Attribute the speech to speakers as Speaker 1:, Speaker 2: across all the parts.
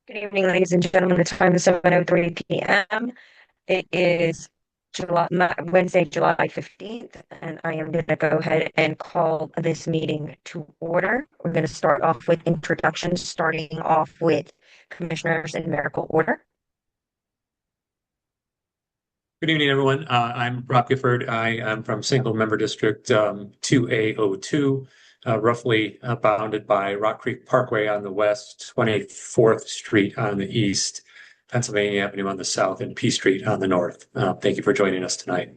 Speaker 1: Good evening, ladies and gentlemen. The time is 7:03 p.m. It is Wednesday, July 15th, and I am going to go ahead and call this meeting to order. We're going to start off with introductions, starting off with commissioners in numerical order.
Speaker 2: Good evening, everyone. I'm Rob Gifford. I am from Single Member District 2A02, roughly bounded by Rock Creek Parkway on the west, 24th Street on the east, Pennsylvania Avenue on the south, and P Street on the north. Thank you for joining us tonight.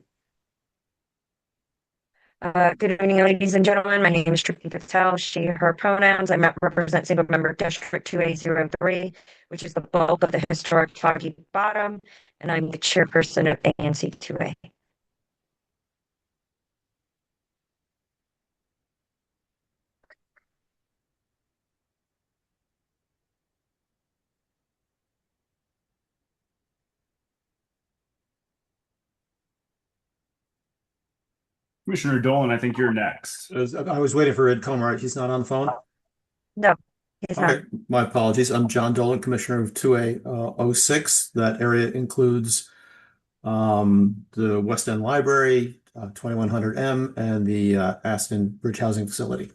Speaker 1: Good evening, ladies and gentlemen. My name is Tripti Patel, she, her pronouns. I represent Single Member District 2A03, which is the bulk of the historic Foggy Bottom, and I'm the chairperson of ANC 2A.
Speaker 3: Commissioner Dolan, I think you're next.
Speaker 4: I was waiting for Ed Comer. He's not on the phone?
Speaker 1: No, he's not.
Speaker 4: Okay, my apologies. I'm John Dolan, Commissioner of 2A06. That area includes the West End Library, 2100M, and the Aston Bridge Housing Facility.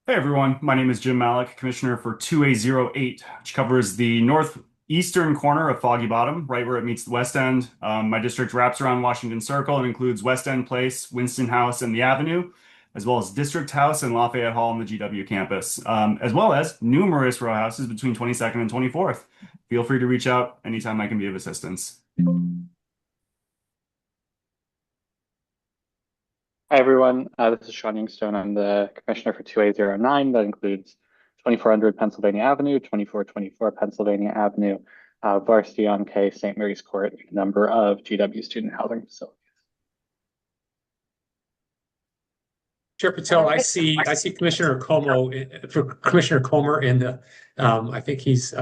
Speaker 3: Hey everyone, my name is Jim Malik, Commissioner for 2A08, which covers the northeastern corner of Foggy Bottom, right where it meets the West End. My district wraps around Washington Circle and includes West End Place, Winston House, and the Avenue, as well as District House and Lafayette Hall on the GW campus, as well as numerous row houses between 22nd and 24th. Feel free to reach out anytime I can be of assistance.
Speaker 5: Hi, everyone. This is Sean Youngstone. I'm the commissioner for 2A09. That includes 2400 Pennsylvania Avenue, 2424 Pennsylvania Avenue, Varsity on K, St. Mary's Court, and a number of GW student housing facilities.
Speaker 2: Chair Patel, I see Commissioner Comer in the I think he's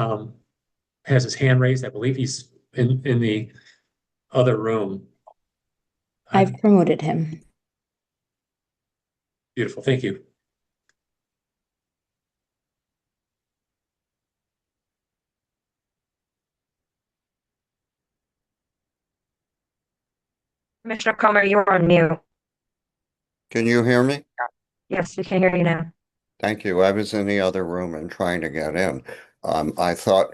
Speaker 2: has his hand raised. I believe he's in the other room.
Speaker 6: I've promoted him.
Speaker 2: Beautiful, thank you.
Speaker 1: Commissioner Comer, you're on mute.
Speaker 7: Can you hear me?
Speaker 1: Yes, we can hear you now.
Speaker 7: Thank you. I was in the other room and trying to get in. I thought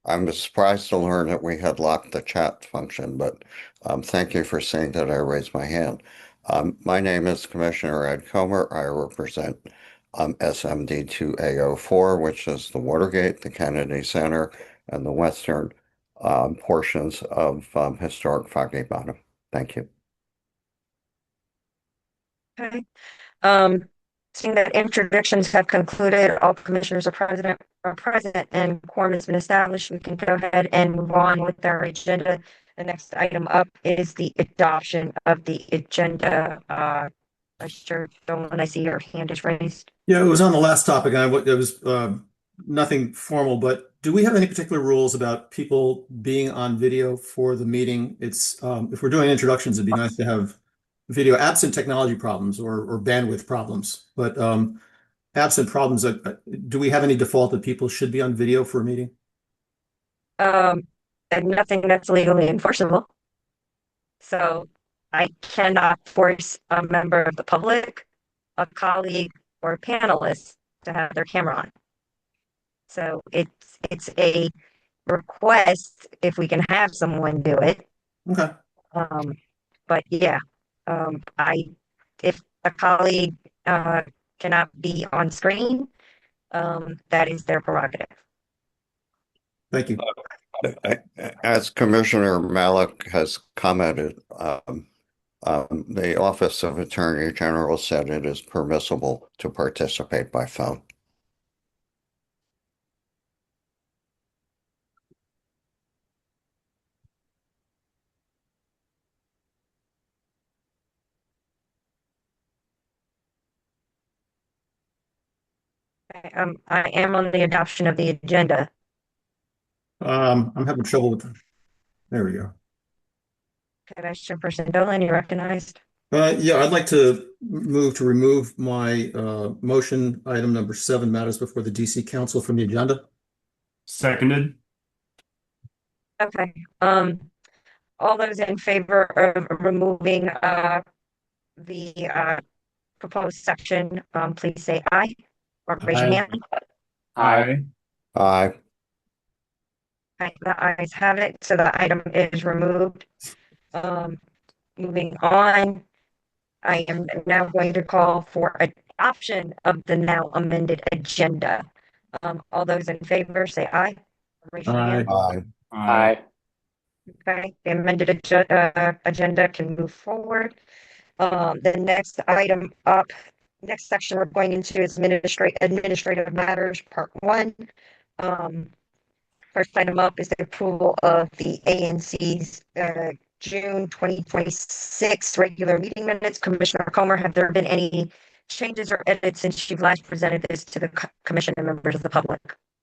Speaker 7: I'm surprised to learn that we had locked the chat function, but thank you for saying that I raised my hand. My name is Commissioner Ed Comer. I represent SMD 2A04, which is the Watergate, the Kennedy Center, and the western portions of historic Foggy Bottom. Thank you.
Speaker 1: Okay. Seeing that introductions have concluded, all commissioners are present and quorum has been established, we can go ahead and move on with our agenda. The next item up is the adoption of the agenda. Mr. Dolan, I see your hand is raised.
Speaker 4: Yeah, it was on the last topic, and it was nothing formal, but do we have any particular rules about people being on video for the meeting? It's if we're doing introductions, it'd be nice to have video absent technology problems or bandwidth problems, but absent problems, do we have any default that people should be on video for a meeting?
Speaker 1: And nothing that's legally enforceable. So I cannot force a member of the public, a colleague, or a panelist to have their camera on. So it's a request if we can have someone do it.
Speaker 4: Okay.
Speaker 1: But yeah, if a colleague cannot be on screen, that is their prerogative.
Speaker 4: Thank you.
Speaker 7: As Commissioner Malik has commented, the Office of Attorney General said it is permissible to participate by phone.
Speaker 1: I am on the adoption of the agenda.
Speaker 4: I'm having trouble with. There we go.
Speaker 1: Okay, Vice Chairperson Dolan, you recognized.
Speaker 4: Yeah, I'd like to move to remove my motion item number 7, matters before the DC Council, from the agenda.
Speaker 3: Seconded.
Speaker 1: Okay, all those in favor of removing the proposed section, please say aye or raise your
Speaker 4: Aye.
Speaker 1: hand.
Speaker 3: Aye.
Speaker 7: Aye.
Speaker 1: Okay, the ayes have it, so the item is removed. Moving on, I am now going to call for adoption of the now amended agenda. All those in favor say aye. Raise your hand.
Speaker 7: Aye.
Speaker 3: Aye.
Speaker 5: Aye.
Speaker 1: Okay, the amended agenda can move forward. The next item up, next section we're going into is administrative matters, part 1. First item up is the approval of the ANC's June 2026 regular meeting minutes. Commissioner Comer, have there been any changes or edits since you've last presented this to the commission and members of the public?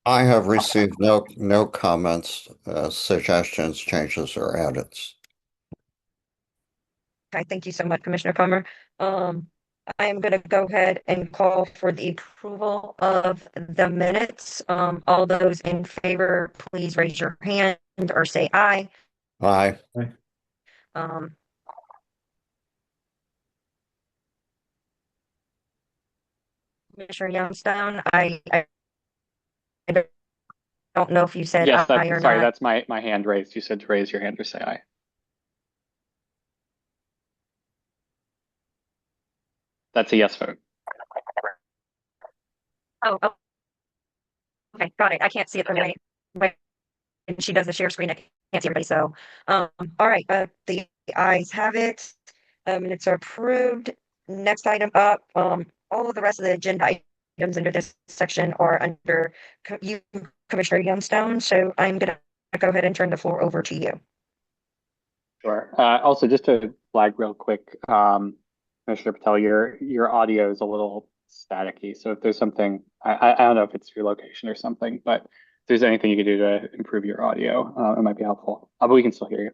Speaker 7: I have received no comments, suggestions, changes, or edits.
Speaker 1: Okay, thank you so much, Commissioner Comer. I am going to go ahead and call for the approval of the minutes. All those in favor, please raise your hand or say aye.
Speaker 7: Aye.
Speaker 1: Um, Commissioner Youngstown, I don't know if you said
Speaker 5: Yes,
Speaker 1: aye or
Speaker 5: sorry,
Speaker 1: not.
Speaker 5: that's my hand raised. You said to raise your hand or say aye. That's a yes vote.
Speaker 1: Oh, okay, got it. I can't see it from when she does the share screen. I can't see everybody. So, all right, the ayes have it. Minutes are approved. Next item up, all of the rest of the agenda items under this section are under you, Commissioner Youngstown. So I'm gonna go ahead and turn the floor over to you.
Speaker 5: Sure. Also, just to flag real quick, Commissioner Patel, your audio is a little staticky. So if there's something, I don't know if it's your location or something, but if there's anything you can do to improve your audio, it might be helpful. But we can still hear you.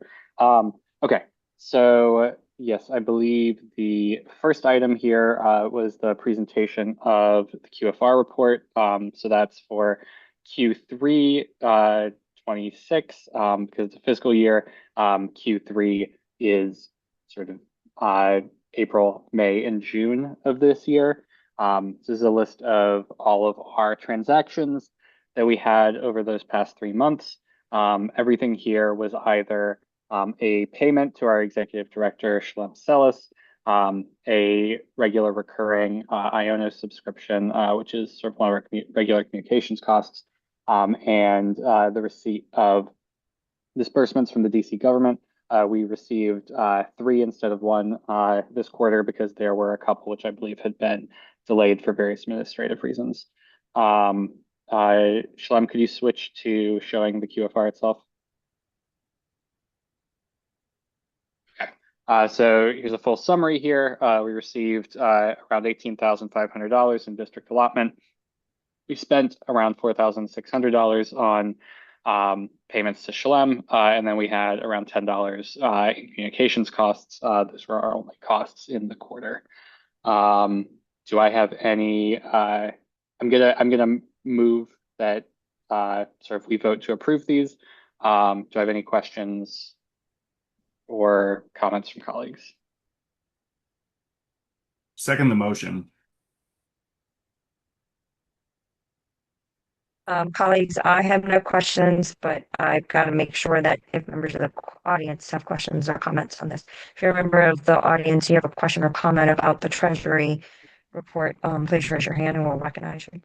Speaker 5: Okay. So yes, I believe the first item here was the presentation of the QFR report. So that's for Q3 26 because it's a fiscal year. Q3 is sort of April, May, and June of this year. This is a list of all of our transactions that we had over those past 3 months. Everything here was either a payment to our executive director, Shalem Celis, a regular recurring Ionos subscription, which is sort of one of our regular communications costs, and the receipt of disbursements from the DC government. We received 3 instead of 1 this quarter because there were a couple which I believe had been delayed for various administrative reasons. Shalem, could you switch to showing the QFR itself? So here's a full summary here. We received around $18,500 in district allotment. We spent around $4,600 on payments to Shalem, and then we had around $10 in communications costs. Those were our only costs in the quarter. Do I have any? I'm gonna move that sort of we vote to approve these. Do I have any questions or comments from colleagues?
Speaker 3: Second the motion.
Speaker 1: Colleagues, I have no questions, but I've got to make sure that if members of the audience have questions or comments on this, if you're a member of the audience, you have a question or comment about the Treasury report, please raise your hand and we'll recognize you.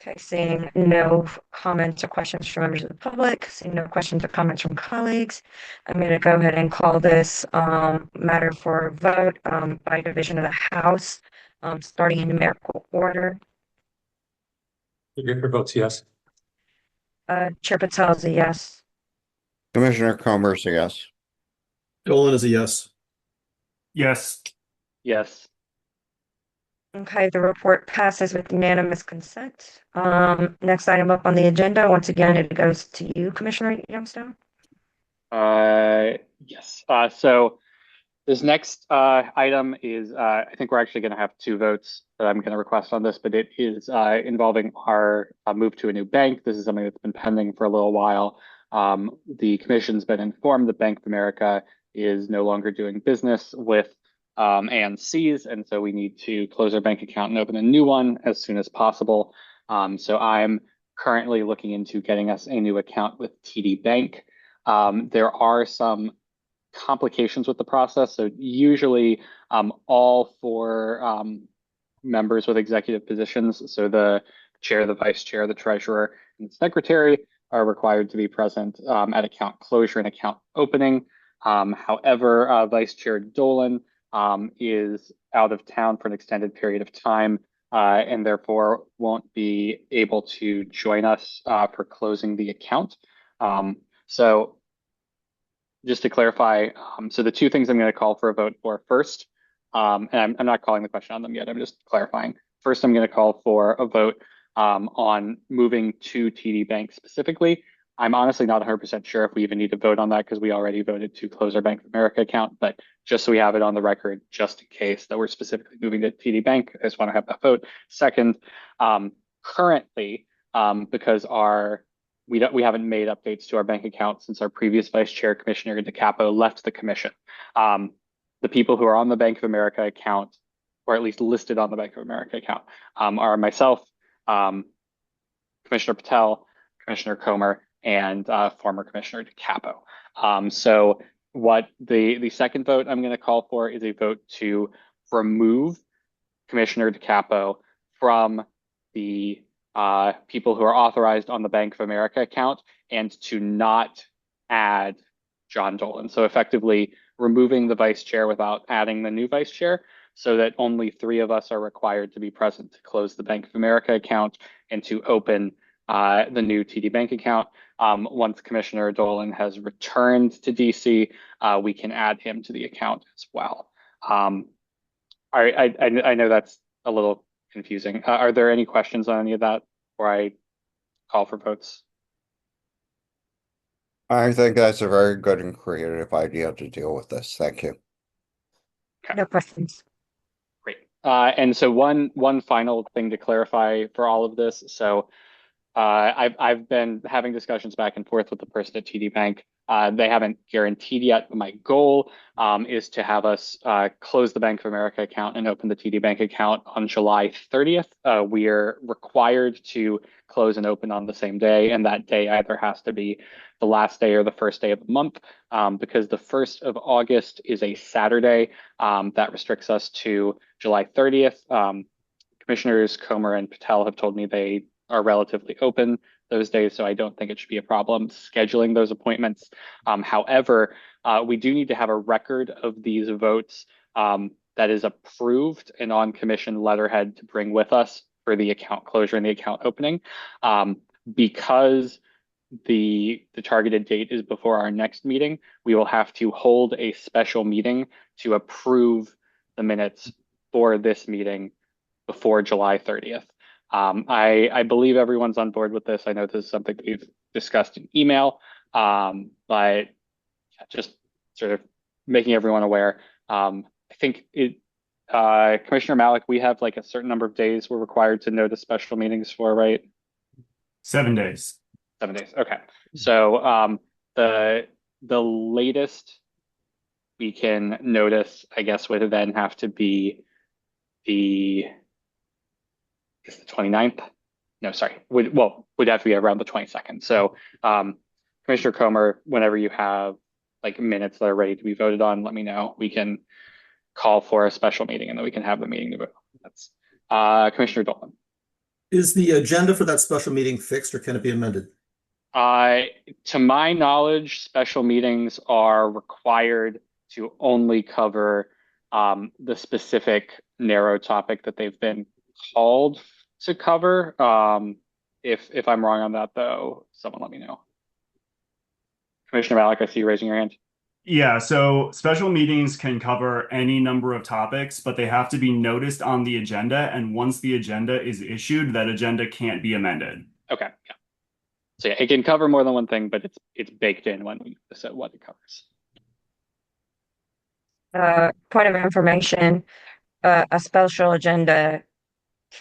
Speaker 1: Okay, seeing no comments or questions from members of the public, seeing no questions or comments from colleagues, I'm going to go ahead and call this matter for a vote by division of the House, starting in numerical order.
Speaker 2: Your vote's yes.
Speaker 1: Chair Patel is a yes.
Speaker 7: Commissioner Comer's a yes.
Speaker 4: Dolan is a yes.
Speaker 3: Yes.
Speaker 5: Yes.
Speaker 1: Okay, the report passes with unanimous consent. Next item up on the agenda, once again, it goes to you, Commissioner Youngstown.
Speaker 5: Yes. So this next item is, I think we're actually going to have two votes that I'm going to request on this, but it is involving our move to a new bank. This is something that's been pending for a little while. The commission's been informed that Bank of America is no longer doing business with ANCs, and so we need to close our bank account and open a new one as soon as possible. So I'm currently looking into getting us a new account with TD Bank. There are some complications with the process. So usually all four members with executive positions, so the chair, the vice chair, the treasurer, and the secretary are required to be present at account closure and account opening. However, Vice Chair Dolan is out of town for an extended period of time and therefore won't be able to join us for closing the account. So just to clarify, so the two things I'm going to call for a vote for first, and I'm not calling the question on them yet, I'm just clarifying. First, I'm going to call for a vote on moving to TD Bank specifically. I'm honestly not 100% sure if we even need to vote on that because we already voted to close our Bank of America account, but just so we have it on the record, just in case that we're specifically moving to TD Bank, I just want to have that vote. Second, currently, because we haven't made updates to our bank account since our previous vice chair, Commissioner DiCapo, left the commission. The people who are on the Bank of America account, or at least listed on the Bank of America account, are myself, Commissioner Patel, Commissioner Comer, and former Commissioner DiCapo. So what the second vote I'm going to call for is a vote to remove Commissioner DiCapo from the people who are authorized on the Bank of America account and to not add John Dolan. So effectively removing the vice chair without adding the new vice chair so that only three of us are required to be present to close the Bank of America account and to open the new TD Bank account. Once Commissioner Dolan has returned to DC, we can add him to the account as well. I know that's a little confusing. Are there any questions on any of that before I call for votes?
Speaker 7: I think that's a very good and creative idea to deal with this. Thank you.
Speaker 1: No questions.
Speaker 5: Great. And so one final thing to clarify for all of this. So I've been having discussions back and forth with the person at TD Bank. They haven't guaranteed yet, but my goal is to have us close the Bank of America account and open the TD Bank account on July 30th. We are required to close and open on the same day, and that day either has to be the last day or the first day of the month, because the 1st of August is a Saturday. That restricts us to July 30th. Commissioners Comer and Patel have told me they are relatively open those days, so I don't think it should be a problem scheduling those appointments. However, we do need to have a record of these votes that is approved and on commission letterhead to bring with us for the account closure and the account opening. Because the targeted date is before our next meeting, we will have to hold a special meeting to approve the minutes for this meeting before July 30th. I believe everyone's on board with this. I know this is something we've discussed in email, but just sort of making everyone aware. I think Commissioner Malik, we have like a certain number of days we're required to notice special meetings for, right?
Speaker 3: 7 days.
Speaker 5: 7 days. Okay. So the latest we can notice, I guess, would then have to be the 29th. No, sorry. Would have to be around the 22nd. So Commissioner Comer, whenever you have like minutes that are ready to be voted on, let me know. We can call for a special meeting and then we can have the meeting to vote. That's Commissioner Dolan.
Speaker 4: Is the agenda for that special meeting fixed or can it be amended?
Speaker 5: To my knowledge, special meetings are required to only cover the specific narrow topic that they've been called to cover. If I'm wrong on that, though, someone let me know. Commissioner Malik, I see you raising your hand.
Speaker 3: Yeah, so special meetings can cover any number of topics, but they have to be noticed on the agenda. And once the agenda is issued, that agenda can't be amended.
Speaker 5: Okay, yeah. So yeah, it can cover more than one thing, but it's baked in when we decide what it covers.
Speaker 1: Point of information, a special agenda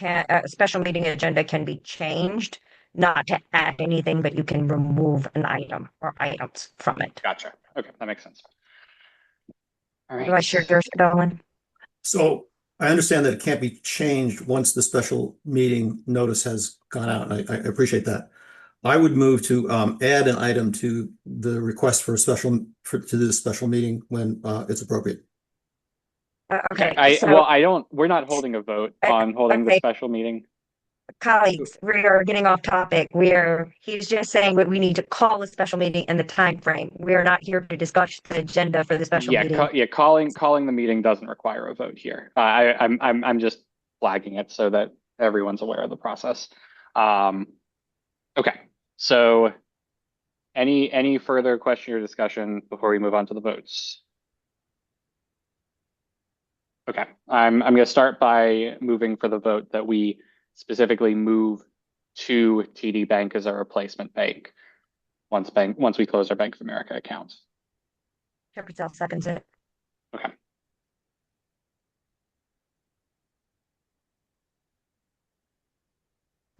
Speaker 1: a special meeting agenda can be changed, not to add anything, but you can remove an item or items from it.
Speaker 5: Gotcha. Okay, that makes sense. All
Speaker 1: Do I
Speaker 5: right.
Speaker 1: share yours, Dolan?
Speaker 4: So I understand that it can't be changed once the special meeting notice has gone out. I appreciate that. I would move to add an item to the request for a to this special meeting when it's appropriate.
Speaker 1: Okay,
Speaker 5: We're not holding a vote
Speaker 1: Uh,
Speaker 5: on holding the
Speaker 1: okay.
Speaker 5: special meeting.
Speaker 1: colleagues, we are getting off topic. He's just saying that we need to call a special meeting and the time frame. We are not here to discuss the agenda for the special meeting.
Speaker 5: Calling the meeting doesn't require a vote here. I'm just flagging it so that everyone's aware of the process. Okay, so any further question or discussion before we move on to the votes? Okay, I'm going to start by moving for the vote that we specifically move to TD Bank as our replacement bank once we close our Bank of America accounts.
Speaker 1: Chair Patel seconds it.
Speaker 5: Okay.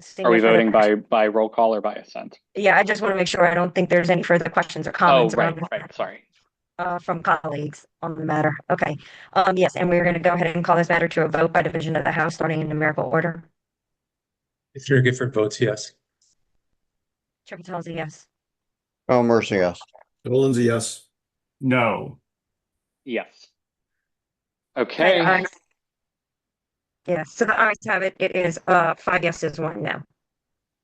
Speaker 1: Seeing
Speaker 5: Are we
Speaker 1: no further
Speaker 5: voting
Speaker 1: questions-
Speaker 5: by roll call or by assent?
Speaker 1: Yeah, I just want to make sure I don't think there's any further questions or
Speaker 5: Oh,
Speaker 1: comments
Speaker 5: right,
Speaker 1: around
Speaker 5: right. Sorry.
Speaker 1: from colleagues on the matter. Okay. Yes, and we're going to go ahead and call this matter to a vote by division of the House, starting in numerical order.
Speaker 2: Commissioner Gifford votes yes.
Speaker 1: Chair Patel is a yes.
Speaker 7: Oh, mercy, yes.
Speaker 4: Dolan's a yes.
Speaker 3: No.
Speaker 5: Yes. Okay.
Speaker 1: Yeah, so the ayes have it. It is 5 yeses, 1 no.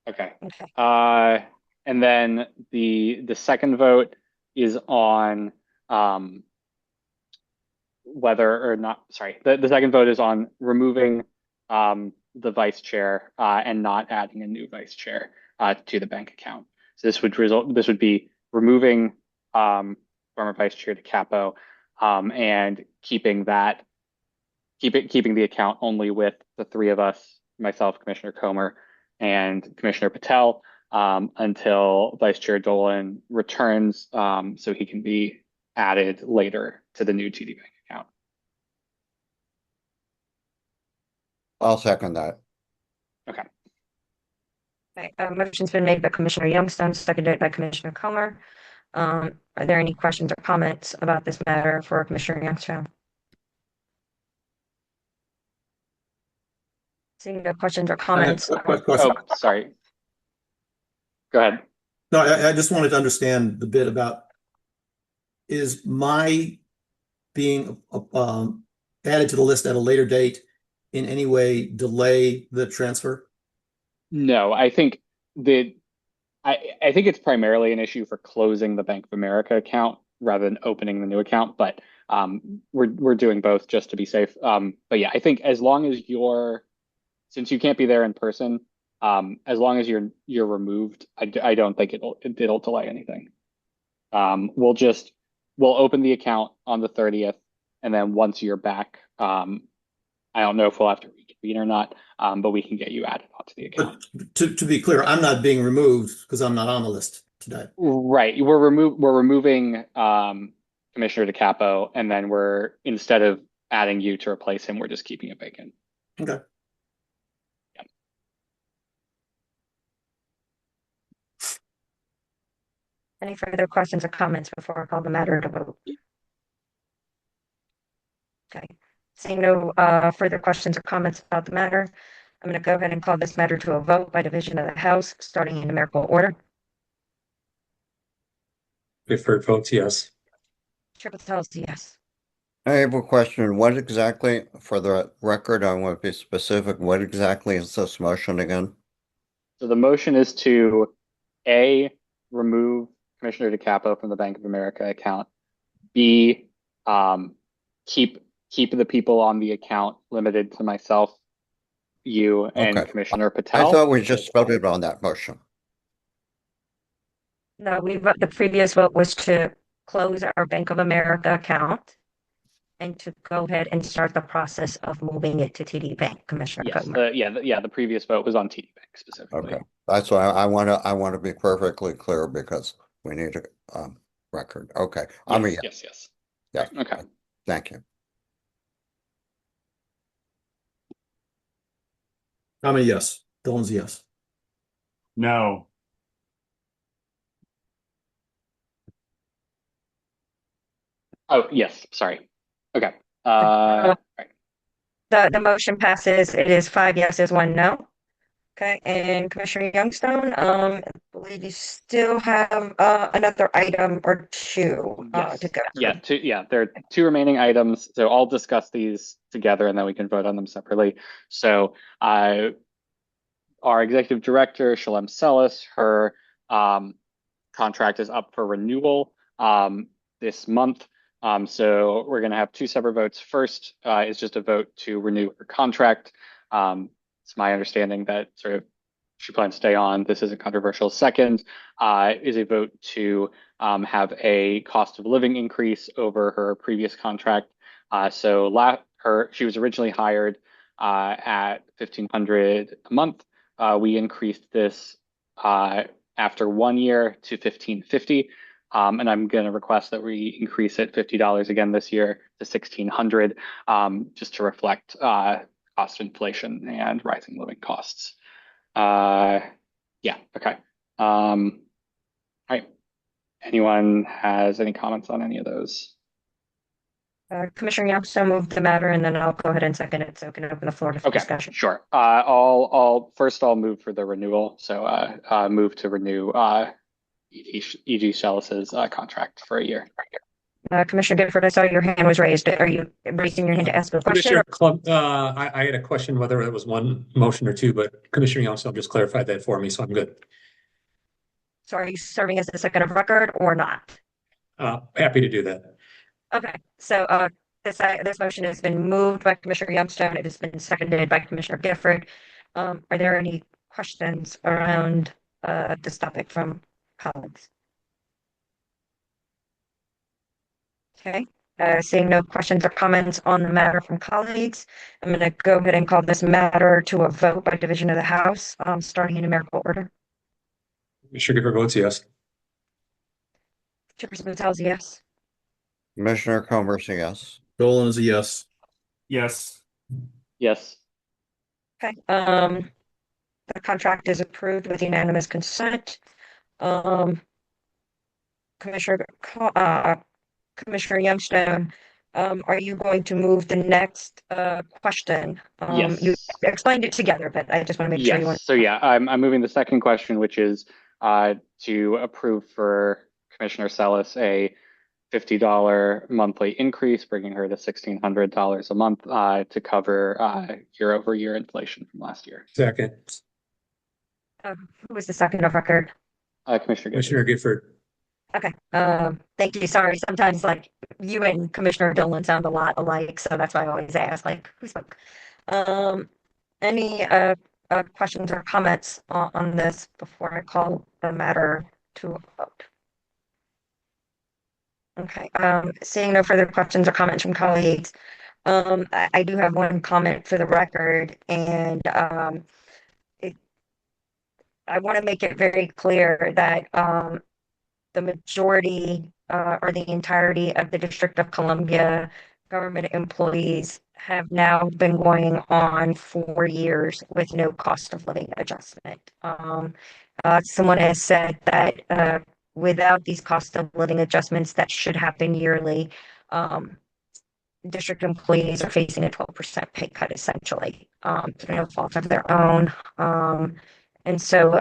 Speaker 5: Okay.
Speaker 1: Okay.
Speaker 5: And then the second vote is on whether or not, sorry, the second vote is on removing the vice chair and not adding a new vice chair to the bank account. So this would be removing former vice chair DeCapo and keeping the account only with the three of us, myself, Commissioner Comer, and Commissioner Patel, until Vice Chair Dolan returns, so he can be added later to the new TD Bank account.
Speaker 7: I'll second that.
Speaker 5: Okay.
Speaker 1: Okay, motion's been made by Commissioner Youngstown, seconded by Commissioner Comer. Are there any questions or comments about this matter for Commissioner Youngstown? Seeing no questions or comments.
Speaker 4: Quick question.
Speaker 5: Oh, sorry. Go ahead.
Speaker 4: No, I just wanted to understand the bit about, is my being added to the list at a later date in any way delay the transfer?
Speaker 5: No, I think it's primarily an issue for closing the Bank of America account rather than opening the new account, but we're doing both just to be safe. But yeah, I think as long as since you can't be there in person, as long as you're removed, I don't think it'll delay anything. We'll open the account on the 30th, and then once you're back, I don't know if we'll have to reconvene or not, but we can get you added onto the account.
Speaker 4: But to be clear, I'm not being removed because I'm not on the list today.
Speaker 5: Right, we're removing Commissioner DeCapo, and then instead of adding you to replace him, we're just keeping it vacant.
Speaker 4: Okay.
Speaker 1: Any further questions or comments before I call the matter to vote? Okay, seeing no further questions or comments about the matter, I'm going to go ahead and call this matter to a vote by division of the House, starting in numerical order.
Speaker 2: Gifford votes yes.
Speaker 1: Chair Patel is a yes.
Speaker 7: I have a question. What exactly, for the record, I want to be specific, what exactly is this motion again?
Speaker 5: So the motion is to A, remove Commissioner DeCapo from the Bank of America account, B, keep the people on the account limited to myself, you, and
Speaker 7: Okay.
Speaker 5: Commissioner
Speaker 7: I
Speaker 5: Patel.
Speaker 7: thought we just voted on that motion.
Speaker 1: No, the previous vote was to close our Bank of America account and to go ahead and start the process of moving it to TD Bank, Commissioner
Speaker 5: Yes,
Speaker 1: Comer.
Speaker 5: the previous vote was on TD Bank specifically.
Speaker 7: Okay, that's why I want to be perfectly clear because we need a record. Okay, I'm a
Speaker 5: Yes, yes.
Speaker 7: yeah.
Speaker 5: Okay.
Speaker 7: Thank you.
Speaker 4: I'm a yes. Dylan's a yes.
Speaker 3: No.
Speaker 5: Oh, yes, sorry. Okay. Right.
Speaker 1: The motion passes. It is 5 yeses, 1 no. Okay, and Commissioner Youngstone, I believe you still have another item or two
Speaker 5: Yes.
Speaker 1: to go
Speaker 5: Yeah,
Speaker 1: through.
Speaker 5: there are 2 remaining items. So I'll discuss these together and then we can vote on them separately. So our executive director, Shalem Sellis, her contract is up for renewal this month. So we're going to have 2 separate votes. First is just a vote to renew her contract. It's my understanding that sort of she plans to stay on. This isn't controversial. Second is a vote to have a cost of living increase over her previous contract. She was originally hired at $1,500 a month. We increased this after 1 year to $1,550. And I'm going to request that we increase it $50 again this year to $1,600, just to reflect cost inflation and rising living costs. Yeah, okay. All right. Anyone has any comments on any of those?
Speaker 1: Commissioner Youngstone moved the matter, and then I'll go ahead and second it, so we can open the floor to
Speaker 5: Okay,
Speaker 1: discussion.
Speaker 5: sure. I'll move for the renewal. So move to renew E.G. Sellis's contract for a year.
Speaker 1: Commissioner Gifford, I saw your hand was raised. Are you raising your hand to ask a question?
Speaker 2: Commissioner Clump, I had a question whether it was one motion or two, but Commissioner Youngstone just clarified that for me, so I'm good.
Speaker 1: So are you serving as a second of record or not?
Speaker 2: Happy to do that.
Speaker 1: Okay, so this motion has been moved by Commissioner Youngstone. It has been seconded by Commissioner Gifford. Are there any questions around this topic from colleagues? Okay, seeing no questions or comments on the matter from colleagues, I'm going to go ahead and call this matter to a vote by division of the House, starting in numerical order.
Speaker 2: Commissioner Gifford votes yes.
Speaker 1: Chairperson Boothels, yes.
Speaker 7: Commissioner Comer, yes.
Speaker 4: Dolan is a yes.
Speaker 3: Yes.
Speaker 5: Yes.
Speaker 1: Okay, the contract is approved with unanimous consent. Commissioner Youngstone, are you going to move the next question?
Speaker 5: Yes.
Speaker 1: You explained it together, but I just want to make sure you want.
Speaker 5: So yeah, I'm moving the second question, which is to approve for Commissioner Sellis a $50 monthly increase, bringing her to $1,600 a month to cover year-over-year inflation from last year.
Speaker 2: Second.
Speaker 1: Who was the second of record?
Speaker 5: Commissioner
Speaker 2: Gifford.
Speaker 1: Okay. Thank you. Sorry. Sometimes like you and Commissioner Dillon sound a lot alike, so that's why I always ask, like, who spoke? Any questions or comments on this before I call the matter to a vote? Okay. Seeing no further questions or comments from colleagues, I do have one comment for the record, and I want to make it very clear that the majority or the entirety of the District of Columbia government employees have now been going on 4 years with no cost of living adjustment. Someone has said that without these cost of living adjustments that should happen yearly, district employees are facing a 12% pay cut essentially through no fault of their own. And so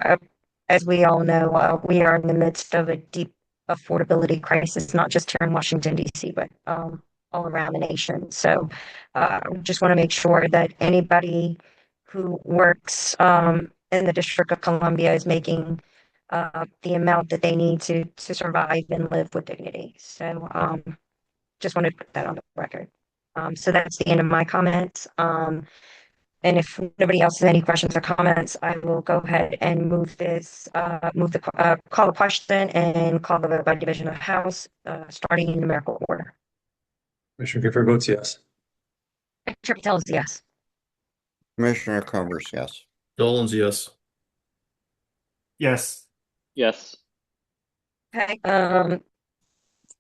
Speaker 1: as we all know, we are in the midst of a deep affordability crisis, not just here in Washington, D.C., but all around the nation. So just want to make sure that anybody who works in the District of Columbia is making the amount that they need to survive and live with dignity. So just want to put that on the record. So that's the end of my comments. And And if nobody else has any questions or comments, I will go ahead and call the question and call the vote by division of House, starting in numerical order.
Speaker 2: Commissioner Gifford votes yes.
Speaker 1: Chair Patel is yes.
Speaker 7: Commissioner Cumbers, yes.
Speaker 4: Dolan's yes.
Speaker 3: Yes.
Speaker 5: Yes.
Speaker 1: Okay,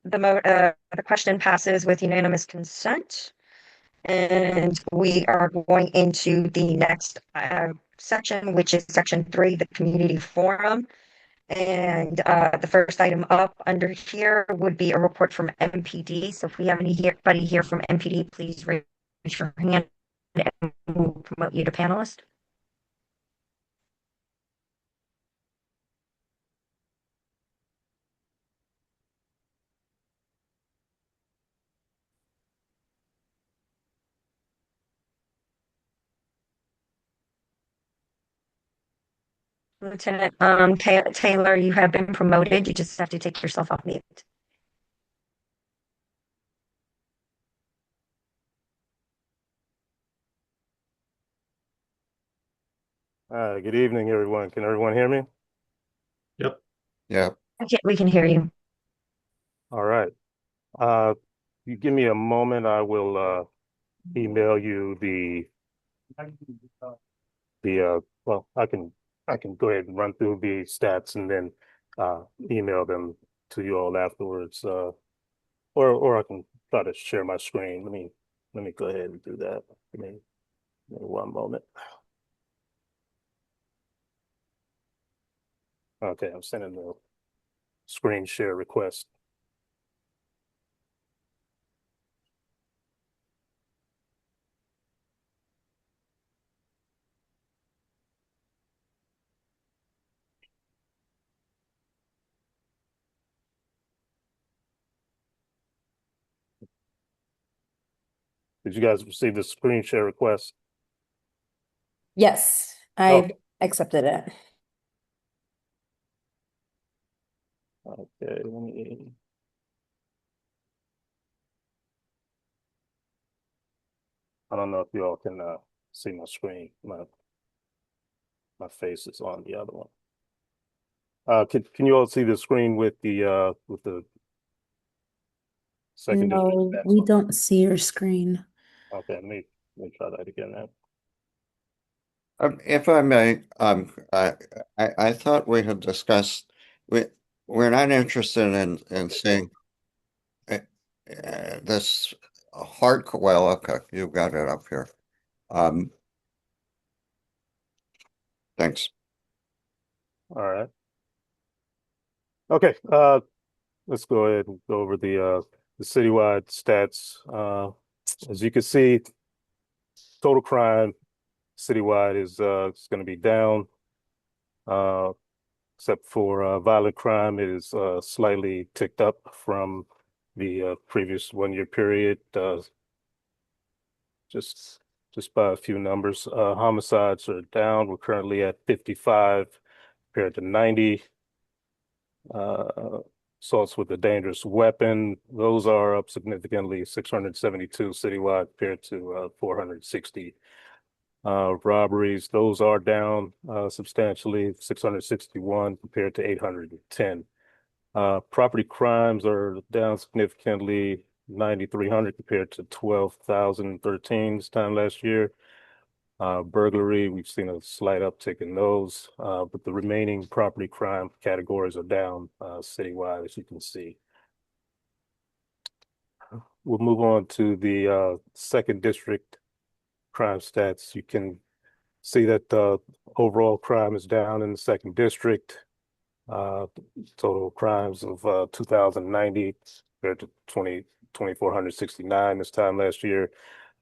Speaker 1: the question passes with unanimous consent. And we are going into the next section, which is section 3, the community forum. And the first item up under here would be a report from MPD. So if we have anybody here from MPD, please raise your hand and we'll promote you to panelist. Lieutenant Taylor, you have been promoted. You just have to take yourself off mute.
Speaker 8: Good evening, everyone. Can everyone hear me?
Speaker 4: Yep.
Speaker 7: Yeah.
Speaker 1: Okay, we can hear you.
Speaker 8: All right. You give me a moment, I will email you well, I can go ahead and run through the stats and then email them to you all afterwards. Or I can try to share my screen. Let me go ahead and do that. Give me one moment. Okay, I'm sending the screen share request. Did you guys receive the screen share request?
Speaker 6: Yes, I
Speaker 8: Okay.
Speaker 6: accepted it.
Speaker 8: Okay, let me. I don't know if you all can see my screen. My face is on the other one. Can you all see the screen with the second
Speaker 6: No,
Speaker 8: district
Speaker 6: we
Speaker 8: stats on?
Speaker 6: don't see your screen.
Speaker 8: Okay, let me try that again now.
Speaker 7: If I may, I thought we had discussed, we're not interested in seeing this hardcore, well, okay, you've got it up here. Thanks.
Speaker 8: All right. Okay, let's go ahead and go over the citywide stats. As you can see, total crime citywide is going to be down, except for violent crime. It is slightly ticked up from the previous 1 year period, just by a few numbers. Homicides are down. We're currently at 55 compared to 90. Assaults with a dangerous weapon, those are up significantly, 672 citywide compared to 460. Robberies, those are down substantially, 661 compared to 810. Property crimes are down significantly, 9,300 compared to 12,013 this time last year. Burglary, we've seen a slight uptick in those, but the remaining property crime categories are down citywide, as you can see. We'll move on to the second district crime stats. You can see that overall crime is down in the second district. Total crimes of 2,090 compared to 2,469 this time last year.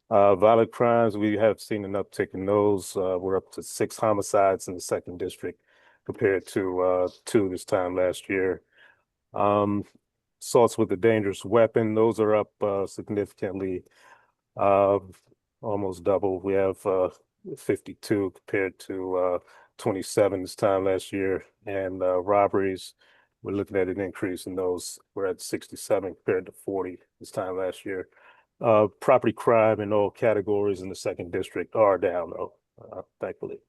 Speaker 8: Violent crimes, we have seen an uptick in those. We're up to 6 homicides in the second district compared to 2 this time last year. Assaults with a dangerous weapon, those are up significantly, almost double. We have 52 compared to 27 this time last year. And robberies, we're looking at an increase in those. We're at 67 compared to 40 this time last year. Property crime in all categories in the second district are down though, thankfully.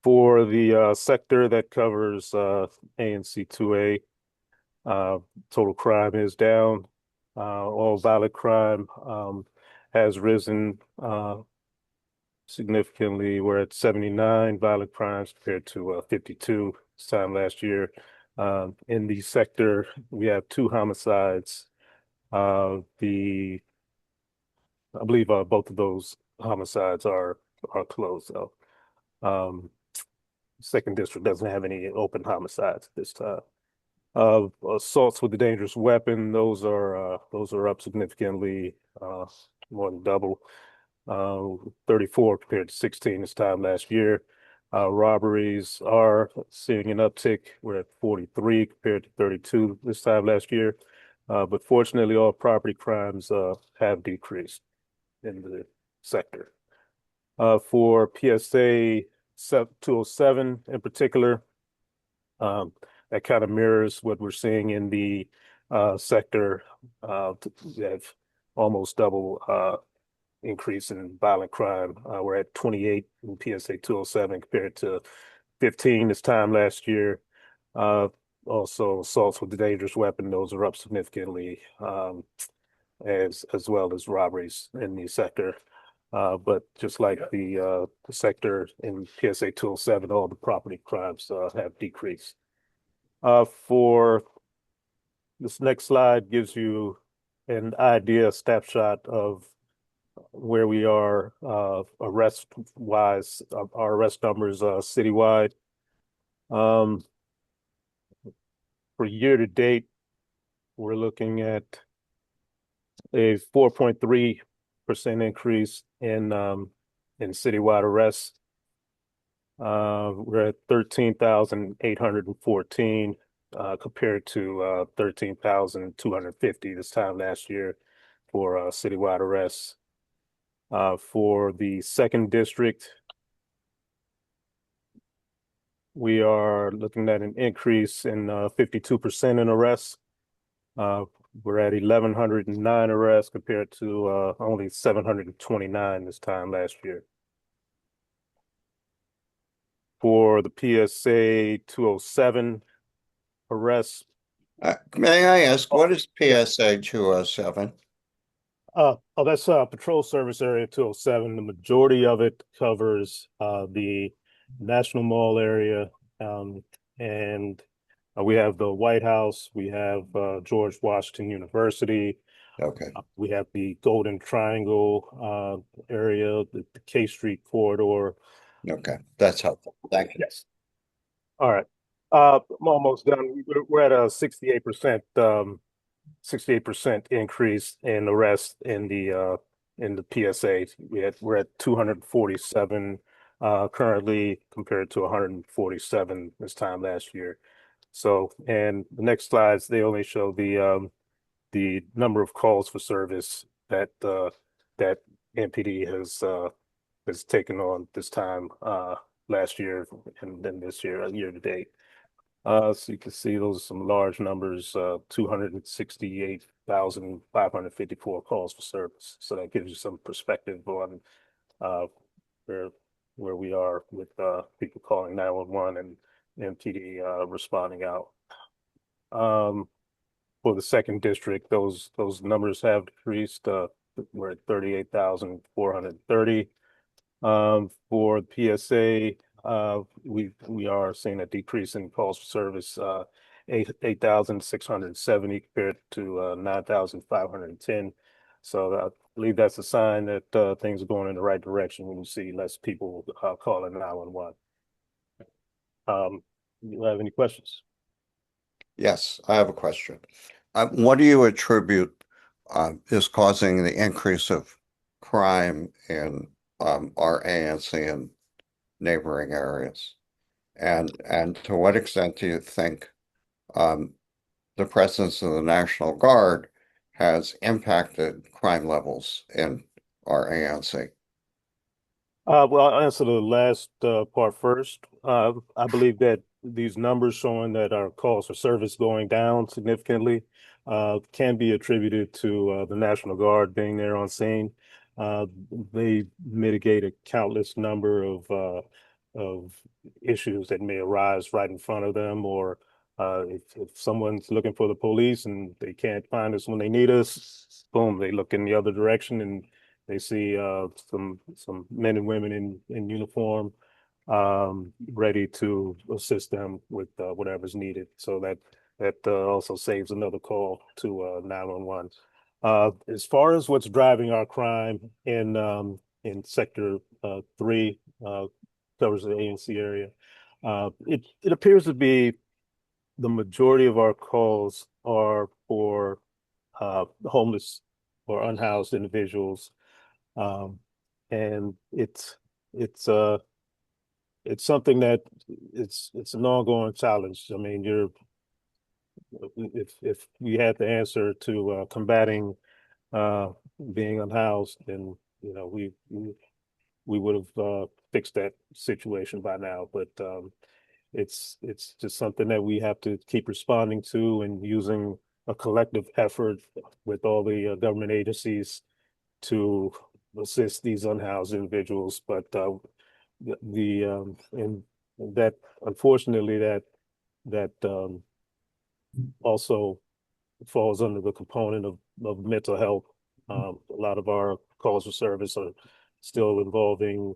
Speaker 8: For the sector that covers ANC 2A, total crime is down. All violent crime has risen significantly. We're at 79 violent crimes compared to 52 this time last year. In the sector, we have 2 homicides. I believe both of those homicides are closed though. Second district doesn't have any open homicides this time. Assaults with a dangerous weapon, those are up significantly, more than double. 34 compared to 16 this time last year. Robberies are seeing an uptick. We're at 43 compared to 32 this time last year. But fortunately, all property crimes have decreased in the sector. For PSA 207 in particular, that kind of mirrors what we're seeing in the sector. We have almost double increase in violent crime. We're at 28 in PSA 207 compared to 15 this time last year. Also, assaults with a dangerous weapon, those are up significantly, as well as robberies in the sector. But just like the sector in PSA 207, all the property crimes have decreased. For this next slide gives you an idea, a snapshot of where we are arrest-wise, our arrest numbers citywide. For year to date, we're looking at a 4.3% increase in citywide arrests. We're at 13,814 compared to 13,250 this time last year for citywide arrests. For the second district, we are looking at an increase in 52% in arrests. We're at 1,109 arrests compared to only 729 this time last year. For the PSA 207 arrests.
Speaker 7: May I ask, what is PSA 207?
Speaker 8: That's Patrol Service Area 207. The majority of it covers the National Mall area, and we have the White House, we have George Washington University.
Speaker 7: Okay.
Speaker 8: We have the Golden Triangle area, the K Street corridor.
Speaker 7: Okay, that's helpful. Thank you.
Speaker 8: Yes. All right. I'm almost done. We're at a 68% increase in arrests in the PSA. We're at 247 currently compared to 147 this time last year. So, and the next slides, they only show the number of calls for service that that MPD has taken on this time last year and then this year to date. So you can see those are some large numbers, 268,554 calls for service. So that gives you some perspective on where we are with people calling 911 and MPD responding out. For the second district, those numbers have decreased. We're at 38,430. For PSA, we are seeing a decrease in calls for service, 8,670 compared to 9,510. So I believe that's a sign that things are going in the right direction when you see less people calling 911. You have any questions?
Speaker 7: Yes, I have a question. What do you attribute is causing the increase of crime in our ANC and neighboring areas? And to what extent do you think the presence of the National Guard has impacted crime levels in our ANC?
Speaker 8: Well, I'll answer the last part first. I believe that these numbers showing that our calls for service going down significantly, can be attributed to the National Guard being there on scene. They mitigate a countless number of issues that may arise right in front of them, or if someone's looking for the police and they can't find us when they need us, boom, they look in the other direction and they see some men and women in uniform, ready to assist them with whatever's needed. So that also saves another call to 911. As far as what's driving our crime in Sector 3, covers the ANC area, it appears to be the majority of our calls are for homeless or unhoused individuals, and it's something that it's an ongoing challenge. I mean, if we had the answer to combating being unhoused, then we would have fixed that situation by now. But it's just something that we have to keep responding to and using a collective effort with all the government agencies to assist these unhoused individuals. But and that unfortunately that also falls under the component of mental health. A lot of our calls for service are still involving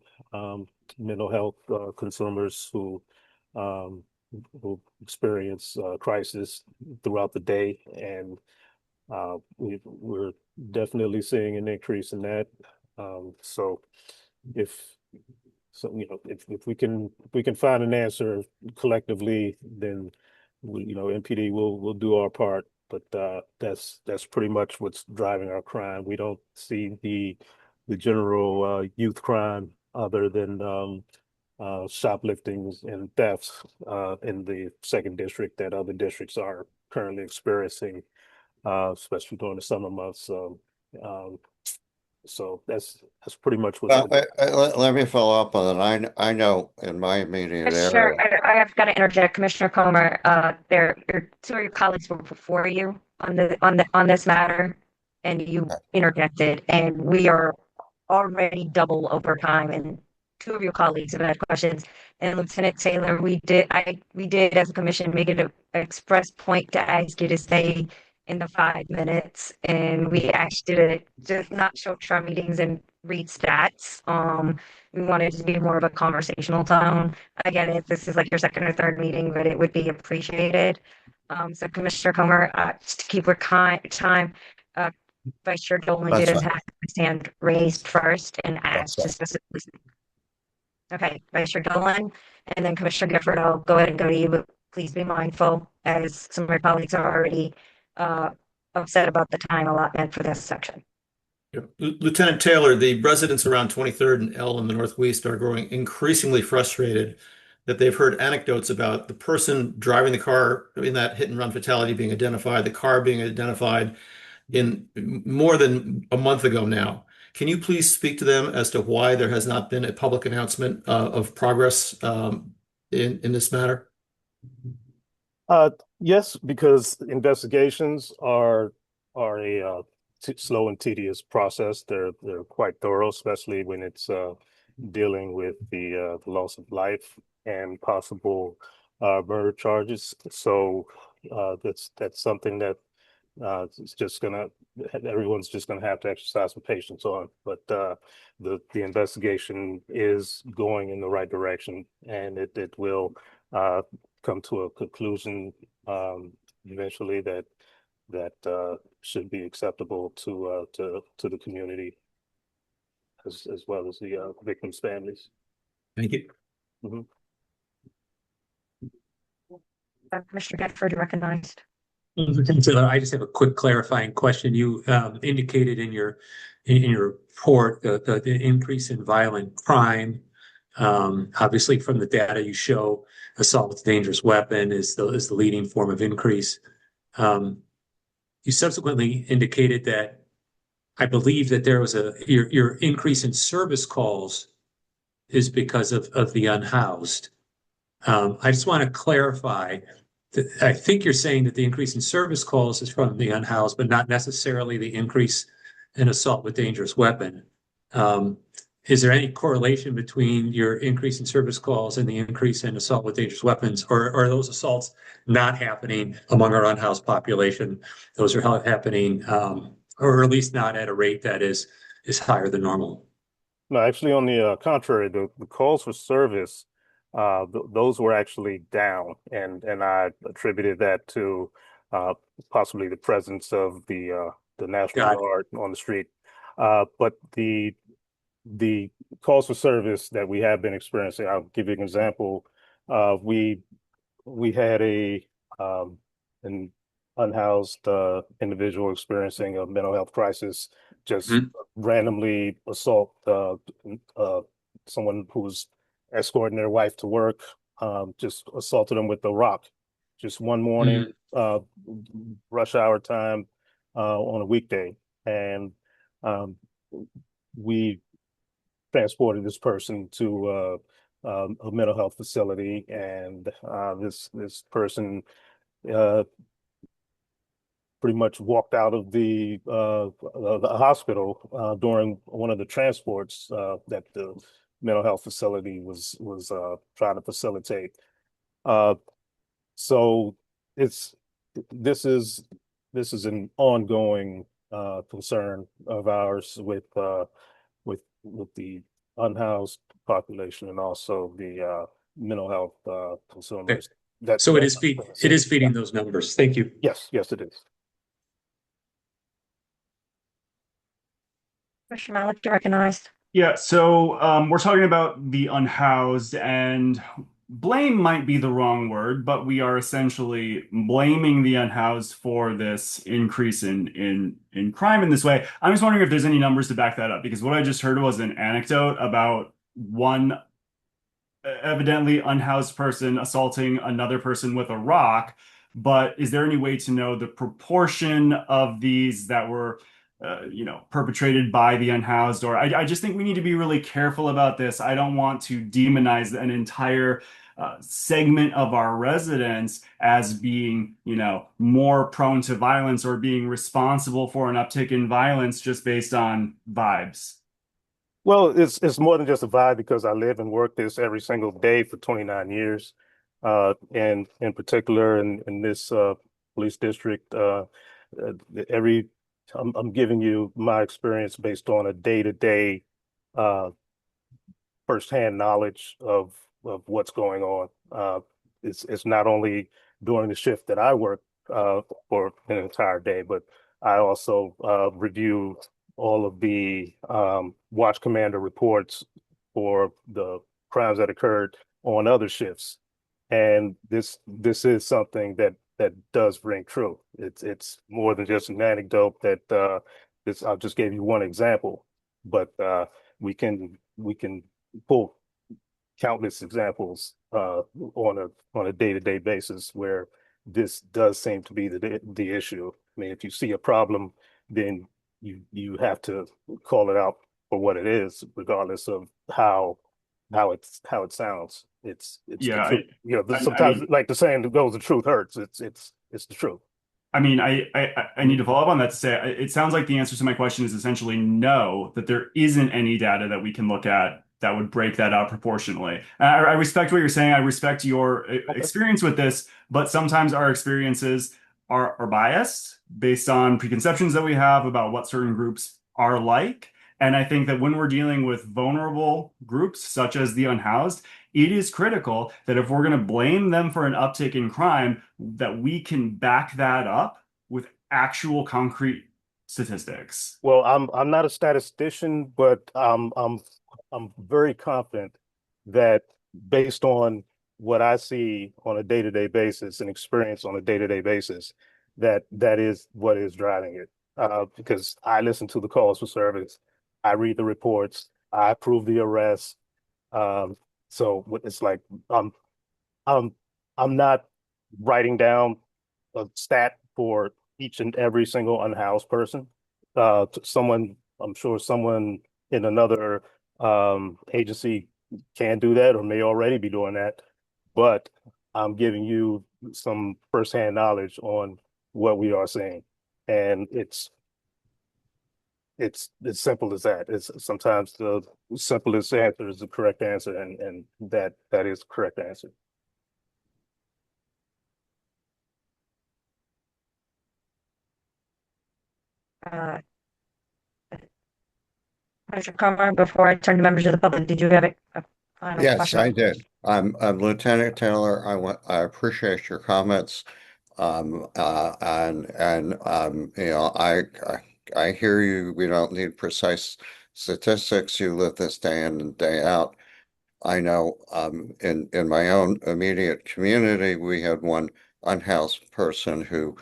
Speaker 8: mental health consumers who experience crisis throughout the day, and we're definitely seeing an increase in that. So if we can find an answer collectively, then NPD will do our part. But that's pretty much what's driving our crime. We don't see the general youth crime other than shopliftings and thefts in the second district that other districts are currently experiencing, especially during the summer months. So that's pretty much what.
Speaker 7: Let me follow up on that. I know in my immediate
Speaker 1: Sure,
Speaker 7: area.
Speaker 1: I have got to interject, Commissioner Comer. Two of your colleagues were before you on this matter, and you interjected, and we are already double over time, and two of your colleagues have had questions. And Lieutenant Taylor, we did as a commission make it an express point to ask you to stay in the 5 minutes, and we asked you to just not show up to our meetings and read stats. We wanted it to be more of a conversational tone. I get it, this is like your second or third meeting, but it would be appreciated. So Commissioner Comer, just to keep our time, Vice Chair Dolan
Speaker 7: That's
Speaker 1: did
Speaker 7: fine.
Speaker 1: have his hand raised first and asked to
Speaker 7: fine.
Speaker 1: specifically. Okay, Vice Chair Dolan, and then Commissioner Gifford, I'll go ahead and go to you, but please be mindful, as some of my colleagues are already upset about the time allotment for this section.
Speaker 4: Lieutenant Taylor, the residents around 23rd and L in the Northwest are growing increasingly frustrated that they've heard anecdotes about the person driving the car in that hit and run fatality being identified, the car being identified in more than a month ago now. Can you please speak to them as to why there has not been a public announcement of progress in this matter?
Speaker 8: Yes, because investigations are a slow and tedious process. They're quite thorough, especially when it's dealing with the loss of life and possible murder charges. So that's something that everyone's just gonna have to exercise some patience on. But the investigation is going in the right direction, and it will come to a conclusion eventually that should be acceptable to the community as well as the victims' families.
Speaker 4: Thank you.
Speaker 8: Mm-hmm.
Speaker 1: Commissioner Gifford, you recognized.
Speaker 2: I just have a quick clarifying question. You indicated in your report the increase in violent crime. Obviously, from the data you show, assault with a dangerous weapon is the leading form of increase. You subsequently indicated that I believe that there was your increase in service calls is because of the unhoused. I just want to clarify I think you're saying that the increase in service calls is from the unhoused, but not necessarily the increase in assault with dangerous weapon. Is there any correlation between your increase in service calls and the increase in assault with dangerous weapons, or are those assaults not happening among our unhoused population? Those are happening, or at least not at a rate that is higher than normal.
Speaker 8: No, actually, on the contrary, the calls for service, those were actually down, and I attributed that to possibly the presence of the National
Speaker 2: Got it.
Speaker 8: Guard on the street. But the calls for service that we have been experiencing, I'll give you an example. We had an unhoused individual experiencing a mental health crisis just randomly assault someone who's escorting their wife to work, just assaulted them with a rock. Just one morning, rush hour time on a weekday. And we transported this person to a mental health facility, and this person pretty much walked out of the hospital during one of the transports that the mental health facility was trying to facilitate. So this is an ongoing concern of ours with the unhoused population and also the mental health consumers.
Speaker 2: So it is feeding those numbers. Thank you.
Speaker 8: Yes, it is.
Speaker 1: Commissioner Malik, you're recognized.
Speaker 3: Yeah, so we're talking about the unhoused, and blame might be the wrong word, but we are essentially blaming the unhoused for this increase in crime in this way. I'm just wondering if there's any numbers to back that up, because what I just heard was an anecdote about one evidently unhoused person assaulting another person with a rock. But is there any way to know the proportion of these that were perpetrated by the unhoused? Or I just think we need to be really careful about this. I don't want to demonize an entire segment of our residents as being, more prone to violence or being responsible for an uptick in violence just based on vibes.
Speaker 8: Well, it's more than just a vibe, because I live and work this every single day for 29 years. And in particular in this police district, I'm giving you my experience based on a day-to-day firsthand knowledge of what's going on. It's not only during the shift that I work for an entire day, but I also review all of the watch commander reports for the crimes that occurred on other shifts. And this is something that does ring true. It's more than just an anecdote that I just gave you one example, but we can pull countless examples on a day-to-day basis where this does seem to be the issue. I mean, if you see a problem, then you have to call it out for what it is, regardless of how it sounds. It's
Speaker 3: Yeah,
Speaker 8: the truth. Sometimes, like the saying that goes, the truth hurts. It's the truth.
Speaker 3: I mean, I need to follow up on that to say it sounds like the answer to my question is essentially no, that there isn't any data that we can look at that would break that out proportionally. I respect what you're saying. I respect your experience with this, but sometimes our experiences are biased based on preconceptions that we have about what certain groups are like. And I think that when we're dealing with vulnerable groups such as the unhoused, it is critical that if we're going to blame them for an uptick in crime, that we can back that up with actual concrete statistics.
Speaker 8: Well, I'm not a statistician, but I'm very confident that based on what I see on a day-to-day basis and experience on a day-to-day basis, that is what is driving it. Because I listen to the calls for service, I read the reports, I approve the arrests. So it's like I'm not writing down a stat for each and every single unhoused person. I'm sure someone in another agency can do that or may already be doing that, but I'm giving you some firsthand knowledge on what we are seeing. And it's as simple as that. It's sometimes the simplest answer is the correct answer, and that is the correct answer.
Speaker 1: Commissioner Carr, before I turn to members of the public, did you have a final
Speaker 7: Yes,
Speaker 1: question?
Speaker 7: I did. I'm Lieutenant Taylor. I appreciate your comments. You know, I hear you. We don't need precise statistics. You live this day in and day out. I know in my own immediate community, we had one unhoused person who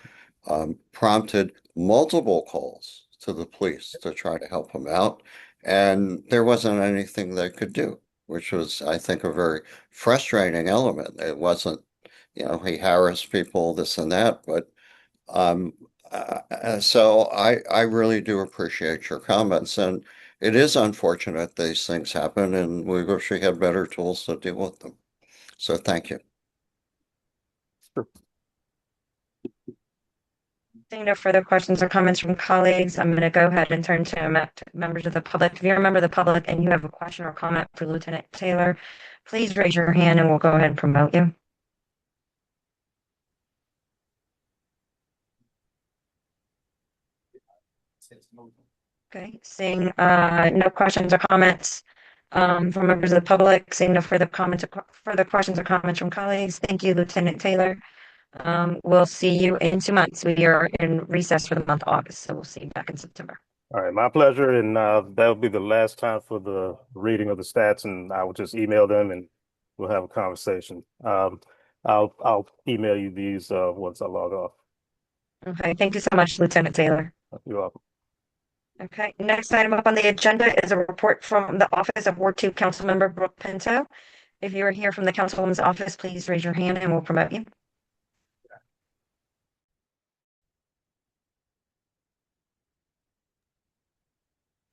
Speaker 7: prompted multiple calls to the police to try to help him out, and there wasn't anything they could do, which was, I think, a very frustrating element. It wasn't, you know, he harassed people, this and that, but so I really do appreciate your comments, and it is unfortunate these things happen, and we wish we had better tools to deal with them. So thank you.
Speaker 1: Seeing no further questions or comments from colleagues, I'm going to go ahead and turn to members of the public. If you're a member of the public and you have a question or comment for Lieutenant Taylor, please raise your hand and we'll go ahead and promote you. Okay, seeing no questions or comments from members of the public, seeing no further questions or comments from colleagues. Thank you, Lieutenant Taylor. We'll see you in 2 months. We are in recess for the month of August, so we'll see you back in September.
Speaker 8: All right, my pleasure. And that'll be the last time for the reading of the stats, and I will just email them and we'll have a conversation. I'll email you these once I log off.
Speaker 1: Okay, thank you so much, Lieutenant Taylor.
Speaker 8: You're welcome.
Speaker 1: Okay, next item up on the agenda is a report from the office of Ward 2 Councilmember Brooke Pinto. If you are here from the Councilwoman's office, please raise your hand and we'll promote you.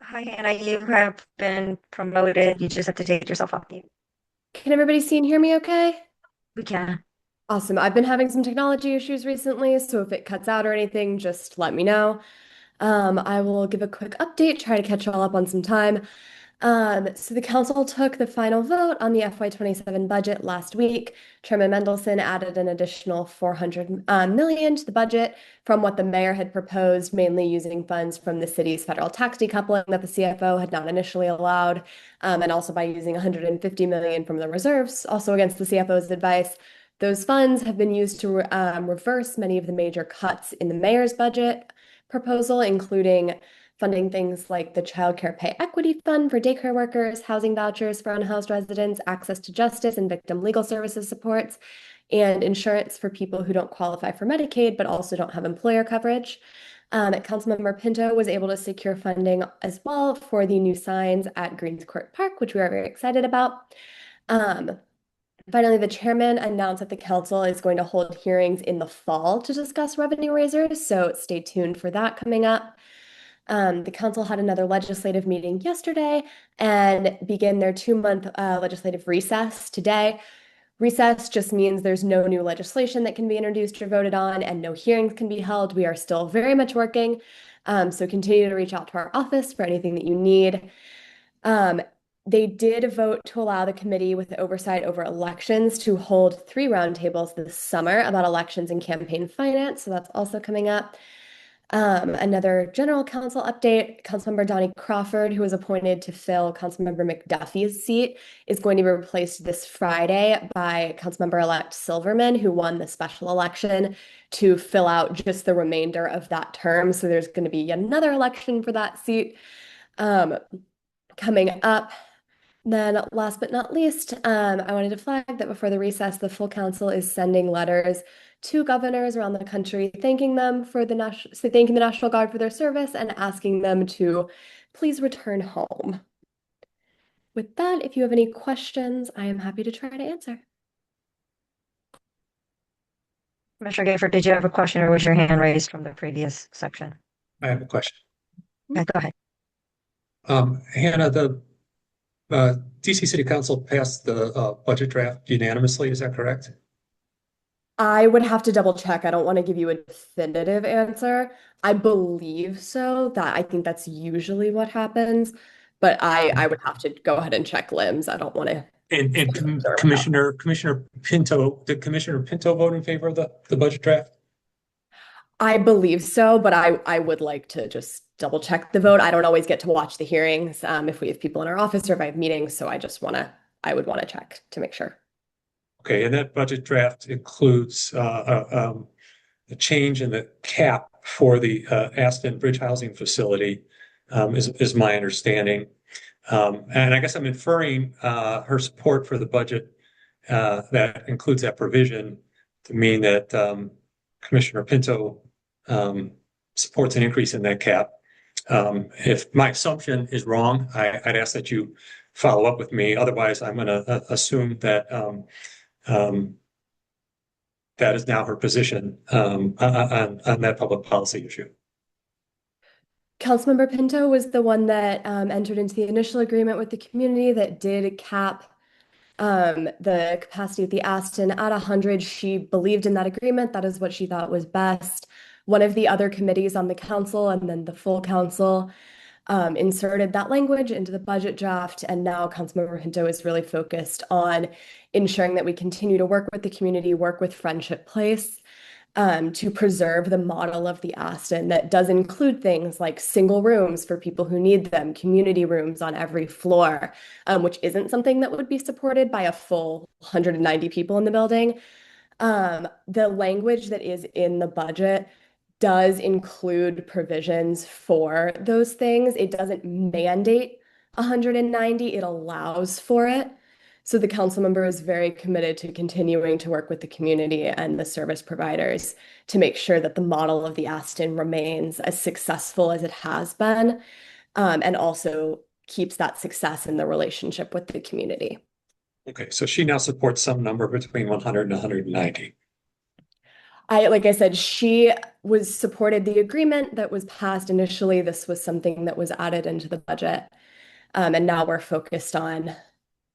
Speaker 1: Hi, Hannah, you have been promoted. You just have to take yourself off mute.
Speaker 9: Can everybody see and hear me okay?
Speaker 1: We can.
Speaker 9: Awesome. I've been having some technology issues recently, so if it cuts out or anything, just let me know. I will give a quick update, try to catch you all up on some time. So the council took the final vote on the FY27 budget last week. Chairman Mendelson added an additional $400 million to the budget from what the mayor had proposed, mainly using funds from the city's federal tax decoupling that the CFO had not initially allowed, and also by using $150 million from the reserves, also against the CFO's advice. Those funds have been used to reverse many of the major cuts in the mayor's budget proposal, including funding things like the Child Care Pay Equity Fund for daycare workers, housing vouchers for unhoused residents, access to justice and victim legal services supports, and insurance for people who don't qualify for Medicaid but also don't have employer coverage. Councilmember Pinto was able to secure funding as well for the new signs at Greens Court Park, which we are very excited about. Finally, the chairman announced that the council is going to hold hearings in the fall to discuss revenue raisers, so stay tuned for that coming up. The council had another legislative meeting yesterday and begin their 2-month legislative recess today. Recess just means there's no new legislation that can be introduced or voted on and no hearings can be held. We are still very much working, so continue to reach out to our office for anything that you need. They did vote to allow the committee with the oversight over elections to hold 3 roundtables this summer about elections and campaign finance, so that's also coming up. Another general council update, Councilmember Donnie Crawford, who was appointed to fill Councilmember McDuffie's seat, is going to be replaced this Friday by Councilmember-elect Silverman, who won the special election to fill out just the remainder of that term. So there's going to be another election for that seat coming up. Then last but not least, I wanted to flag that before the recess, the full council is sending letters to governors around the country, thanking them for thanking the National Guard for their service and asking them to please return home. With that, if you have any questions, I am happy to try to answer.
Speaker 1: Commissioner Gifford, did you have a question or was your hand raised from the previous section?
Speaker 2: I have a question.
Speaker 1: Okay, go ahead.
Speaker 2: Hannah, the DC City Council passed the budget draft unanimously, is that correct?
Speaker 9: I would have to double check. I don't want to give you a definitive answer. I believe so. That I think that's usually what happens, but I would have to go ahead and check limbs. I don't want to.
Speaker 2: Commissioner Pinto, did Commissioner Pinto vote in favor of the budget draft?
Speaker 9: I believe so, but I would like to just double check the vote. I don't always get to watch the hearings if we have people in our office or if I have meetings, so I would want to check to make sure.
Speaker 2: Okay, and that budget draft includes a change in the cap for the Aston Bridge Housing Facility, is my understanding. And I guess I'm inferring her support for the budget that includes that provision to mean that Commissioner Pinto supports an increase in that cap. If my assumption is wrong, I'd ask that you follow up with me. Otherwise, I'm going to assume that that is now her position on that public policy issue.
Speaker 9: Councilmember Pinto was the one that entered into the initial agreement with the community that did cap the capacity at the Aston at 100. She believed in that agreement. That is what she thought was best. One of the other committees on the council and then the full council inserted that language into the budget draft, and now Councilmember Pinto is really focused on ensuring that we continue to work with the community, work with Friendship Place, to preserve the model of the Aston that does include things like single rooms for people who need them, community rooms on every floor, which isn't something that would be supported by a full 190 people in the building. The language that is in the budget does include provisions for those things. It doesn't mandate 190, it allows for it. So the council member is very committed to continuing to work with the community and the service providers to make sure that the model of the Aston remains as successful as it has been, and also keeps that success in the relationship with the community.
Speaker 2: Okay, so she now supports some number between 100 and 190.
Speaker 9: Like I said, she was supported the agreement that was passed initially. This was something that was added into the budget. And now we're focused on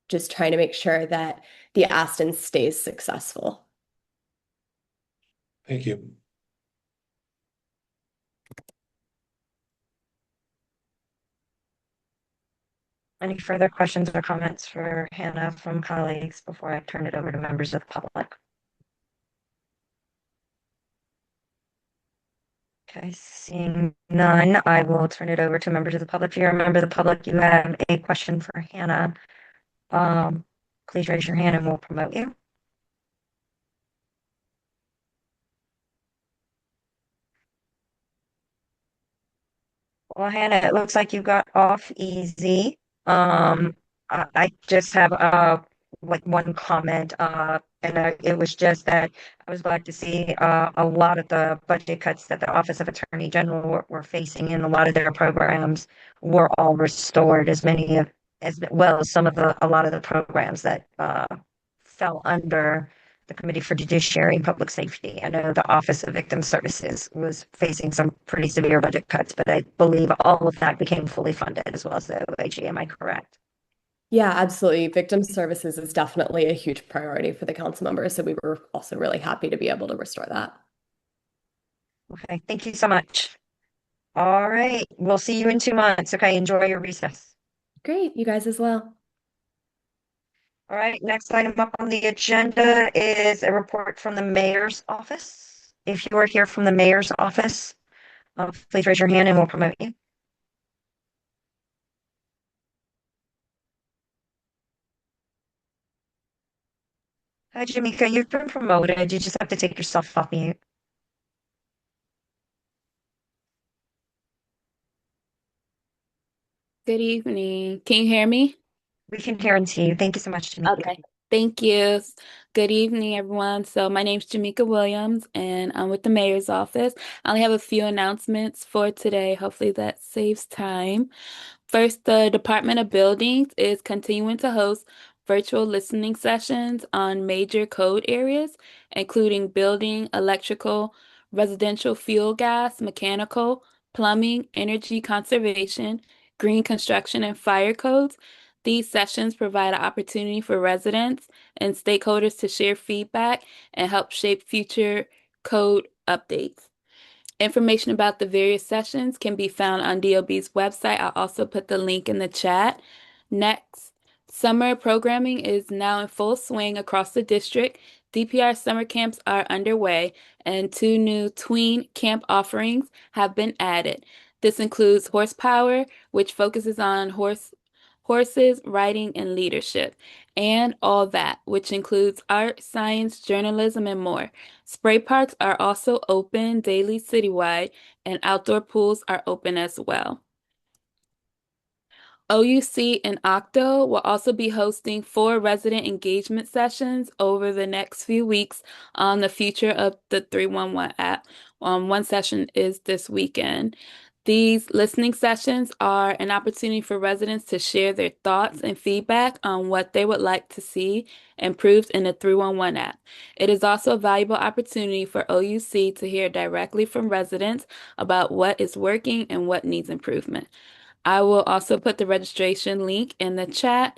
Speaker 9: just trying to make sure that the Aston stays successful.
Speaker 2: Thank you.
Speaker 1: Any further questions or comments for Hannah from colleagues before I turn it over to members of the public? Okay, seeing none, I will turn it over to members of the public. If you're a member of the public, you have a question for Hannah, please raise your hand and we'll promote you. Well, Hannah, it looks like you got off easy. I just have like one comment, and it was just that I was glad to see a lot of the budget cuts that the Office of Attorney General were facing, and a lot of their programs were all restored, as many of as well as a lot of the programs that fell under the Committee for Judiciary and Public Safety. I know the Office of Victim Services was facing some pretty severe budget cuts, but I believe all of that became fully funded as well as the OIG. Am I correct?
Speaker 9: Yeah, absolutely. Victim services is definitely a huge priority for the council members. So we were also really happy to be able to restore that.
Speaker 1: Okay, thank you so much. All right, we'll see you in 2 months. Okay, enjoy your recess.
Speaker 9: Great, you guys as well.
Speaker 1: All right, next item up on the agenda is a report from the mayor's office. If you are here from the mayor's office, please raise your hand and we'll promote you. Hi, Jamika, you've been promoted. You just have to take yourself off mute.
Speaker 10: Good evening. Can you hear me?
Speaker 1: We can hear and see you. Thank you so much, Jamika.
Speaker 10: Okay. Thank you. Good evening, everyone. So my name's Jamika Williams, and I'm with the mayor's office. I only have a few announcements for today. Hopefully that saves time. First, the Department of Buildings is continuing to host virtual listening sessions on major code areas, including building, electrical, residential fuel gas, mechanical, plumbing, energy conservation, green construction, and fire codes. These sessions provide an opportunity for residents and stakeholders to share feedback and help shape future code updates. Information about the various sessions can be found on DOB's website. I'll also put the link in the chat. Next, summer programming is now in full swing across the district. DPR summer camps are underway, and 2 new tween camp offerings have been added. This includes Horsepower, which focuses on horses, riding, and leadership, and All That, which includes art, science, journalism, and more. Spray parks are also open daily citywide, and outdoor pools are open as well. OUC and Octo will also be hosting 4 resident engagement sessions over the next few weeks on the future of the 311 app. One session is this weekend. These listening sessions are an opportunity for residents to share their thoughts and feedback on what they would like to see improved in the 311 app. It is also a valuable opportunity for OUC to hear directly from residents about what is working and what needs improvement. I will also put the registration link in the chat.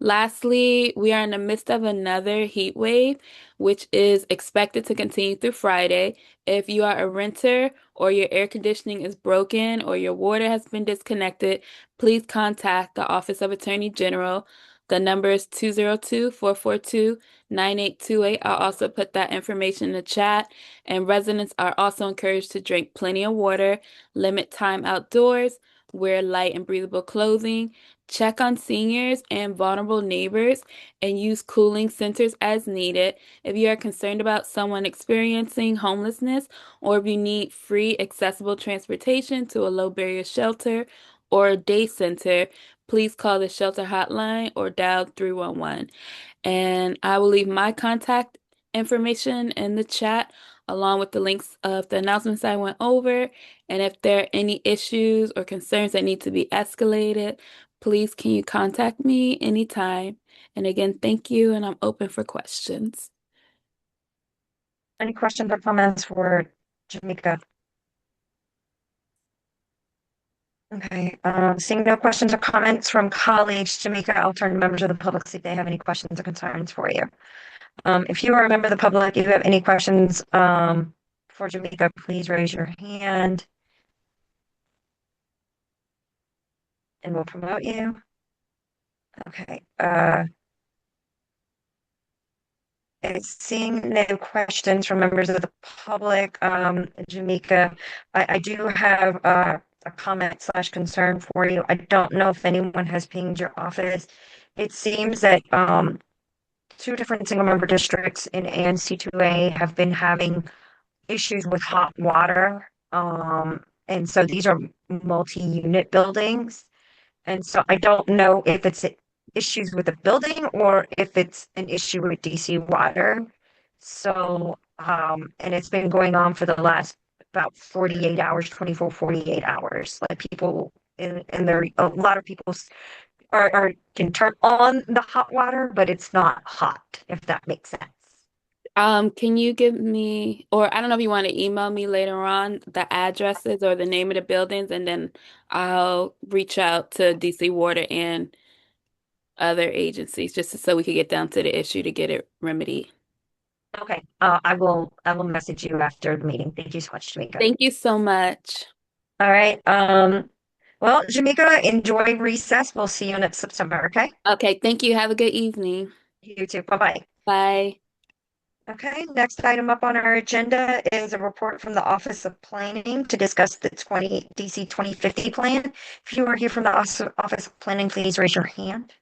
Speaker 10: Lastly, we are in the midst of another heat wave, which is expected to continue through Friday. If you are a renter or your air conditioning is broken or your water has been disconnected, please contact the Office of Attorney General. The number is 202-442-9828. I'll also put that information in the chat. And residents are also encouraged to drink plenty of water, limit time outdoors, wear light and breathable clothing, check on seniors and vulnerable neighbors, and use cooling centers as needed. If you are concerned about someone experiencing homelessness, or if you need free accessible transportation to a low barrier shelter or a day center, please call the shelter hotline or dial 311. And I will leave my contact information in the chat along with the links of the announcements I went over. And if there are any issues or concerns that need to be escalated, please can you contact me anytime. And again, thank you, and I'm open for questions.
Speaker 1: Any questions or comments for Jamika? Okay, seeing no questions or comments from colleagues, Jamika, I'll turn to members of the public, see if they have any questions or concerns for you. If you are a member of the public, if you have any questions for Jamika, please raise your hand and we'll promote you. Okay, seeing no questions from members of the public, Jamika, I do have a comment/concern for you. I don't know if anyone has pinged your office. It seems that 2 different single member districts in ANC2A have been having issues with hot water. And so these are multi-unit buildings. And so I don't know if it's issues with the building or if it's an issue with DC water. So, and it's been going on for the last about 48 hours, 24, 48 hours. Like people, and there a lot of people can turn on the hot water, but it's not hot, if that makes sense.
Speaker 10: Can you give me, or I don't know if you want to email me later on the addresses or the name of the buildings, and then I'll reach out to DC Water and other agencies just so we could get down to the issue to get it remedied.
Speaker 1: Okay, I will message you after the meeting. Thank you so much, Jamika.
Speaker 10: Thank you so much.
Speaker 1: All right. Well, Jamika, enjoy recess. We'll see you next September, okay?
Speaker 10: Okay, thank you. Have a good evening.
Speaker 1: You too. Bye-bye.
Speaker 10: Bye.
Speaker 1: Okay, next item up on our agenda is a report from the Office of Planning to discuss the DC 2050 plan. If you are here from the Office of Planning, please raise your hand.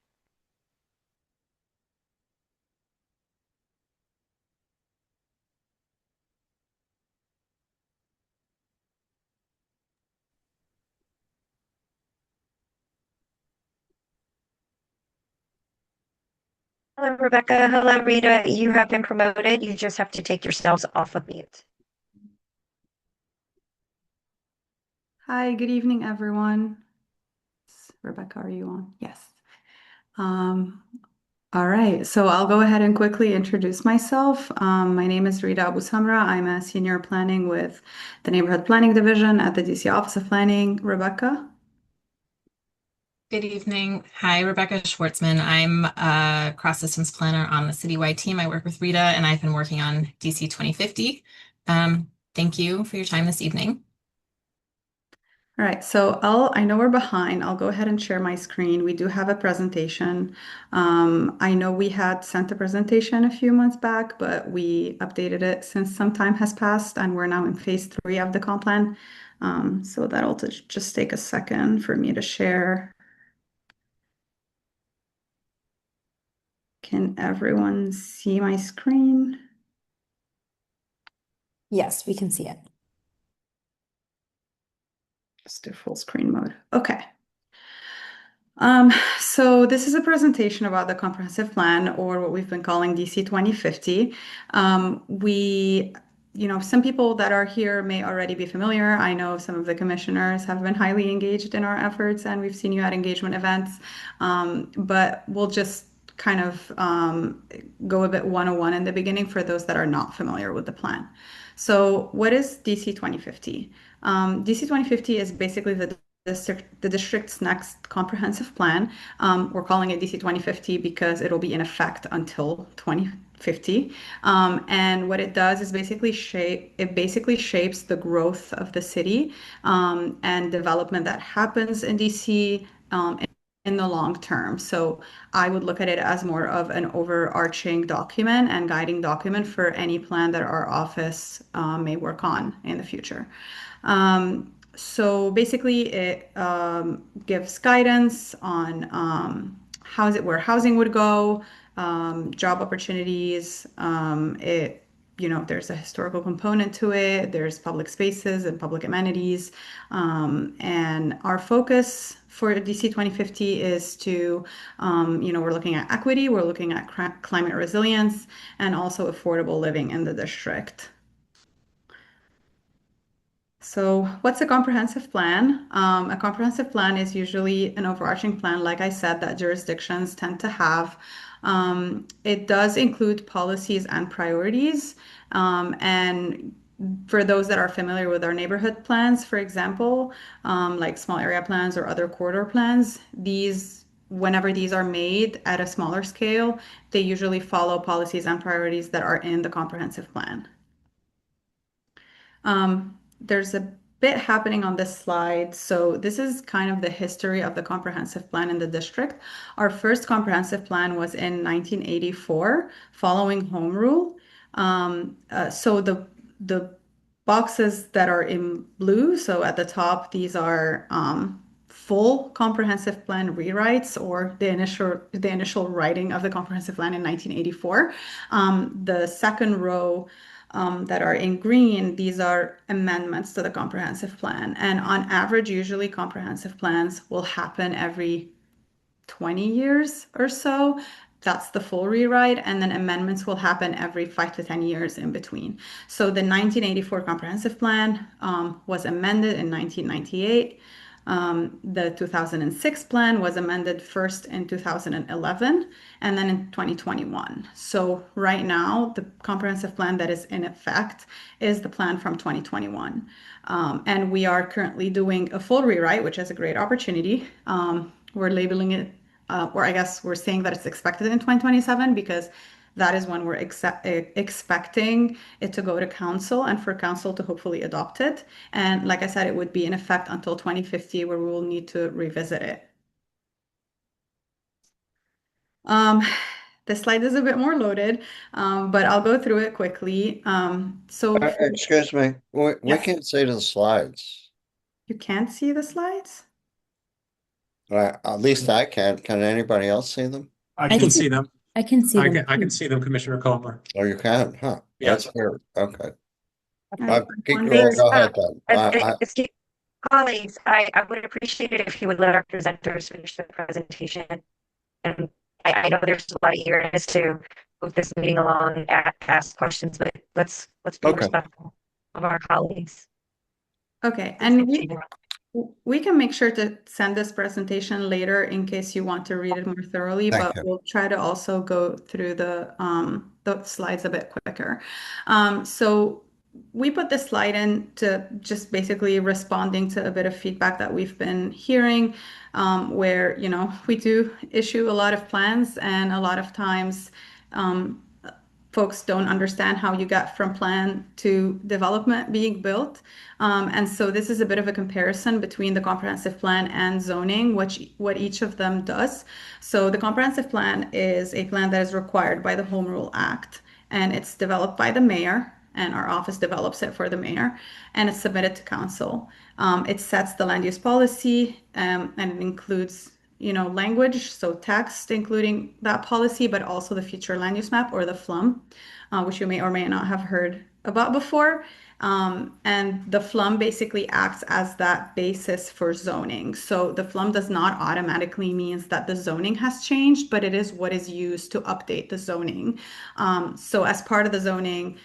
Speaker 1: Hello, Rebecca. Hello, Rita. You have been promoted. You just have to take yourselves off of mute.
Speaker 11: Hi, good evening, everyone. Rebecca, are you on? Yes. All right, so I'll go ahead and quickly introduce myself. My name is Rita Abu Samra. I'm a senior planning with the Neighborhood Planning Division at the DC Office of Planning. Rebecca?
Speaker 12: Good evening. Hi, Rebecca Schwartzman. I'm a cross systems planner on the citywide team. I work with Rita, and I've been working on DC 2050. Thank you for your time this evening.
Speaker 11: All right, so I know we're behind. I'll go ahead and share my screen. We do have a presentation. I know we had sent a presentation a few months back, but we updated it since some time has passed, and we're now in phase 3 of the comp plan. So that'll just take a second for me to share. Can everyone see my screen?
Speaker 6: Yes, we can see it.
Speaker 11: Just do full screen mode. Okay. So this is a presentation about the comprehensive plan, or what we've been calling DC 2050. Some people that are here may already be familiar. I know some of the commissioners have been highly engaged in our efforts, and we've seen you at engagement events. But we'll just kind of go a bit 101 in the beginning for those that are not familiar with the plan. So what is DC 2050? DC 2050 is basically the district's next comprehensive plan. We're calling it DC 2050 because it'll be in effect until 2050. And what it does is basically shapes the growth of the city and development that happens in DC in the long term. So I would look at it as more of an overarching document and guiding document for any plan that our office may work on in the future. So basically, it gives guidance on where housing would go, job opportunities. There's a historical component to it. There's public spaces and public amenities. And our focus for DC 2050 is to, we're looking at equity, we're looking at climate resilience, and also affordable living in the district. So what's a comprehensive plan? A comprehensive plan is usually an overarching plan, like I said, that jurisdictions tend to have. It does include policies and priorities. And for those that are familiar with our neighborhood plans, for example, like small area plans or other corridor plans, whenever these are made at a smaller scale, they usually follow policies and priorities that are in the comprehensive plan. There's a bit happening on this slide. So this is kind of the history of the comprehensive plan in the district. Our first comprehensive plan was in 1984, following Home Rule. So the boxes that are in blue, so at the top, these are full comprehensive plan rewrites, or the initial writing of the comprehensive plan in 1984. The second row that are in green, these are amendments to the comprehensive plan. And on average, usually comprehensive plans will happen every 20 years or so. That's the full rewrite. And then amendments will happen every 5 to 10 years in between. So the 1984 comprehensive plan was amended in 1998. The 2006 plan was amended first in 2011 and then in 2021. So right now, the comprehensive plan that is in effect is the plan from 2021. And we are currently doing a full rewrite, which is a great opportunity. We're labeling it, or I guess we're saying that it's expected in 2027 because that is when we're expecting it to go to council and for council to hopefully adopt it. And like I said, it would be in effect until 2050, where we will need to revisit it. This slide is a bit more loaded, but I'll go through it quickly.
Speaker 7: Excuse me, we
Speaker 11: Yes.
Speaker 7: can't see the slides.
Speaker 11: You can't see the slides?
Speaker 7: At least I can. Can anybody else see them?
Speaker 2: I can see them.
Speaker 6: I can see them.
Speaker 2: I can see them, Commissioner Comer.
Speaker 7: Oh, you can, huh?
Speaker 2: Yes.
Speaker 7: That's weird. Okay.
Speaker 11: I
Speaker 7: Go
Speaker 11: wonder-
Speaker 7: ahead then.
Speaker 1: Excuse colleagues, I would appreciate it if you would let our presenters finish the presentation. And I know there's a lot of eagerness to move this meeting along and ask questions, but let's be
Speaker 7: Okay.
Speaker 1: respectful of our colleagues.
Speaker 11: Okay, and we can make sure to send this presentation later in case you want to read it more thoroughly,
Speaker 7: Thank
Speaker 11: but
Speaker 7: you.
Speaker 11: we'll try to also go through the slides a bit quicker. So we put this slide in to just basically responding to a bit of feedback that we've been hearing, where, you know, we do issue a lot of plans, and a lot of times folks don't understand how you get from plan to development being built. And so this is a bit of a comparison between the comprehensive plan and zoning, what each of them does. So the comprehensive plan is a plan that is required by the Home Rule Act, and it's developed by the mayor, and our office develops it for the mayor, and it's submitted to council. It sets the land use policy, and it includes, you know, language, so text including that policy, but also the future land use map, or the FLUM, which you may or may not have heard about before. And the FLUM basically acts as that basis for zoning. So the FLUM does not automatically means that the zoning has changed, but it is what is used to update the zoning. So as part of the zoning,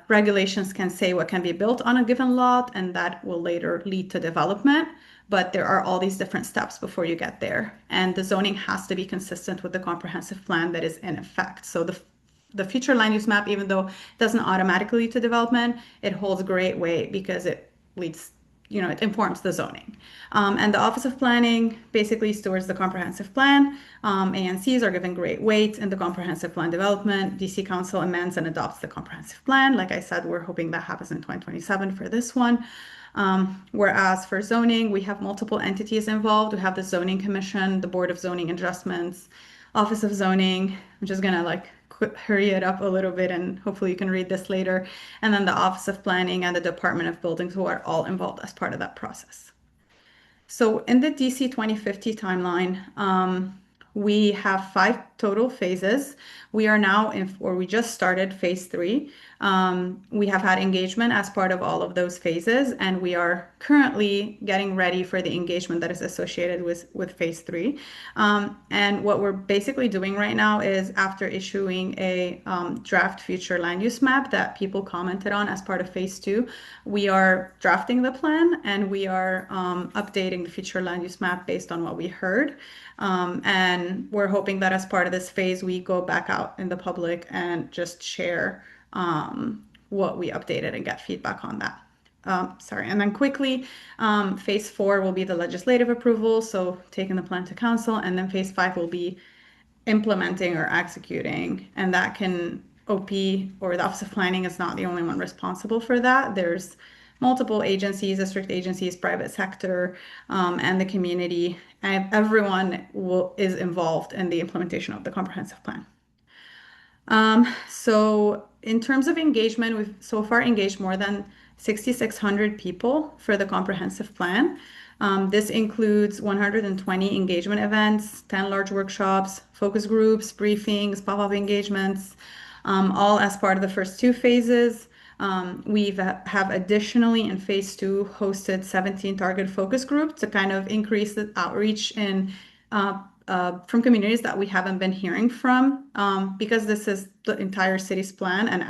Speaker 11: regulations can say what can be built on a given lot, and that will later lead to development. But there are all these different steps before you get there. And the zoning has to be consistent with the comprehensive plan that is in effect. So the future land use map, even though it doesn't automatically lead to development, it holds great weight because it leads, you know, it informs the zoning. And the Office of Planning basically stores the comprehensive plan. ANCs are given great weight in the comprehensive plan development. DC Council amends and adopts the comprehensive plan. Like I said, we're hoping that happens in 2027 for this one. Whereas for zoning, we have multiple entities involved. We have the Zoning Commission, the Board of Zoning Adjustments, Office of Zoning. I'm just gonna like hurry it up a little bit, and hopefully you can read this later. And then the Office of Planning and the Department of Buildings, who are all involved as part of that process. So in the DC 2050 timeline, we have 5 total phases. We are now we just started phase 3. We have had engagement as part of all of those phases, and we are currently getting ready for the engagement that is associated with phase 3. And what we're basically doing right now is, after issuing a draft future land use map that people commented on as part of phase 2, we are drafting the plan, and we are updating the future land use map based on what we heard. And we're hoping that as part of this phase, we go back out in the public and just share what we updated and get feedback on that. And then quickly, phase 4 will be the legislative approval, so taking the plan to council, and then phase 5 will be implementing or executing, and that can OP, or the Office of Planning, is not the only one responsible for that. There's multiple agencies, district agencies, private sector, and the community, and everyone is involved in the implementation of the comprehensive plan. So in terms of engagement, we've so far engaged more than 6,600 people for the comprehensive plan. This includes 120 engagement events, 10 large workshops, focus groups, briefings, pop-up engagements, all as part of the first 2 phases. We have additionally in phase 2 hosted 17 target focus groups to kind of increase the outreach from communities that we haven't been hearing from, because this is the entire city's plan, and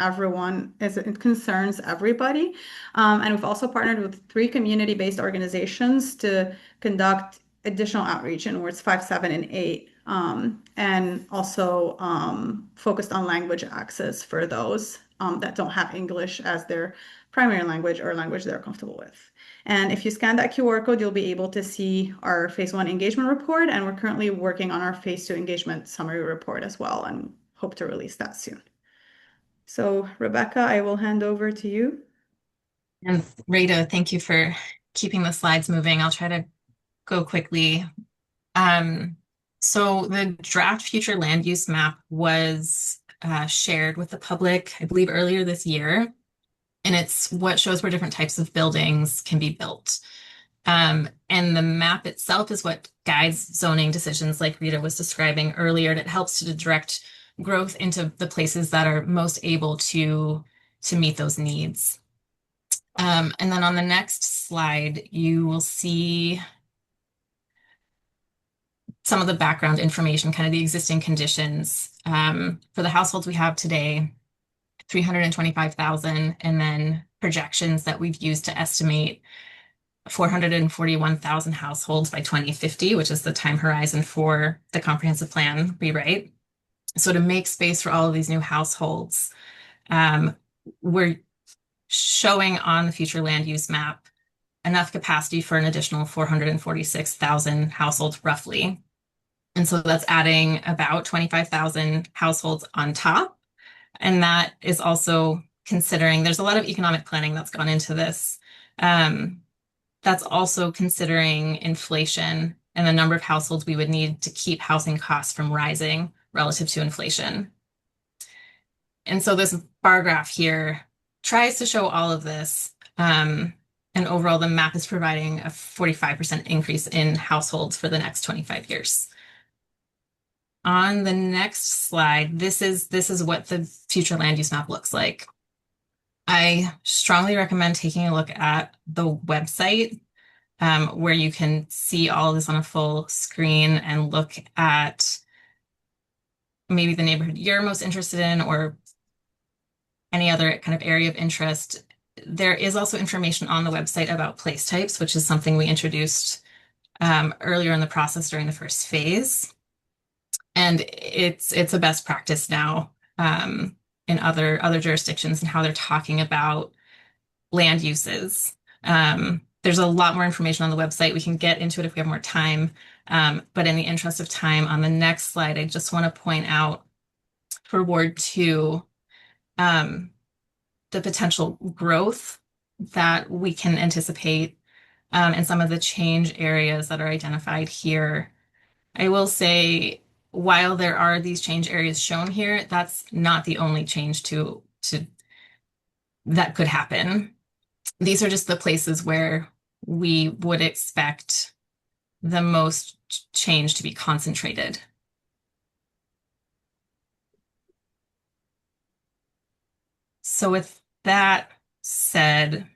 Speaker 11: it concerns everybody. And we've also partnered with 3 community-based organizations to conduct additional outreach in wards 5, 7, and 8, and also focused on language access for those that don't have English as their primary language or language they're comfortable with. And if you scan that QR code, you'll be able to see our phase 1 engagement report, and we're currently working on our phase 2 engagement summary report as well, and hope to release that soon. So Rebecca, I will hand over to you.
Speaker 12: And Rita, thank you for keeping the slides moving. I'll try to go quickly. So the draft future land use map was shared with the public, I believe, earlier this year. And it's what shows where different types of buildings can be built. And the map itself is what guides zoning decisions, like Rita was describing earlier, and it helps to direct growth into the places that are most able to meet those needs. And then on the next slide, you will see some of the background information, kind of the existing conditions. For the households we have today, 325,000, and then projections that we've used to estimate 441,000 households by 2050, which is the time horizon for the comprehensive plan rewrite. So to make space for all of these new households, we're showing on the future land use map enough capacity for an additional 446,000 households roughly. And so that's adding about 25,000 households on top. And that is also considering there's a lot of economic planning that's gone into this. That's also considering inflation and the number of households we would need to keep housing costs from rising relative to inflation. And so this bar graph here tries to show all of this. And overall, the map is providing a 45% increase in households for the next 25 years. On the next slide, this is what the future land use map looks like. I strongly recommend taking a look at the website where you can see all of this on a full screen and look at maybe the neighborhood you're most interested in or any other kind of area of interest. There is also information on the website about place types, which is something we introduced earlier in the process during the first phase. And it's a best practice now in other jurisdictions and how they're talking about land uses. There's a lot more information on the website. We can get into it if we have more time. But in the interest of time, on the next slide, I just want to point out for Ward 2, the potential growth that we can anticipate and some of the change areas that are identified here. I will say, while there are these change areas shown here, that's not the only change to that could happen. These are just the places where we would expect the most change to be concentrated. So with that said,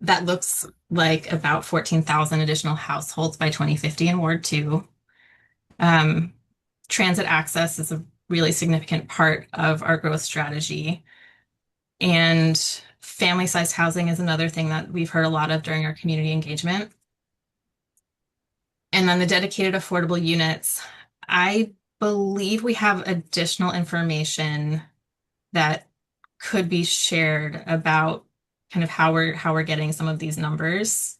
Speaker 12: that looks like about 14,000 additional households by 2050 in Ward 2. Transit access is a really significant part of our growth strategy. And family-sized housing is another thing that we've heard a lot of during our community engagement. And then the dedicated affordable units. I believe we have additional information that could be shared about kind of how we're getting some of these numbers.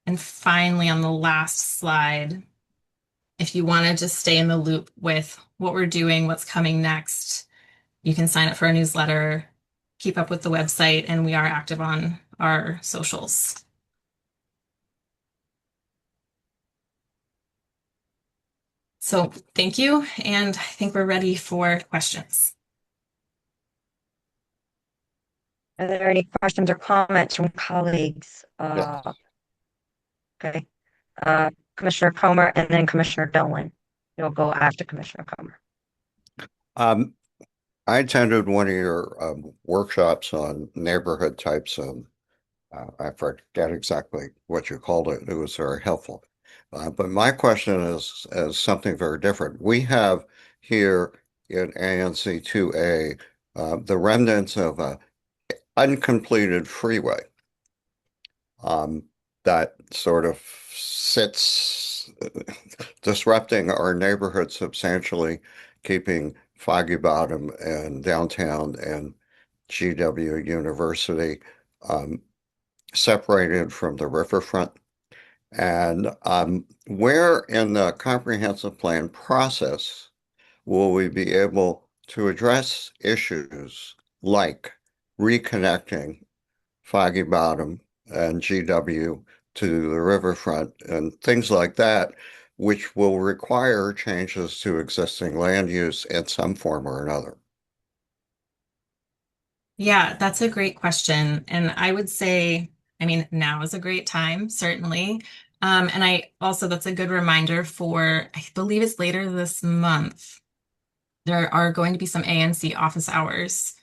Speaker 12: And finally, on the last slide, if you want to just stay in the loop with what we're doing, what's coming next, you can sign up for a newsletter, keep up with the website, and we are active on our socials. So thank you, and I think we're ready for questions.
Speaker 1: Are there any questions or comments from colleagues?
Speaker 7: Yes.
Speaker 1: Okay. Commissioner Comer and then Commissioner Dolan. You'll go after Commissioner Comer.
Speaker 7: I attended one of your workshops on neighborhood types. I forget exactly what you called it. It was very helpful. But my question is something very different. We have here in ANC 2A the remnants of a uncompleted freeway that sort of sits disrupting our neighborhood substantially, keeping Foggy Bottom and downtown and GW University separated from the riverfront. And where in the comprehensive plan process will we be able to address issues like reconnecting Foggy Bottom and GW to the riverfront and things like that, which will require changes to existing land use in some form or another?
Speaker 12: Yeah, that's a great question. And I would say, I mean, now is a great time, certainly. And that's a good reminder for, I believe it's later this month, there are going to be some ANC office hours.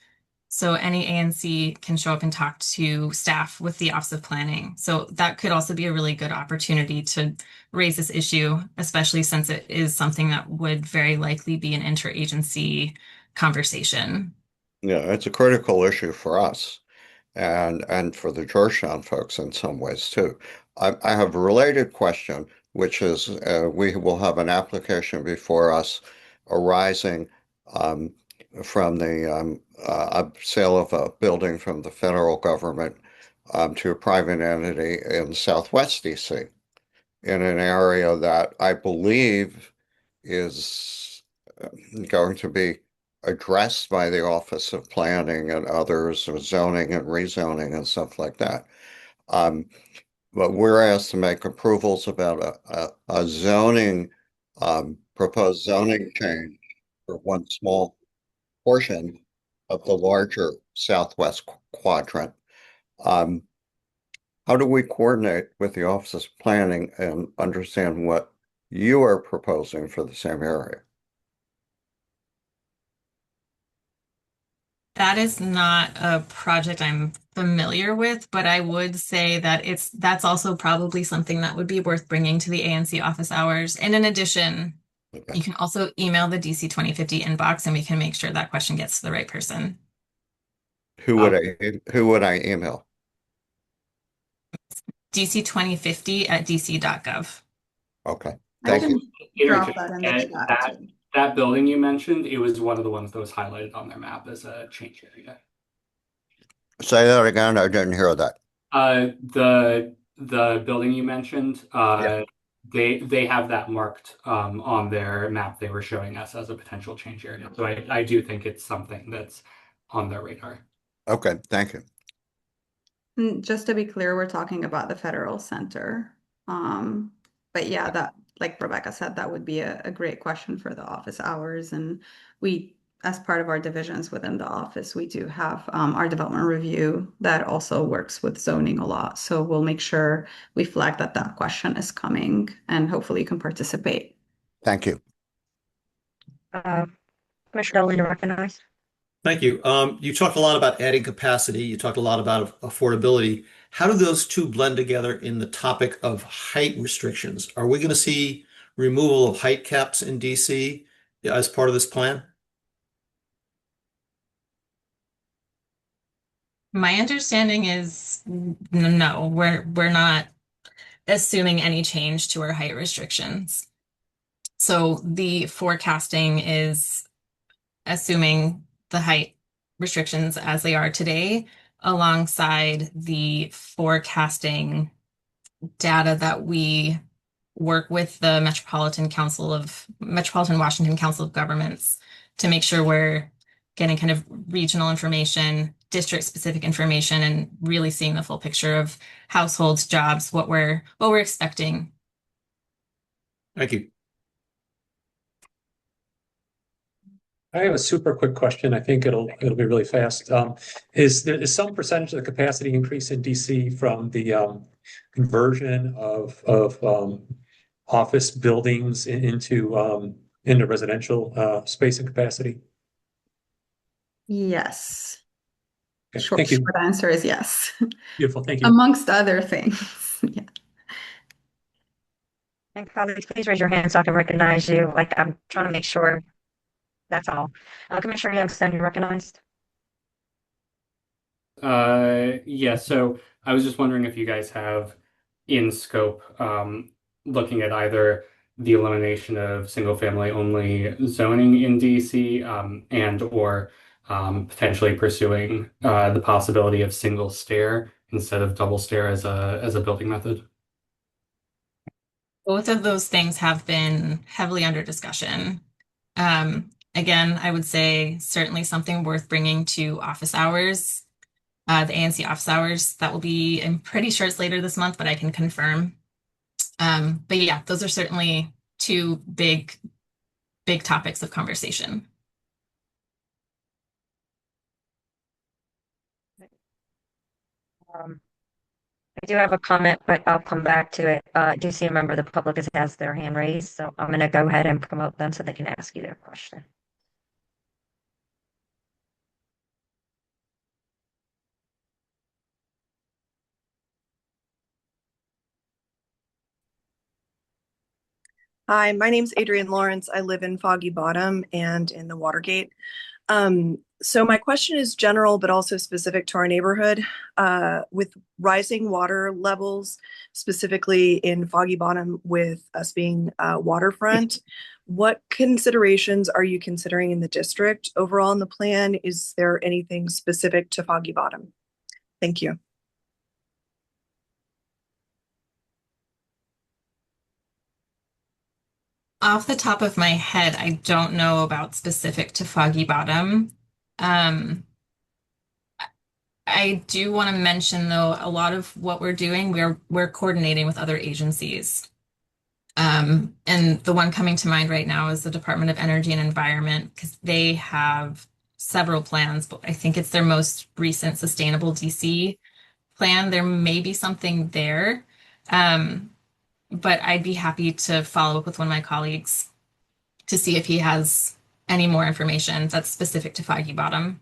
Speaker 12: So any ANC can show up and talk to staff with the Office of Planning. So that could also be a really good opportunity to raise this issue, especially since it is something that would very likely be an interagency conversation.
Speaker 7: Yeah, it's a critical issue for us and for the Georgetown folks in some ways too. I have a related question, which is we will have an application before us arising from the sale of a building from the federal government to a private entity in Southwest DC in an area that I believe is going to be addressed by the Office of Planning and others, or zoning and rezoning and stuff like that. But we're asked to make approvals about a zoning, proposed zoning change for one small portion of the larger southwest quadrant. How do we coordinate with the Office of Planning and understand what you are proposing for the same area?
Speaker 12: That is not a project I'm familiar with, but I would say that that's also probably something that would be worth bringing to the ANC office hours. And in addition, you can also email the DC 2050 inbox and we can make sure that question gets to the right person.
Speaker 7: Who would I email?
Speaker 12: DC2050@dc.gov.
Speaker 7: Okay,
Speaker 11: I
Speaker 7: thank
Speaker 11: can
Speaker 7: you.
Speaker 11: drop that in the chat.
Speaker 13: That building you mentioned, it was one of the ones that was highlighted on their map as a change area.
Speaker 7: Say that again. I didn't hear that.
Speaker 13: The building you mentioned,
Speaker 7: Yeah.
Speaker 13: they have that marked on their map they were showing us as a potential change area. So I do think it's something that's on their radar.
Speaker 7: Okay, thank you.
Speaker 11: Just to be clear, we're talking about the Federal Center. But yeah, that, like Rebecca said, that would be a great question for the office hours. And we, as part of our divisions within the office, we do have our development review that also works with zoning a lot. So we'll make sure we flag that question is coming and hopefully you can participate.
Speaker 7: Thank you.
Speaker 1: Commissioner Dolan, you're recognized.
Speaker 4: Thank you. You talked a lot about adding capacity. You talked a lot about affordability. How do those two blend together in the topic of height restrictions? Are we going to see removal of height caps in DC as part of this plan?
Speaker 12: My understanding is no, we're not assuming any change to our height restrictions. So the forecasting is assuming the height restrictions as they are today, alongside the forecasting data that we work with the Metropolitan Washington Council of Governments to make sure we're getting kind of regional information, district specific information, and really seeing the full picture of households, jobs, what we're expecting.
Speaker 4: Thank you.
Speaker 2: I have a super quick question. I think it'll be really fast. Is there some percentage of the capacity increase in DC from the conversion of office buildings into residential space and capacity?
Speaker 11: Yes.
Speaker 2: Okay,
Speaker 11: Short
Speaker 2: thank you.
Speaker 11: answer is yes.
Speaker 2: Beautiful. Thank you.
Speaker 11: Amongst other things. Yeah.
Speaker 1: And colleagues, please raise your hand so I can recognize you. Like, I'm trying to make sure. That's all. Commissioner Youngstown, you're recognized.
Speaker 13: Yeah, so I was just wondering if you guys have in scope looking at either the elimination of single family only zoning in DC and or potentially pursuing the possibility of single stair instead of double stair as a building method.
Speaker 12: Both of those things have been heavily under discussion. Again, I would say certainly something worth bringing to office hours, the ANC office hours. That will be, I'm pretty sure it's later this month, but I can confirm. But yeah, those are certainly two big topics of conversation.
Speaker 1: I do have a comment, but I'll come back to it. I do see a member of the public has their hand raised, so I'm going to go ahead and promote them so they can ask you their question.
Speaker 14: Hi, my name's Adrienne Lawrence. I live in Foggy Bottom and in the Watergate. So my question is general, but also specific to our neighborhood. With rising water levels, specifically in Foggy Bottom, with us being waterfront, what considerations are you considering in the district overall in the plan? Is there anything specific to Foggy Bottom? Thank you.
Speaker 12: Off the top of my head, I don't know about specific to Foggy Bottom. I do want to mention, though, a lot of what we're doing, we're coordinating with other agencies. And the one coming to mind right now is the Department of Energy and Environment, because they have several plans, but I think it's their most recent Sustainable DC plan. There may be something there. But I'd be happy to follow up with one of my colleagues to see if he has any more information that's specific to Foggy Bottom.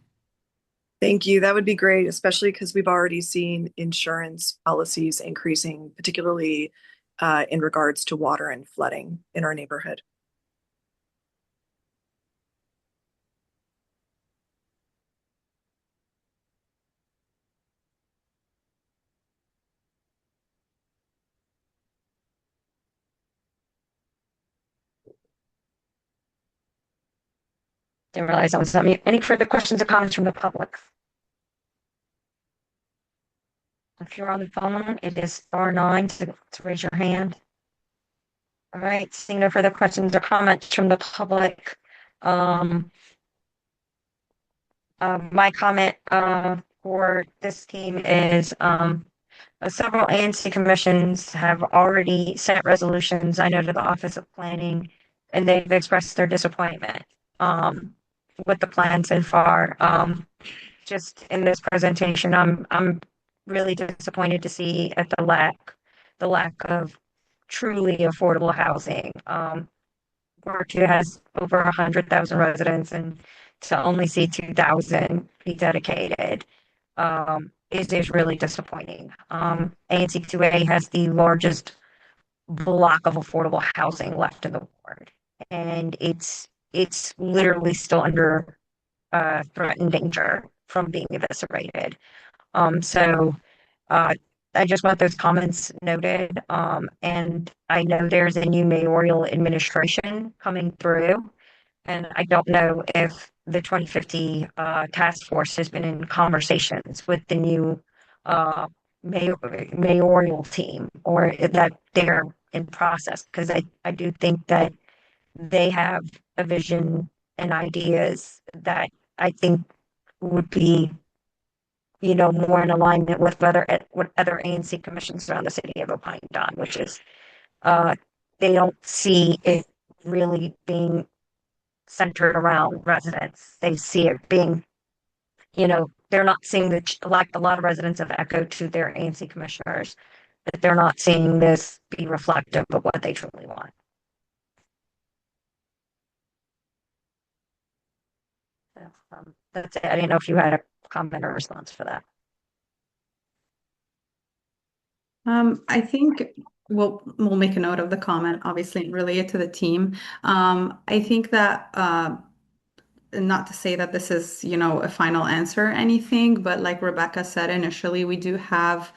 Speaker 14: Thank you. That would be great, especially because we've already seen insurance policies increasing, particularly in regards to water and flooding in our neighborhood.
Speaker 1: Didn't realize I was on mute. Any further questions or comments from the public? If you're on the phone, it is *9 to raise your hand. All right, seeing no further questions or comments from the public. My comment for this team is several ANC commissions have already sent resolutions, I know, to the Office of Planning, and they've expressed their disappointment with the plan so far. Just in this presentation, I'm really disappointed to see at the lack of truly affordable housing. Ward 2 has over 100,000 residents, and to only see 2,000 be dedicated is really disappointing. ANC 2A has the largest block of affordable housing left in the ward, and it's literally still under threatened danger from being eviscerated. So I just want those comments noted. And I know there's a new mayoral administration coming through, and I don't know if the 2050 task force has been in conversations with the new mayoral team, or that they're in process, because I do think that they have a vision and ideas that I think would be, more in alignment with what other ANC commissions around the city have opined on, which is they don't see it really being centered around residents. They see it being, they're not seeing like a lot of residents have echoed to their ANC commissioners, that they're not seeing this be reflective of what they truly want. So, that's it. I didn't know if you had a comment or response for that.
Speaker 11: I think we'll make a note of the comment, obviously, and relay it to the team. I think that not to say that this is, a final answer or anything, but like Rebecca said initially, we do have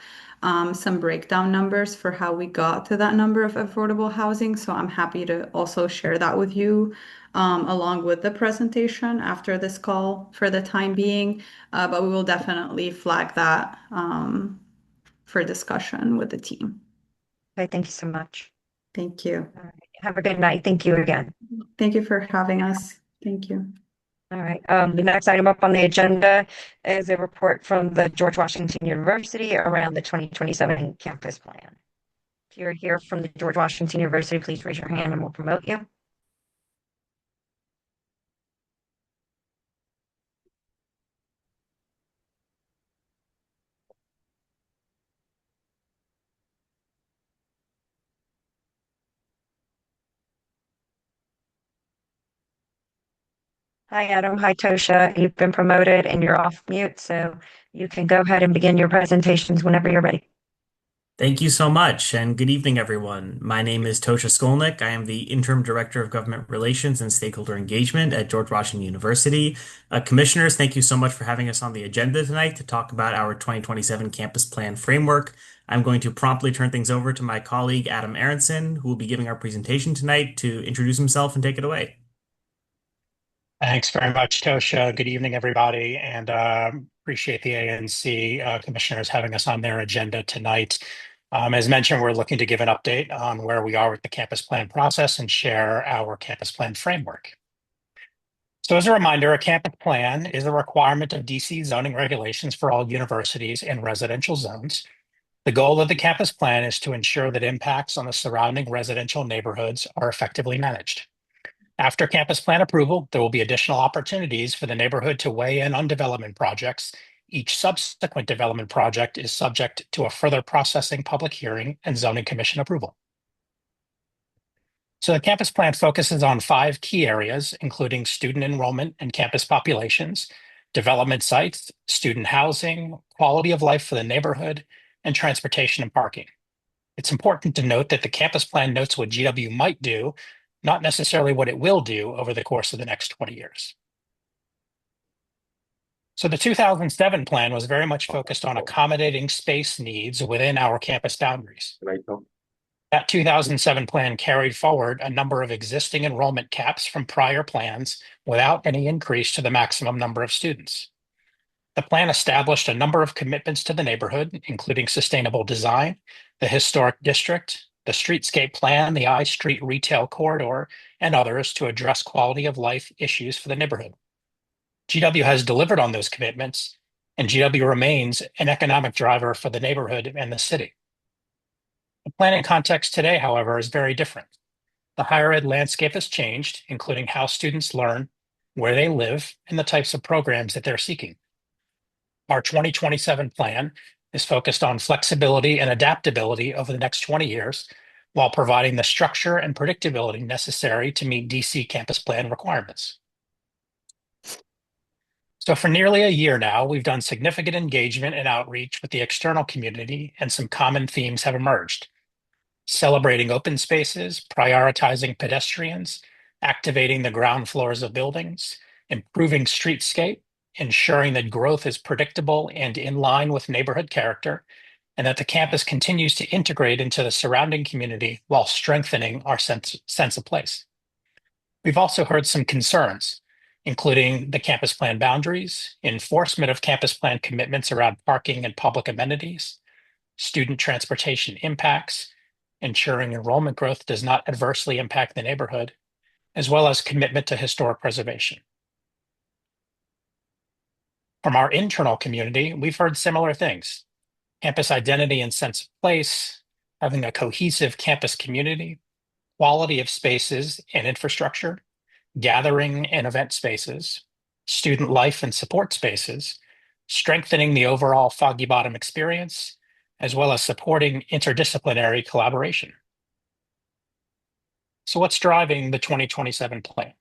Speaker 11: some breakdown numbers for how we got to that number of affordable housing. So I'm happy to also share that with you along with the presentation after this call for the time being. But we will definitely flag that for discussion with the team.
Speaker 1: Okay, thank you so much.
Speaker 11: Thank you.
Speaker 1: All right. Have a good night. Thank you again.
Speaker 11: Thank you for having us. Thank you.
Speaker 1: All right. The next item up on the agenda is a report from the George Washington University around the 2027 campus plan. If you're here from the George Washington University, please raise your hand and we'll promote you. Hi, Adam. Hi, Tosha. You've been promoted and you're off mute, so you can go ahead and begin your presentations whenever you're ready.
Speaker 15: Thank you so much, and good evening, everyone. My name is Tosha Skolnick. I am the Interim Director of Government Relations and Stakeholder Engagement at George Washington University. Commissioners, thank you so much for having us on the agenda tonight to talk about our 2027 Campus Plan Framework. I'm going to promptly turn things over to my colleague, Adam Aronson, who will be giving our presentation tonight to introduce himself and take it away.
Speaker 16: Thanks very much, Tosha. Good evening, everybody, and appreciate the ANC commissioners having us on their agenda tonight. As mentioned, we're looking to give an update on where we are with the campus plan process and share our campus plan framework. So as a reminder, a campus plan is a requirement of DC zoning regulations for all universities and residential zones. The goal of the campus plan is to ensure that impacts on the surrounding residential neighborhoods are effectively managed. After campus plan approval, there will be additional opportunities for the neighborhood to weigh in on development projects. Each subsequent development project is subject to a further processing public hearing and zoning commission approval. So the campus plan focuses on 5 key areas, including student enrollment and campus populations, development sites, student housing, quality of life for the neighborhood, and transportation and parking. It's important to note that the campus plan notes what GW might do, not necessarily what it will do over the course of the next 20 years. So the 2007 plan was very much focused on accommodating space needs within our campus boundaries. That 2007 plan carried forward a number of existing enrollment caps from prior plans without any increase to the maximum number of students. The plan established a number of commitments to the neighborhood, including sustainable design, the historic district, the streetscape plan, the I Street retail corridor, and others to address quality of life issues for the neighborhood. GW has delivered on those commitments, and GW remains an economic driver for the neighborhood and the city. The planning context today, however, is very different. The higher ed landscape has changed, including how students learn, where they live, and the types of programs that they're seeking. Our 2027 plan is focused on flexibility and adaptability over the next 20 years, while providing the structure and predictability necessary to meet DC campus plan requirements. So for nearly a year now, we've done significant engagement and outreach with the external community, and some common themes have emerged. Celebrating open spaces, prioritizing pedestrians, activating the ground floors of buildings, improving streetscape, ensuring that growth is predictable and in line with neighborhood character, and that the campus continues to integrate into the surrounding community while strengthening our sense of place. We've also heard some concerns, including the campus plan boundaries, enforcement of campus plan commitments around parking and public amenities, student transportation impacts, ensuring enrollment growth does not adversely impact the neighborhood, as well as commitment to historic preservation. From our internal community, we've heard similar things: campus identity and sense of place, having a cohesive campus community, quality of spaces and infrastructure, gathering and event spaces, student life and support spaces, strengthening the overall Foggy Bottom experience, as well as supporting interdisciplinary collaboration. So what's driving the 2027 plan?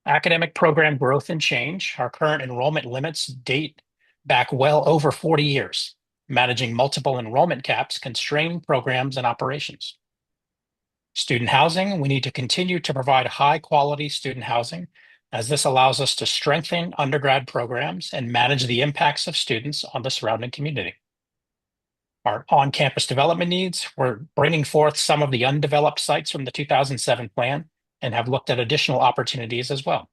Speaker 16: Academic program growth and change. Our current enrollment limits date back well over 40 years. Managing multiple enrollment caps constrain programs and operations. Student housing, we need to continue to provide high quality student housing, as this allows us to strengthen undergrad programs and manage the impacts of students on the surrounding community. Our on-campus development needs, we're bringing forth some of the undeveloped sites from the 2007 plan and have looked at additional opportunities as well.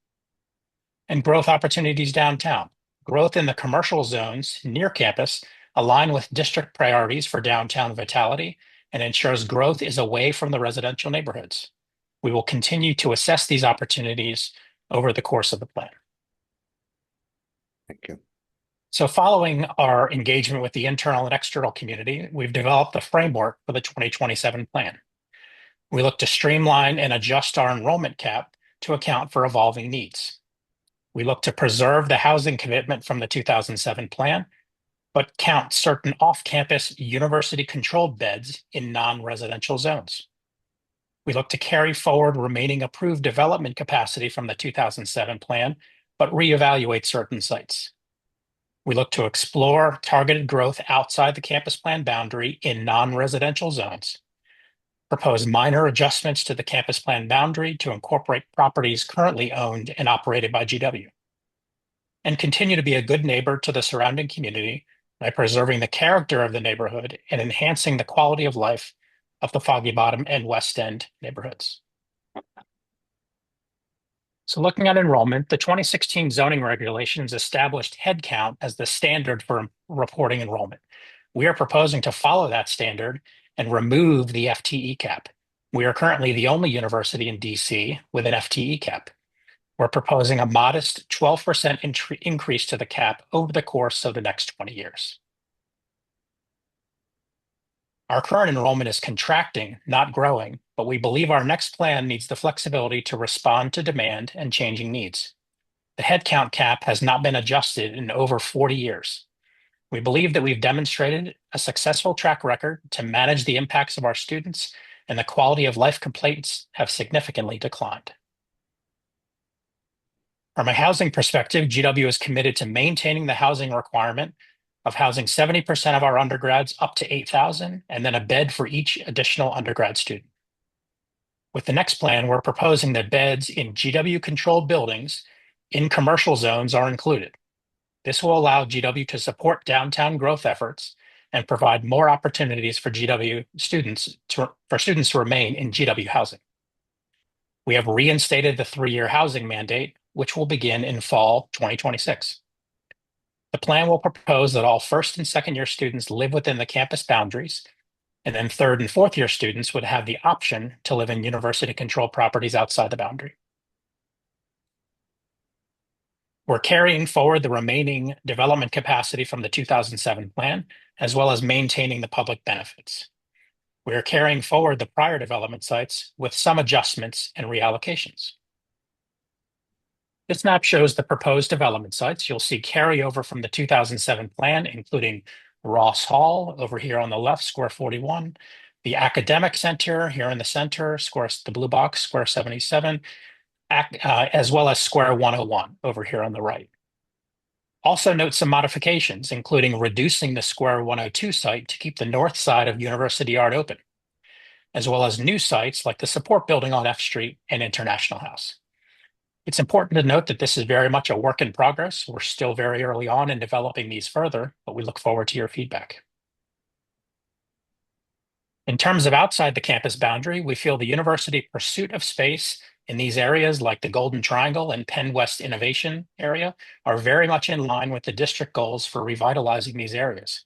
Speaker 16: And growth opportunities downtown. Growth in the commercial zones near campus align with district priorities for downtown vitality and ensures growth is away from the residential neighborhoods. We will continue to assess these opportunities over the course of the plan.
Speaker 7: Thank you.
Speaker 16: So following our engagement with the internal and external community, we've developed a framework for the 2027 plan. We look to streamline and adjust our enrollment cap to account for evolving needs. We look to preserve the housing commitment from the 2007 plan, but count certain off-campus university-controlled beds in non-residential zones. We look to carry forward remaining approved development capacity from the 2007 plan, but reevaluate certain sites. We look to explore targeted growth outside the campus plan boundary in non-residential zones, propose minor adjustments to the campus plan boundary to incorporate properties currently owned and operated by GW, and continue to be a good neighbor to the surrounding community by preserving the character of the neighborhood and enhancing the quality of life of the Foggy Bottom and West End neighborhoods. So looking at enrollment, the 2016 zoning regulations established headcount as the standard for reporting enrollment. We are proposing to follow that standard and remove the FTE cap. We are currently the only university in DC with an FTE cap. We're proposing a modest 12% increase to the cap over the course of the next 20 years. Our current enrollment is contracting, not growing, but we believe our next plan needs the flexibility to respond to demand and changing needs. The headcount cap has not been adjusted in over 40 years. We believe that we've demonstrated a successful track record to manage the impacts of our students, and the quality of life complaints have significantly declined. From a housing perspective, GW is committed to maintaining the housing requirement of housing 70% of our undergrads up to 8,000, and then a bed for each additional undergrad student. With the next plan, we're proposing that beds in GW-controlled buildings in commercial zones are included. This will allow GW to support downtown growth efforts and provide more opportunities for GW students to remain in GW housing. We have reinstated the 3-year housing mandate, which will begin in fall 2026. The plan will propose that all first and second year students live within the campus boundaries, and then third and fourth year students would have the option to live in university-controlled properties outside the boundary. We're carrying forward the remaining development capacity from the 2007 plan, as well as maintaining the public benefits. We are carrying forward the prior development sites with some adjustments and reallocations. This map shows the proposed development sites. You'll see carryover from the 2007 plan, including Ross Hall over here on the left, square 41, the Academic Center here in the center, the blue box, square 77, as well as square 101 over here on the right. Also note some modifications, including reducing the square 102 site to keep the north side of University Yard open, as well as new sites like the support building on F Street and International House. It's important to note that this is very much a work in progress. We're still very early on in developing these further, but we look forward to your feedback. In terms of outside the campus boundary, we feel the university pursuit of space in these areas like the Golden Triangle and Penn West Innovation area are very much in line with the district goals for revitalizing these areas.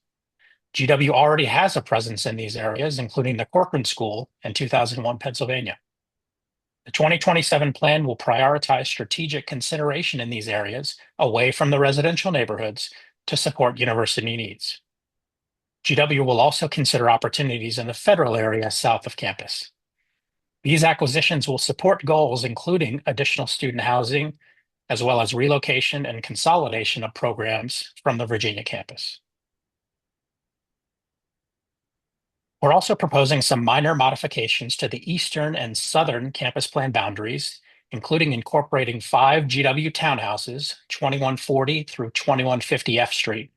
Speaker 16: GW already has a presence in these areas, including the Corcoran School in 2001 Pennsylvania. The 2027 plan will prioritize strategic consideration in these areas away from the residential neighborhoods to support university needs. GW will also consider opportunities in the federal area south of campus. These acquisitions will support goals including additional student housing, as well as relocation and consolidation of programs from the Virginia campus. We're also proposing some minor modifications to the eastern and southern campus plan boundaries, including incorporating 5 GW townhouses, 2140 through 2150 F Street,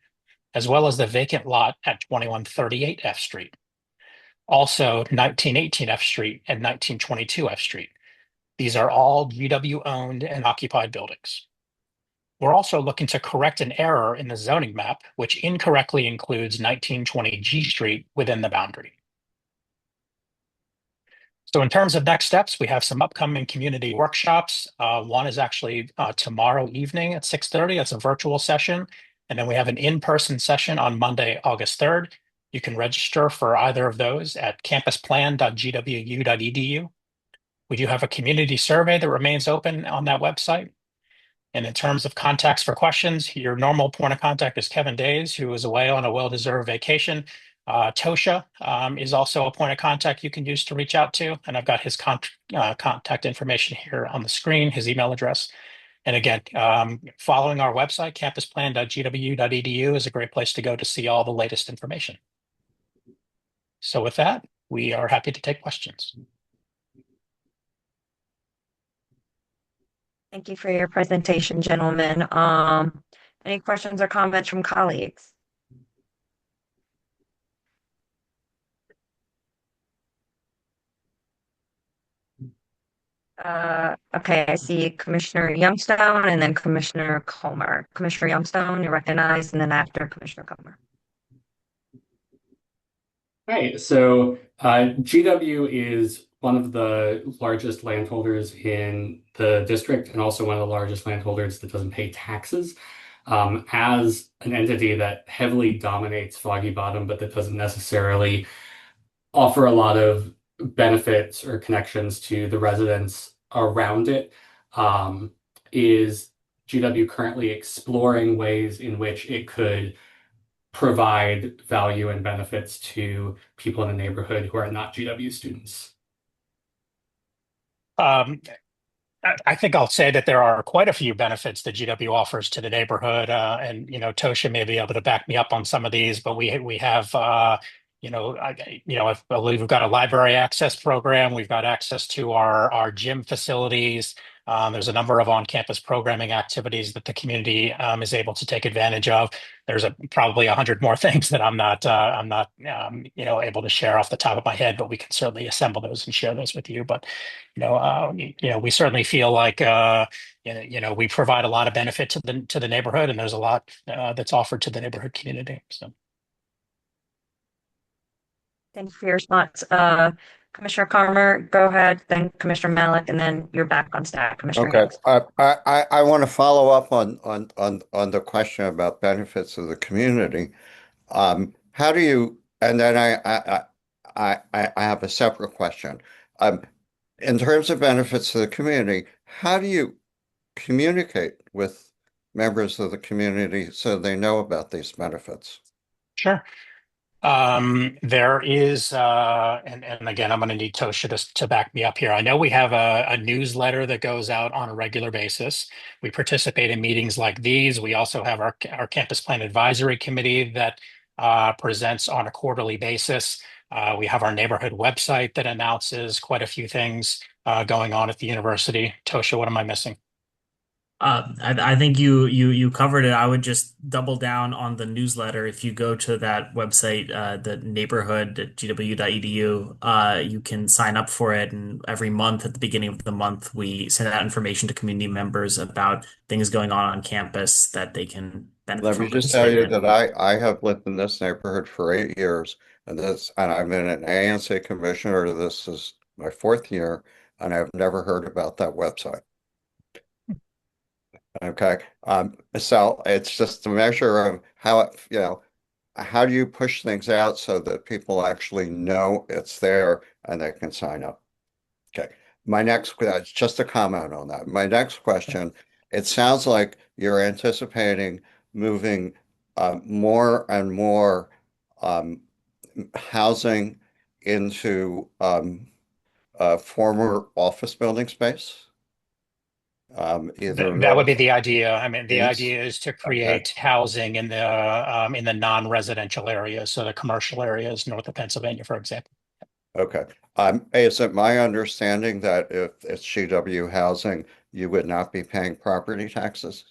Speaker 16: as well as the vacant lot at 2138 F Street. Also 1918 F Street and 1922 F Street. These are all GW owned and occupied buildings. We're also looking to correct an error in the zoning map, which incorrectly includes 1920 G Street within the boundary. So in terms of next steps, we have some upcoming community workshops. One is actually tomorrow evening at 6:30. It's a virtual session. And then we have an in-person session on Monday, August 3rd. You can register for either of those at campusplan.gwu.edu. We do have a community survey that remains open on that website. And in terms of contacts for questions, your normal point of contact is Kevin Days, who is away on a well-deserved vacation. Tosha is also a point of contact you can use to reach out to. And I've got his contact information here on the screen, his email address. And again, following our website, campusplan.gwu.edu is a great place to go to see all the latest information. So with that, we are happy to take questions.
Speaker 1: Thank you for your presentation, gentlemen. Any questions or comments from colleagues? Okay, I see Commissioner Youngstone and then Commissioner Comer. Commissioner Youngstone, you're recognized, and then after Commissioner Comer.
Speaker 13: Hi, so GW is one of the largest landholders in the district and also one of the largest landholders that doesn't pay taxes. As an entity that heavily dominates Foggy Bottom, but that doesn't necessarily offer a lot of benefits or connections to the residents around it, is GW currently exploring ways in which it could provide value and benefits to people in the neighborhood who are not GW students?
Speaker 16: I think I'll say that there are quite a few benefits that GW offers to the neighborhood, and Tosha may be able to back me up on some of these, but we have I believe we've got a library access program. We've got access to our gym facilities. There's a number of on-campus programming activities that the community is able to take advantage of. There's probably 100 more things that I'm not able to share off the top of my head, but we can certainly assemble those and share those with you. But we certainly feel like we provide a lot of benefit to the neighborhood, and there's a lot that's offered to the neighborhood community. So.
Speaker 1: Thank you for your response. Commissioner Comer, go ahead, then Commissioner Malik, and then you're back on staff, Commissioner
Speaker 7: Okay,
Speaker 1: Hicks.
Speaker 7: I want to follow up on the question about benefits of the community. How do you? And then I have a separate question. In terms of benefits to the community, how do you communicate with members of the community so they know about these benefits?
Speaker 16: Sure. There is, and again, I'm going to need Tosha to back me up here. I know we have a newsletter that goes out on a regular basis. We participate in meetings like these. We also have our campus plan advisory committee that presents on a quarterly basis. We have our neighborhood website that announces quite a few things going on at the university. Tosha, what am I missing?
Speaker 15: I think you covered it. I would just double down on the newsletter. If you go to that website, the neighborhood.gw.edu, you can sign up for it. And every month at the beginning of the month, we send out information to community members about things going on campus that they can benefit
Speaker 7: Let
Speaker 15: from.
Speaker 7: me just tell you that I have lived in this neighborhood for 8 years, and I've been an ANC commissioner. This is my 4th year, and I've never heard about that website. Okay. So it's just a measure of how do you push things out so that people actually know it's there and they can sign up? Okay. Just a comment on that. My next question, it sounds like you're anticipating moving more and more housing into former office building space.
Speaker 16: That would be the idea. I mean, the idea is to create housing in the non-residential areas, so the commercial areas north of Pennsylvania, for example.
Speaker 7: Okay. Is it my understanding that if it's GW housing, you would not be paying property taxes?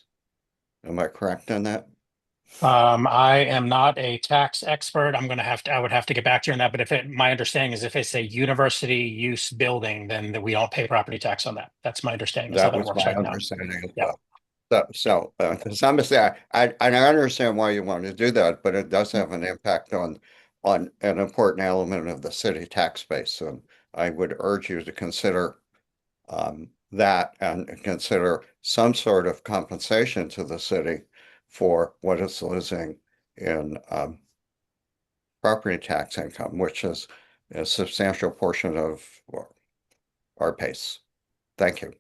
Speaker 7: Am I correct in that?
Speaker 16: I am not a tax expert. I would have to get back to you on that. But my understanding is if it's a university use building, then we don't pay property tax on that. That's my understanding.
Speaker 7: That was my understanding as well. So, to some extent, I understand why you want to do that, but it does have an impact on an important element of the city tax base. And I would urge you to consider that and consider some sort of compensation to the city for what it's losing in property tax income, which is a substantial portion of our base. Thank you.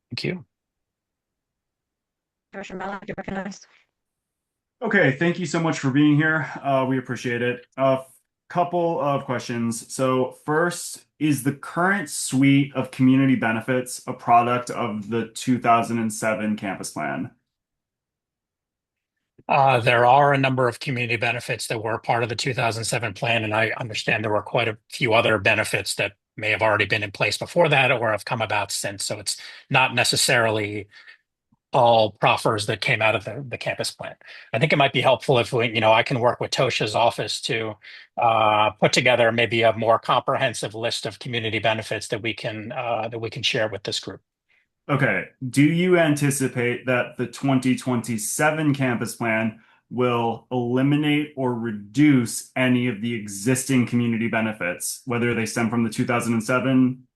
Speaker 16: Thank you.
Speaker 1: Commissioner Malik, you're recognized.
Speaker 3: Okay, thank you so much for being here. We appreciate it. Couple of questions. So first, is the current suite of community benefits a product of the 2007 campus plan?
Speaker 16: There are a number of community benefits that were part of the 2007 plan, and I understand there were quite a few other benefits that may have already been in place before that or have come about since. So it's not necessarily all proffers that came out of the campus plan. I think it might be helpful if I can work with Tosha's office to put together maybe a more comprehensive list of community benefits that we can share with this group.
Speaker 3: Okay. Do you anticipate that the 2027 campus plan will eliminate or reduce any of the existing community benefits, whether they stem from the 2007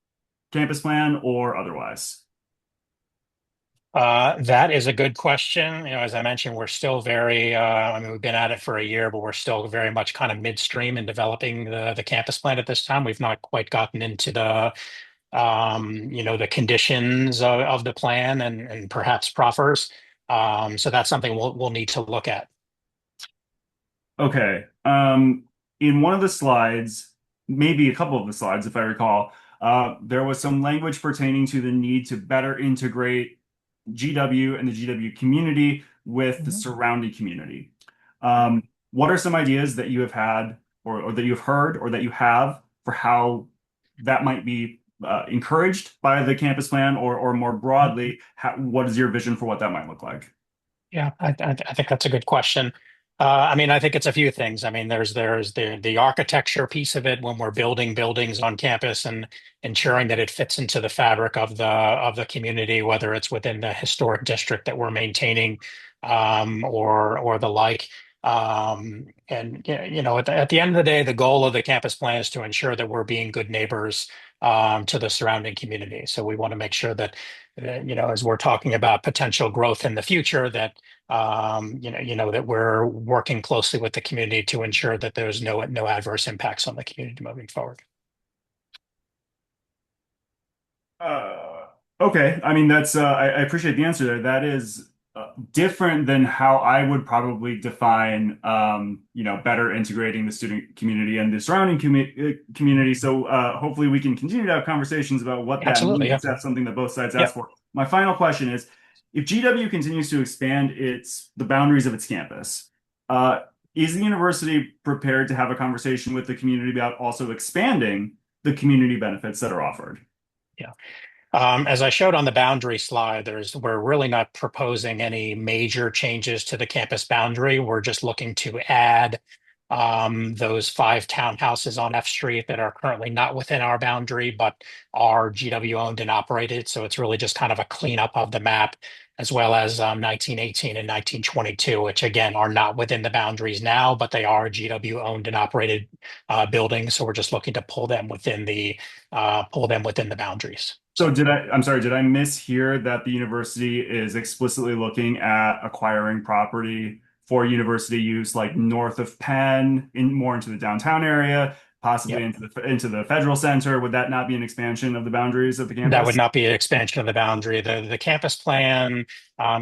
Speaker 3: campus plan or otherwise?
Speaker 16: That is a good question. As I mentioned, we're still very, we've been at it for a year, but we're still very much kind of midstream in developing the campus plan at this time. We've not quite gotten into the conditions of the plan and perhaps proffers. So that's something we'll need to look at.
Speaker 3: Okay. In one of the slides, maybe a couple of the slides, if I recall, there was some language pertaining to the need to better integrate GW and the GW community with the surrounding community. What are some ideas that you have had or that you've heard or that you have for how that might be encouraged by the campus plan or more broadly, what is your vision for what that might look like?
Speaker 16: Yeah, I think that's a good question. I think it's a few things. There's the architecture piece of it when we're building buildings on campus and ensuring that it fits into the fabric of the community, whether it's within the historic district that we're maintaining, or the like. And at the end of the day, the goal of the campus plan is to ensure that we're being good neighbors to the surrounding community. So we want to make sure that as we're talking about potential growth in the future, that that we're working closely with the community to ensure that there's no adverse impacts on the community moving forward.
Speaker 3: Okay. That's I appreciate the answer there. That is different than how I would probably define better integrating the student community and the surrounding community. So hopefully we can continue to have conversations about what that
Speaker 16: Absolutely,
Speaker 3: means.
Speaker 16: yeah.
Speaker 3: That's something that both sides ask for. My final question is, if GW continues to expand the boundaries of its campus, is the university prepared to have a conversation with the community about also expanding the community benefits that are offered?
Speaker 16: Yeah. As I showed on the boundary slide, we're really not proposing any major changes to the campus boundary. We're just looking to add those 5 townhouses on F Street that are currently not within our boundary, but are GW owned and operated. So it's really just kind of a cleanup of the map, as well as 1918 and 1922, which again are not within the boundaries now, but they are GW owned and operated buildings. So we're just looking to pull them within the boundaries.
Speaker 3: So did I mishear that the university is explicitly looking at acquiring property for university use, like north of Penn, more into the downtown area, possibly into the Federal Center? Would that not be an expansion of the boundaries of the campus?
Speaker 16: That would not be an expansion of the boundary. The campus plan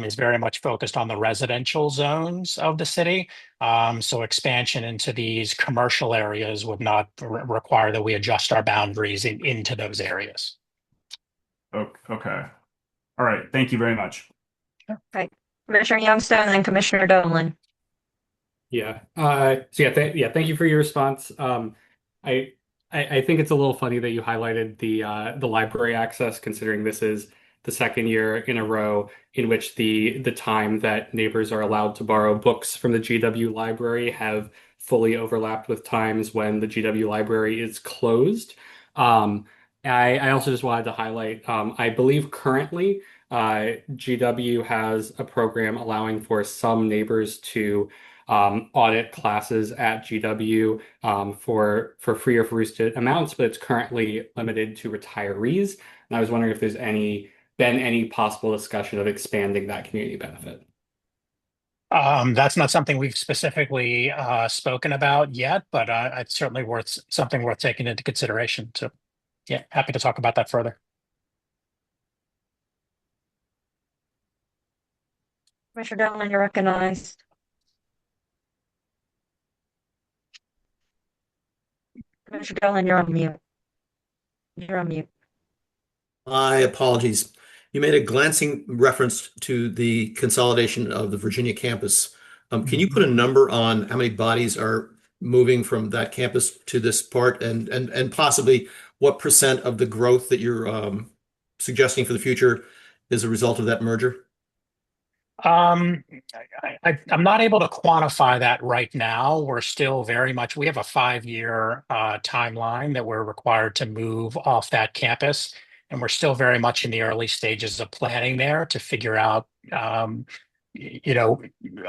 Speaker 16: is very much focused on the residential zones of the city. So expansion into these commercial areas would not require that we adjust our boundaries into those areas.
Speaker 3: Okay. All right. Thank you very much.
Speaker 1: Okay. Commissioner Youngstown and then Commissioner Dolan.
Speaker 13: Yeah. Thank you for your response. I think it's a little funny that you highlighted the library access, considering this is the second year in a row in which the time that neighbors are allowed to borrow books from the GW library have fully overlapped with times when the GW library is closed. I also just wanted to highlight, I believe currently GW has a program allowing for some neighbors to audit classes at GW for free or for reduced amounts, but it's currently limited to retirees. And I was wondering if there's been any possible discussion of expanding that community benefit.
Speaker 16: That's not something we've specifically spoken about yet, but it's certainly something worth taking into consideration. So yeah, happy to talk about that further.
Speaker 1: Commissioner Dolan, you're recognized. Commissioner Dolan, you're on mute. You're on mute.
Speaker 4: My apologies. You made a glancing reference to the consolidation of the Virginia campus. Can you put a number on how many bodies are moving from that campus to this part, and possibly what percent of the growth that you're suggesting for the future is a result of that merger?
Speaker 16: Um, I'm not able to quantify that right now. We're still very much, we have a 5-year timeline that we're required to move off that campus. And we're still very much in the early stages of planning there to figure out, you know,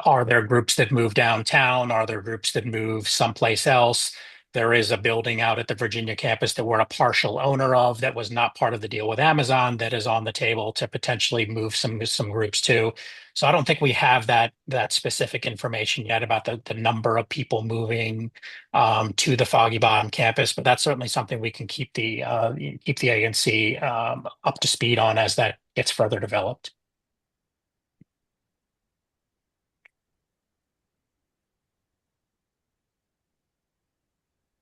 Speaker 16: are there groups that move downtown? Are there groups that move someplace else? There is a building out at the Virginia campus that we're a partial owner of that was not part of the deal with Amazon that is on the table to potentially move some groups to. So I don't think we have that specific information yet about the number of people moving to the Foggy Bottom campus, but that's certainly something we can keep the ANC up to speed on as that gets further developed.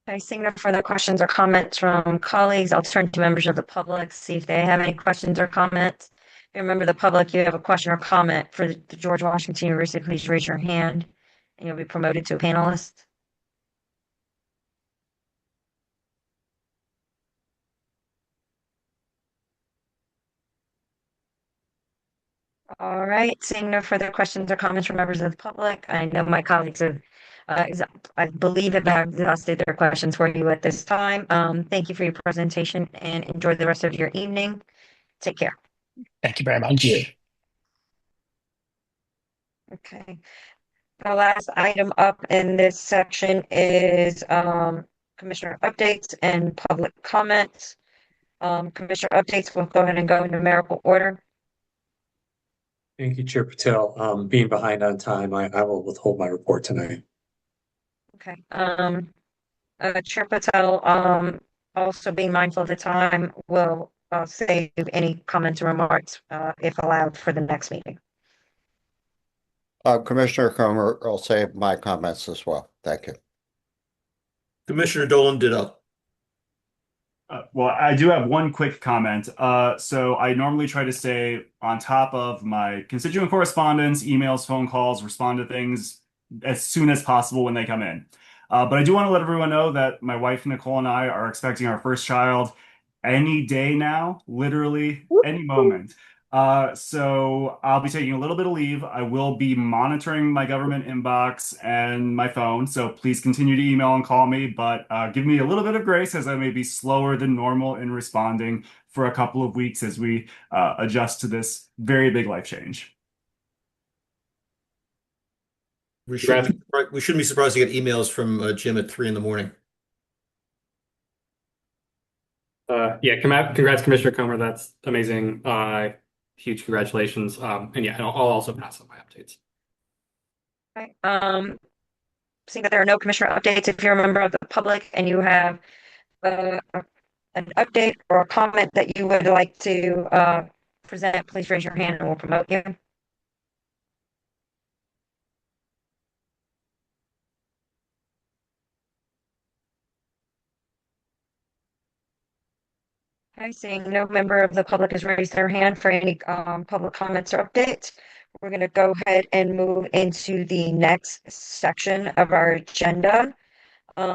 Speaker 1: Okay, seeing no further questions or comments from colleagues, I'll turn to members of the public, see if they have any questions or comments. If you're a member of the public, you have a question or comment for the George Washington University, please raise your hand and you'll be promoted to a panelist. All right, seeing no further questions or comments from members of the public, I know my colleagues have, I believe have exhausted their questions for you at this time. Thank you for your presentation and enjoy the rest of your evening. Take care.
Speaker 16: Thank you very much.
Speaker 1: Okay. The last item up in this section is commissioner updates and public comments. Commissioner updates, we'll go ahead and go in numerical order.
Speaker 2: Thank you, Chair Patel. Being behind on time, I will withhold my report tonight.
Speaker 1: Okay. Chair Patel, also being mindful of the time, will save any comments or remarks if allowed for the next meeting.
Speaker 7: Commissioner Comer, I'll save my comments as well. Thank you.
Speaker 4: Commissioner Dolan ditto.
Speaker 3: Well, I do have one quick comment. So I normally try to stay on top of my constituent correspondence, emails, phone calls, respond to things as soon as possible when they come in. But I do want to let everyone know that my wife, Nicole, and I are expecting our first child any day now, literally any moment. So I'll be taking a little bit of leave. I will be monitoring my government inbox and my phone. So please continue to email and call me, but give me a little bit of grace as I may be slower than normal in responding for a couple of weeks as we adjust to this very big life change.
Speaker 4: We shouldn't be surprised to get emails from Jim at 3 a.m.
Speaker 13: Yeah, congrats, Commissioner Comer. That's amazing. Huge congratulations. And yeah, I'll also pass on my updates.
Speaker 1: Okay. Seeing that there are no commissioner updates, if you're a member of the public and you have an update or a comment that you would like to present, please raise your hand and we'll promote you. Okay, seeing no member of the public has raised their hand for any public comments or updates, we're going to go ahead and move into the next section of our agenda.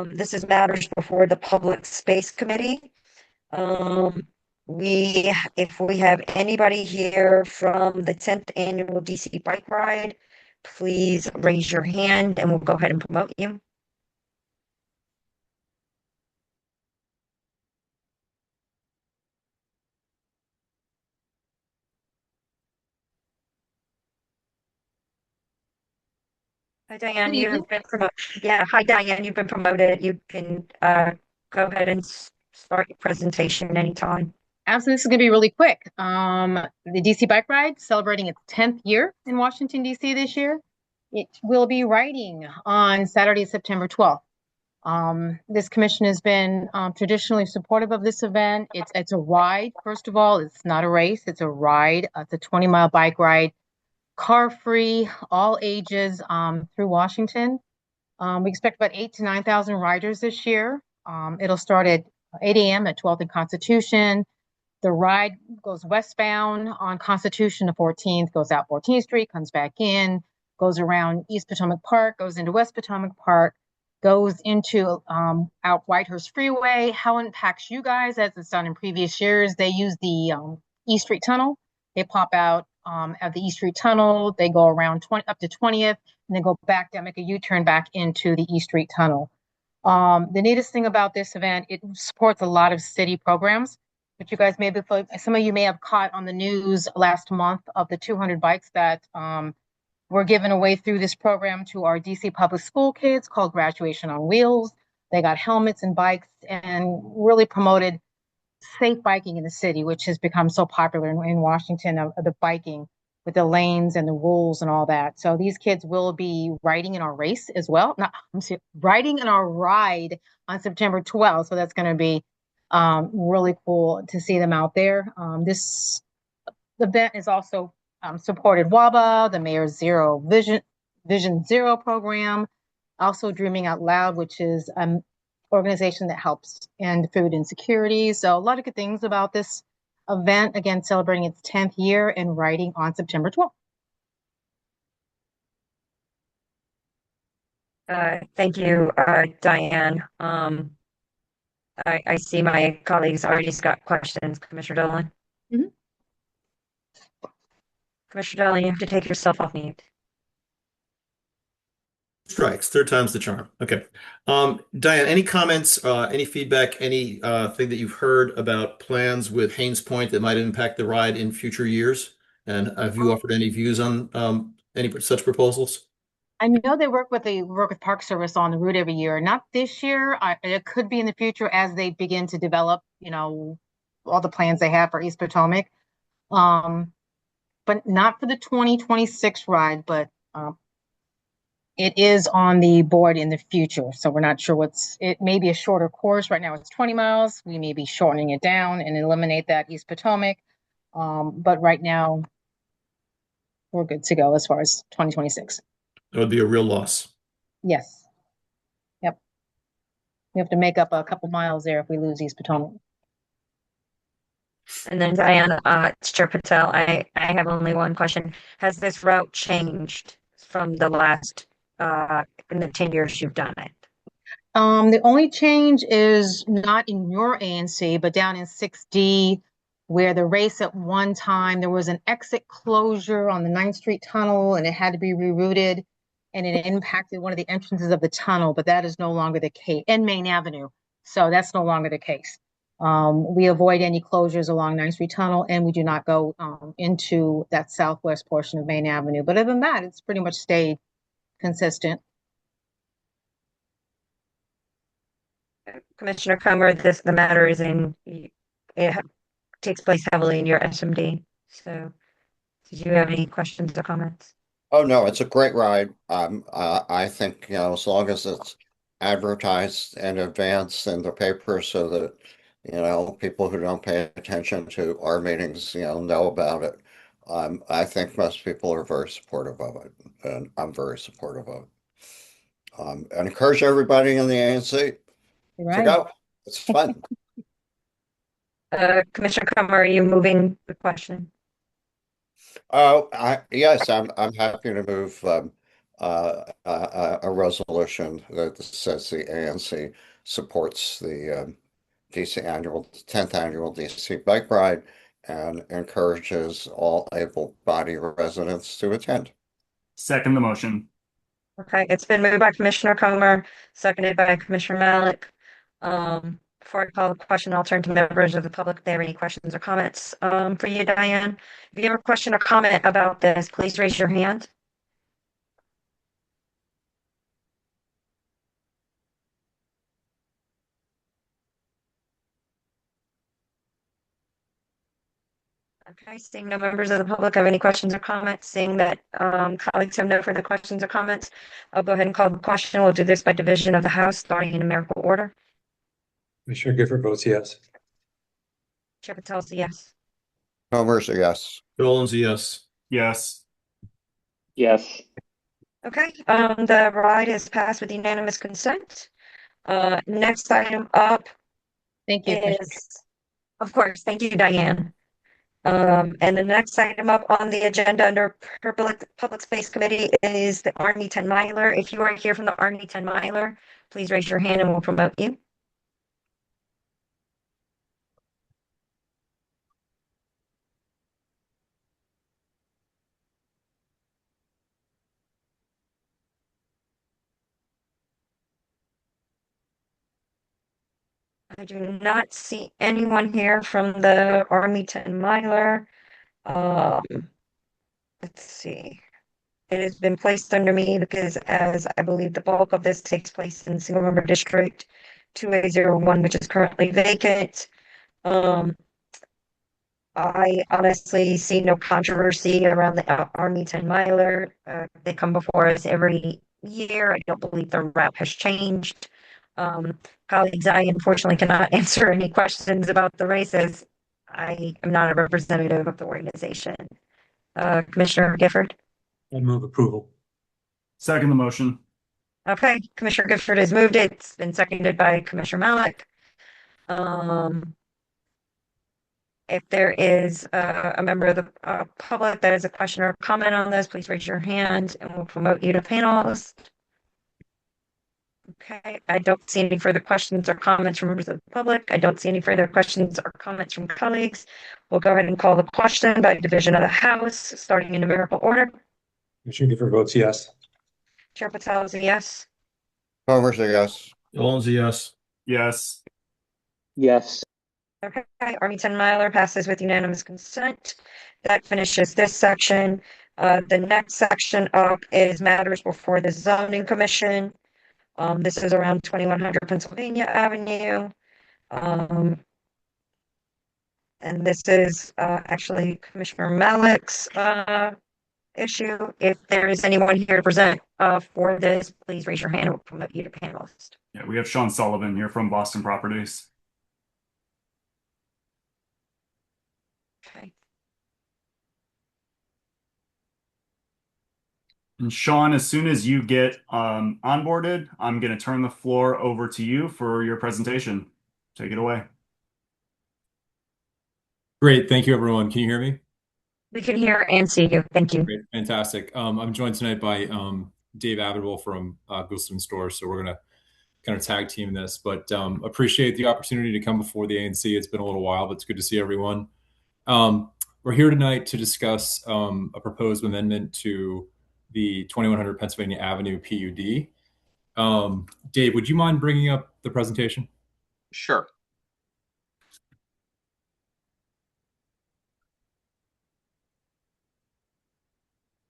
Speaker 1: This is matters before the Public Space Committee. If we have anybody here from the 10th annual DC Bike Ride, please raise your hand and we'll go ahead and promote you. Hi, Diane, you've been promoted. Yeah, hi, Diane, you've been promoted. You can go ahead and start your presentation anytime.
Speaker 17: Absolutely, this is going to be really quick. The DC Bike Ride celebrating its 10th year in Washington, D.C. this year. It will be riding on Saturday, September 12th. This commission has been traditionally supportive of this event. It's a ride, first of all. It's not a race, it's a ride. It's a 20-mile bike ride, car-free, all ages through Washington. We expect about 8,000 to 9,000 riders this year. It'll start at 8 a.m. at 12th and Constitution. The ride goes westbound on Constitution to 14th, goes out 14th Street, comes back in, goes around East Potomac Park, goes into West Potomac Park, goes into out Whitehurst Freeway. How it impacts you guys, as it's done in previous years, they use the East Street Tunnel. They pop out at the East Street Tunnel. They go around 20 up to 20th, and then go back down, make a U-turn back into the East Street Tunnel. The neatest thing about this event, it supports a lot of city programs, which you guys some of you may have caught on the news last month of the 200 bikes that were given away through this program to our DC public school kids called Graduation on Wheels. They got helmets and bikes and really promoted safe biking in the city, which has become so popular in Washington, the biking with the lanes and the rules and all that. So these kids will be riding in our race as well. Riding in our ride on September 12th. So that's going to be really cool to see them out there. This event is also supported WABA, the Mayor's Vision Zero program, also Dreaming Out Loud, which is an organization that helps end food insecurity. So a lot of good things about this event, again, celebrating its 10th year and riding on September 12th.
Speaker 1: Thank you, Diane. I see my colleagues already got questions. Commissioner Dolan?
Speaker 17: Mhm.
Speaker 1: Commissioner Dolan, you have to take yourself off mute.
Speaker 4: Strikes, third time's the charm. Okay. Diane, any comments, any feedback, any thing that you've heard about plans with Haynes Point that might impact the ride in future years? And have you offered any views on any such proposals?
Speaker 17: I know they work with Park Service on the route every year. Not this year. It could be in the future as they begin to develop, all the plans they have for East Potomac. But not for the 2026 ride, but it is on the board in the future. So we're not sure it may be a shorter course. Right now it's 20 miles. We may be shortening it down and eliminate that East Potomac. But right now we're good to go as far as 2026.
Speaker 4: That would be a real loss.
Speaker 17: Yes. Yep. We have to make up a couple miles there if we lose East Potomac.
Speaker 1: And then Diane, it's Chair Patel, I have only one question. Has this route changed from the last in the 10 years you've done it?
Speaker 17: The only change is not in your ANC, but down in 6D, where the race at one time, there was an exit closure on the 9th Street Tunnel and it had to be rerouted and it impacted one of the entrances of the tunnel, but that is no longer the case, and Main Avenue. So that's no longer the case. We avoid any closures along 9th Street Tunnel and we do not go into that southwest portion of Main Avenue. But other than that, it's pretty much stayed consistent.
Speaker 1: Commissioner Comer, the matter is it takes place heavily in your SMD. So did you have any questions or comments?
Speaker 7: Oh, no, it's a great ride. I think, as long as it's advertised in advance in the paper so that, people who don't pay attention to our meetings, know about it. I think most people are very supportive of it, and I'm very supportive of it. And encourage everybody in the ANC to go. It's fun.
Speaker 1: Commissioner Comer, are you moving the question?
Speaker 7: Oh, yes, I'm happy to move a resolution that says the ANC supports the DC 10th annual DC bike ride and encourages all able-bodied residents to attend.
Speaker 3: Second the motion.
Speaker 1: Okay, it's been moved by Commissioner Comer, seconded by Commissioner Malik. Before I call the question, I'll turn to members of the public if they have any questions or comments. For you, Diane, if you have a question or comment about this, please raise your hand. Okay, seeing no members of the public have any questions or comments, seeing that colleagues have no further questions or comments, I'll go ahead and call the question. We'll do this by division of the House, starting in numerical order.
Speaker 2: Commissioner Gifford votes yes.
Speaker 1: Chair Patel's a yes.
Speaker 7: Comer's a yes.
Speaker 4: Dolan's a yes.
Speaker 3: Yes.
Speaker 5: Yes.
Speaker 1: Okay, the ride is passed with unanimous consent. Next item up
Speaker 17: Thank you.
Speaker 1: is, of course, thank you, Diane. And the next item up on the agenda under Public Space Committee is the Army 10 miler. If you are here from the Army 10 miler, please raise your hand and we'll promote you. I do not see anyone here from the Arlington Mylar. Let's see. It has been placed under me because as I believe the bulk of this takes place in single member district 2A01, which is currently vacant. I honestly see no controversy around the Arlington Mylar. They come before us every year. I don't believe the route has changed. Colleagues, I unfortunately cannot answer any questions about the races. I am not a representative of the organization. Commissioner Gifford?
Speaker 2: I move approval.
Speaker 3: Second the motion.
Speaker 1: Okay, Commissioner Gifford has moved it. It's been seconded by Commissioner Malik. If there is a member of the public that has a question or comment on this, please raise your hand and we'll promote you to panelist. Okay, I don't see any further questions or comments from members of the public. I don't see any further questions or comments from colleagues. We'll go ahead and call the question by division of the House, starting in numerical order.
Speaker 2: Commissioner Gifford votes yes.
Speaker 1: Chair Patel is a yes.
Speaker 7: Palmer's a yes.
Speaker 4: Jones, a yes.
Speaker 3: Yes.
Speaker 5: Yes.
Speaker 1: Okay, Arlington Mylar passes with unanimous consent. That finishes this section. The next section up is matters before the zoning commission. This is around 2100 Pennsylvania Avenue. And this is actually Commissioner Malik's issue. If there is anyone here to present for this, please raise your hand. We'll promote you to panelist.
Speaker 3: Yeah, we have Sean Sullivan here from Boston Properties.
Speaker 1: Okay.
Speaker 3: And Sean, as soon as you get onboarded, I'm going to turn the floor over to you for your presentation. Take it away.
Speaker 18: Great. Thank you, everyone. Can you hear me?
Speaker 1: We can hear and see you. Thank you.
Speaker 18: Great. Fantastic. I'm joined tonight by Dave Abitwell from Gilston Stores. So we're going to kind of tag team this, but appreciate the opportunity to come before the ANC. It's been a little while, but it's good to see everyone. We're here tonight to discuss a proposed amendment to the 2100 Pennsylvania Avenue PUD. Dave, would you mind bringing up the presentation?
Speaker 19: Sure.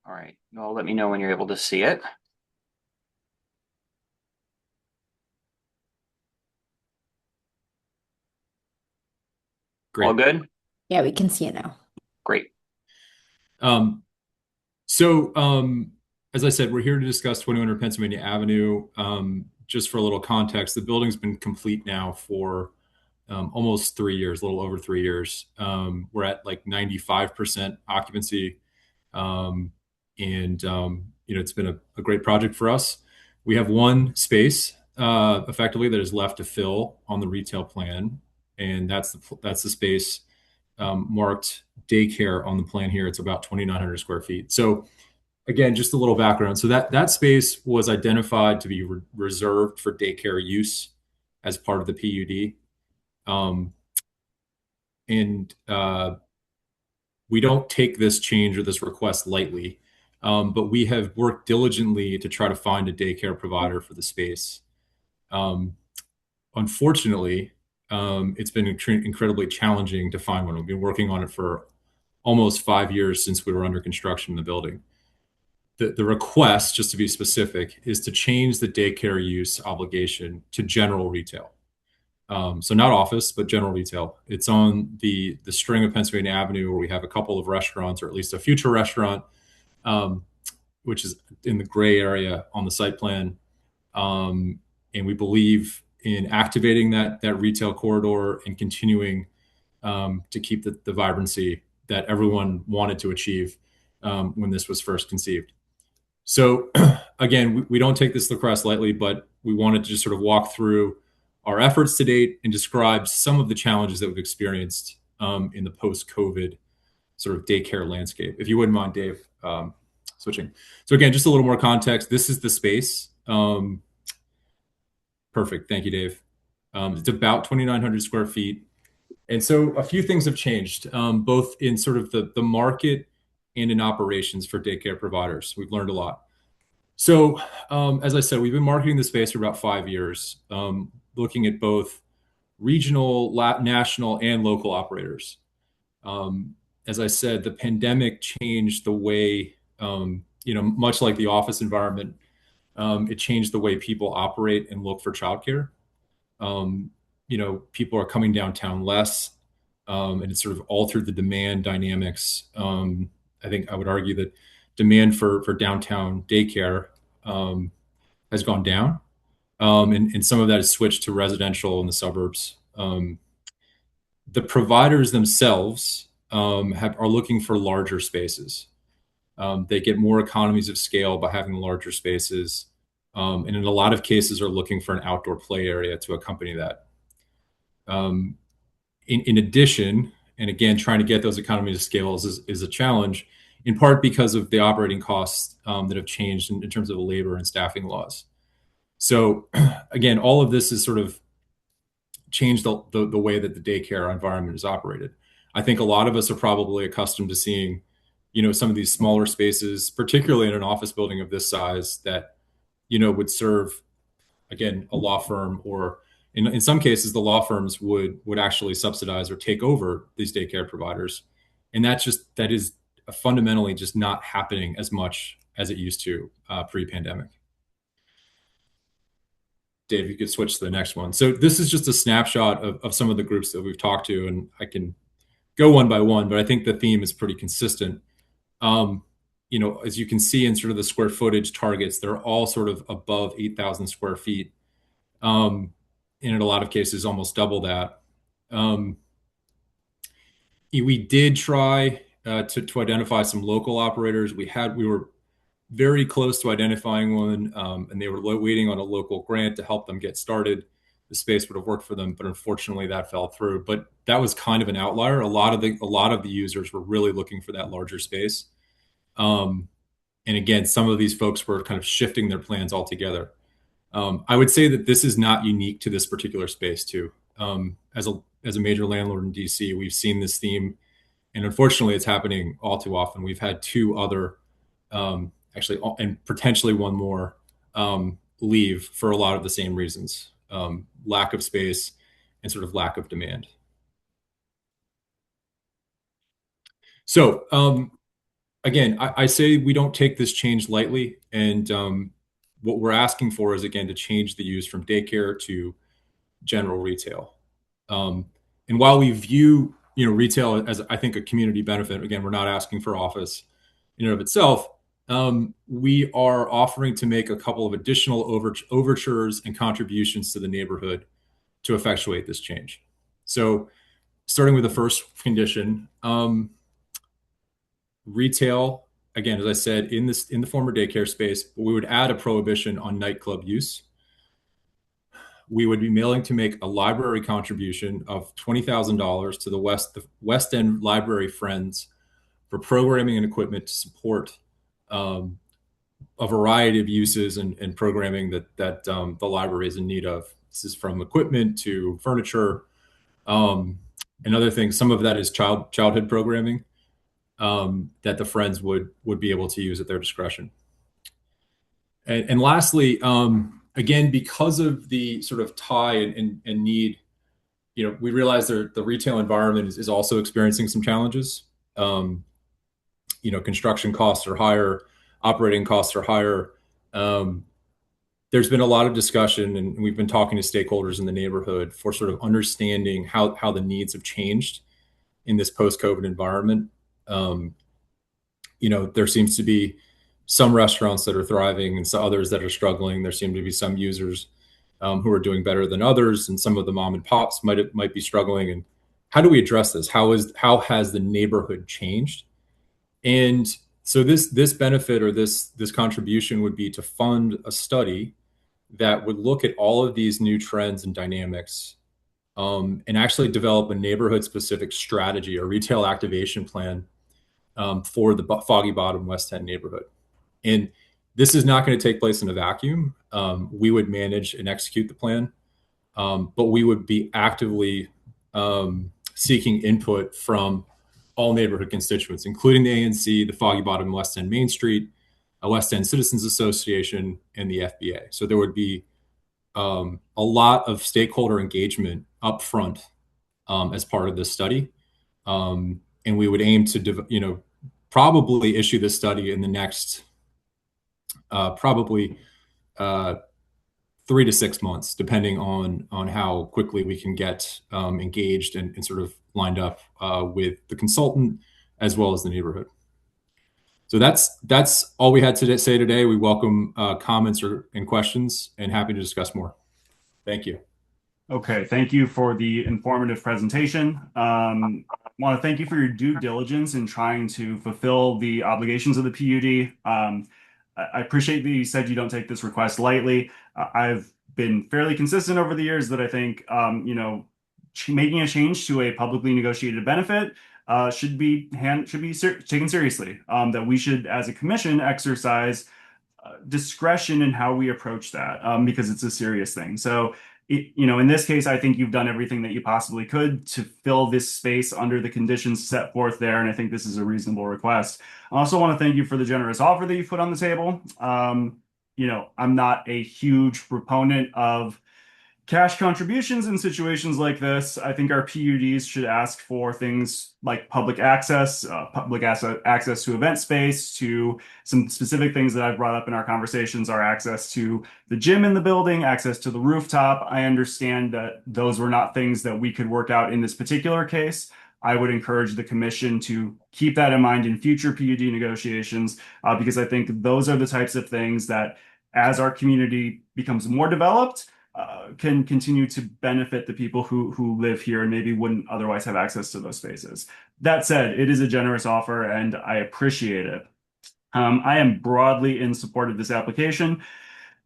Speaker 19: All right. Well, let me know when you're able to see it.
Speaker 18: Great.
Speaker 19: All good?
Speaker 6: Yeah, we can see it now.
Speaker 19: Great.
Speaker 18: As I said, we're here to discuss 2100 Pennsylvania Avenue. Just for a little context, the building's been complete now for almost 3 years, a little over 3 years. We're at like 95% occupancy. It's been a great project for us. We have one space effectively that is left to fill on the retail plan, and that's the space marked daycare on the plan here. It's about 2,900 square feet. So again, just a little background. So that space was identified to be reserved for daycare use as part of the PUD. We don't take this change or this request lightly, but we have worked diligently to try to find a daycare provider for the space. Unfortunately, it's been incredibly challenging to find one. We've been working on it for almost 5 years since we were under construction in the building. The request, just to be specific, is to change the daycare use obligation to general retail. So not office, but general retail. It's on the string of Pennsylvania Avenue where we have a couple of restaurants, or at least a future restaurant, which is in the gray area on the site plan. And we believe in activating that retail corridor and continuing to keep the vibrancy that everyone wanted to achieve when this was first conceived. So again, we don't take this request lightly, but we wanted to just sort of walk through our efforts to date and describe some of the challenges that we've experienced in the post-COVID sort of daycare landscape. If you wouldn't mind, Dave, switching. So again, just a little more context. This is the space. Perfect. Thank you, Dave. It's about 2,900 square feet. And so a few things have changed, both in sort of the market and in operations for daycare providers. We've learned a lot. So as I said, we've been marketing the space for about 5 years, looking at both regional, national, and local operators. As I said, the pandemic changed the way, much like the office environment, it changed the way people operate and look for childcare. People are coming downtown less, and it sort of altered the demand dynamics. I think I would argue that demand for downtown daycare has gone down, and some of that has switched to residential in the suburbs. The providers themselves are looking for larger spaces. They get more economies of scale by having larger spaces, and in a lot of cases are looking for an outdoor play area to accompany that. In addition, and again, trying to get those economies of scale is a challenge, in part because of the operating costs that have changed in terms of the labor and staffing laws. So again, all of this has sort of changed the way that the daycare environment is operated. I think a lot of us are probably accustomed to seeing, some of these smaller spaces, particularly in an office building of this size, that, would serve, again, a law firm, or in some cases, the law firms would actually subsidize or take over these daycare providers. And that is fundamentally just not happening as much as it used to pre-pandemic. Dave, you could switch to the next one. So this is just a snapshot of some of the groups that we've talked to, and I can go one by one, but I think the theme is pretty consistent. As you can see in sort of the square footage targets, they're all sort of above 8,000 square feet. And in a lot of cases, almost double that. We did try to identify some local operators. We were very close to identifying one, and they were waiting on a local grant to help them get started. The space would have worked for them, but unfortunately that fell through. But that was kind of an outlier. A lot of the users were really looking for that larger space. And again, some of these folks were kind of shifting their plans altogether. I would say that this is not unique to this particular space too. As a major landlord in DC, we've seen this theme, and unfortunately it's happening all too often. We've had two other, actually, and potentially one more, leave for a lot of the same reasons. Lack of space and sort of lack of demand. So again, I say we don't take this change lightly, and what we're asking for is, again, to change the use from daycare to general retail. And while we view retail as, I think, a community benefit, again, we're not asking for office in and of itself. We are offering to make a couple of additional overtures and contributions to the neighborhood to effectuate this change. So starting with the first condition, retail, again, as I said, in the former daycare space, we would add a prohibition on nightclub use. We would be mailing to make a library contribution of $20,000 to the West End Library Friends for programming and equipment to support a variety of uses and programming that the library is in need of. This is from equipment to furniture and other things. Some of that is childhood programming that the Friends would be able to use at their discretion. And lastly, again, because of the sort of tie and need, we realize the retail environment is also experiencing some challenges. Construction costs are higher, operating costs are higher. There's been a lot of discussion, and we've been talking to stakeholders in the neighborhood for sort of understanding how the needs have changed in this post-COVID environment. There seems to be some restaurants that are thriving and some others that are struggling. There seem to be some users who are doing better than others, and some of the mom and pops might be struggling. And how do we address this? How has the neighborhood changed? And so this benefit or this contribution would be to fund a study that would look at all of these new trends and dynamics, and actually develop a neighborhood-specific strategy or retail activation plan for the Foggy Bottom West End neighborhood. And this is not going to take place in a vacuum. We would manage and execute the plan, but we would be actively seeking input from all neighborhood constituents, including the ANC, the Foggy Bottom West End Main Street, a West End Citizens Association, and the FBA. So there would be a lot of stakeholder engagement upfront as part of this study. And we would aim to, probably issue this study in the next probably 3 to 6 months, depending on how quickly we can get engaged and sort of lined up with the consultant as well as the neighborhood. So that's all we had to say today. We welcome comments and questions, and happy to discuss more. Thank you.
Speaker 3: Okay, thank you for the informative presentation. I want to thank you for your due diligence in trying to fulfill the obligations of the PUD. I appreciate that you said you don't take this request lightly. I've been fairly consistent over the years that I think, making a change to a publicly negotiated benefit should be taken seriously. That we should, as a commission, exercise discretion in how we approach that, because it's a serious thing. So, in this case, I think you've done everything that you possibly could to fill this space under the conditions set forth there, and I think this is a reasonable request. I also want to thank you for the generous offer that you put on the table. I'm not a huge proponent of cash contributions in situations like this. I think our PUDs should ask for things like public access to event space, to some specific things that I've brought up in our conversations, are access to the gym in the building, access to the rooftop. I understand that those were not things that we could work out in this particular case. I would encourage the commission to keep that in mind in future PUD negotiations, because I think those are the types of things that, as our community becomes more developed, can continue to benefit the people who live here and maybe wouldn't otherwise have access to those spaces. That said, it is a generous offer and I appreciate it. I am broadly in support of this application.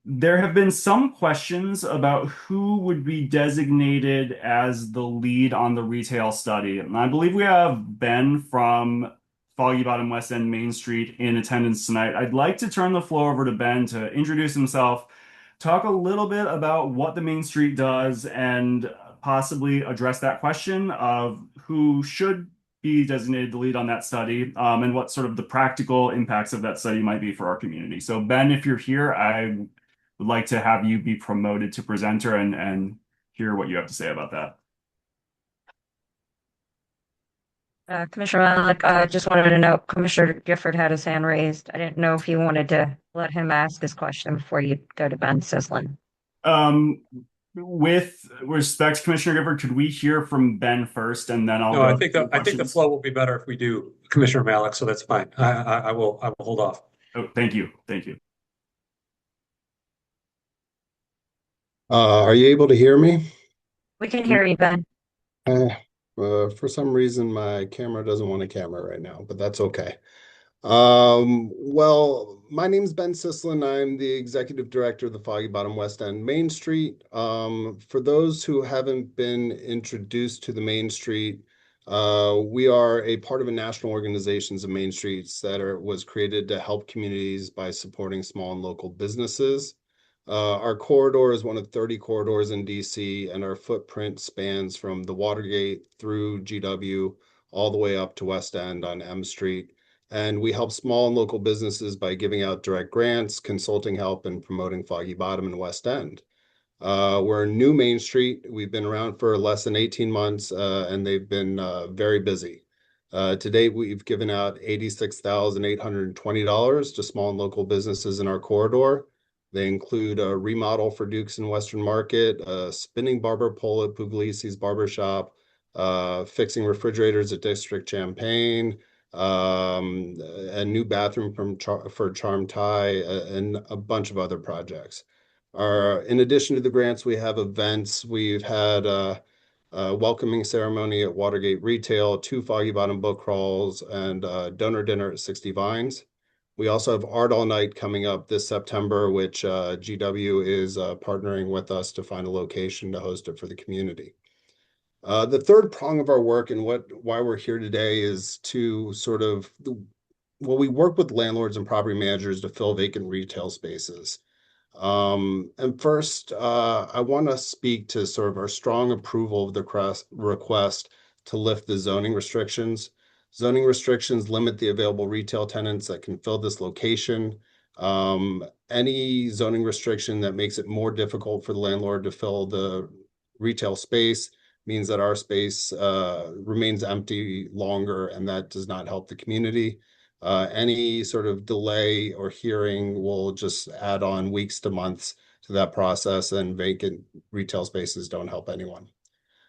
Speaker 3: There have been some questions about who would be designated as the lead on the retail study. And I believe we have Ben from Foggy Bottom West End Main Street in attendance tonight. I'd like to turn the floor over to Ben to introduce himself, talk a little bit about what the Main Street does, and possibly address that question of who should be designated the lead on that study, and what sort of the practical impacts of that study might be for our community. So Ben, if you're here, I would like to have you be promoted to presenter and hear what you have to say about that.
Speaker 1: Commissioner Malik, I just wanted to know, Commissioner Gifford had his hand raised. I didn't know if you wanted to let him ask his question before you go to Ben Sislin.
Speaker 3: With respect, Commissioner Gifford, could we hear from Ben first, and then I'll
Speaker 2: No,
Speaker 3: go
Speaker 2: I think the
Speaker 3: questions?
Speaker 2: flow will be better if we do Commissioner Malik, so that's fine. I will hold off.
Speaker 3: Oh, thank you. Thank you.
Speaker 20: Are you able to hear me?
Speaker 1: We can hear you, Ben.
Speaker 20: For some reason, my camera doesn't want a camera right now, but that's okay. Well, my name is Ben Sislin. I'm the Executive Director of the Foggy Bottom West End Main Street. For those who haven't been introduced to the Main Street, we are a part of a national organization of Main Streets that was created to help communities by supporting small and local businesses. Our corridor is one of 30 corridors in DC, and our footprint spans from the Watergate through GW all the way up to West End on M Street. And we help small and local businesses by giving out direct grants, consulting help, and promoting Foggy Bottom and West End. We're a new Main Street. We've been around for less than 18 months, and they've been very busy. To date, we've given out $86,820 to small and local businesses in our corridor. They include a remodel for Duke's in Western Market, a spinning barber pole at Puglisi's Barbershop, fixing refrigerators at District Champaign, a new bathroom for Charm Thai, and a bunch of other projects. In addition to the grants, we have events. We've had a welcoming ceremony at Watergate Retail, 2 Foggy Bottom book crawls, and a donor dinner at 60 Vines. We also have Art All Night coming up this September, which GW is partnering with us to find a location to host it for the community. The third prong of our work and why we're here today is to we work with landlords and property managers to fill vacant retail spaces. And first, I want to speak to sort of our strong approval of the request to lift the zoning restrictions. Zoning restrictions limit the available retail tenants that can fill this location. Any zoning restriction that makes it more difficult for the landlord to fill the retail space means that our space remains empty longer, and that does not help the community. Any sort of delay or hearing will just add on weeks to months to that process, and vacant retail spaces don't help anyone.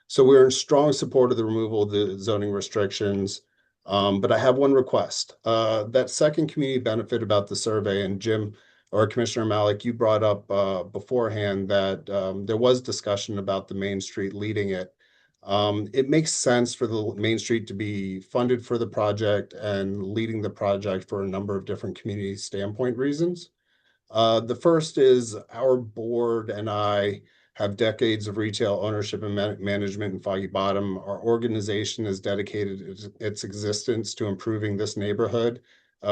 Speaker 20: So we're in strong support of the removal of the zoning restrictions. But I have one request. That second community benefit about the survey, and Jim or Commissioner Malik, you brought up beforehand that there was discussion about the Main Street leading it. It makes sense for the Main Street to be funded for the project and leading the project for a number of different community standpoint reasons. The first is our board and I have decades of retail ownership and management in Foggy Bottom. Our organization has dedicated its existence to improving this neighborhood.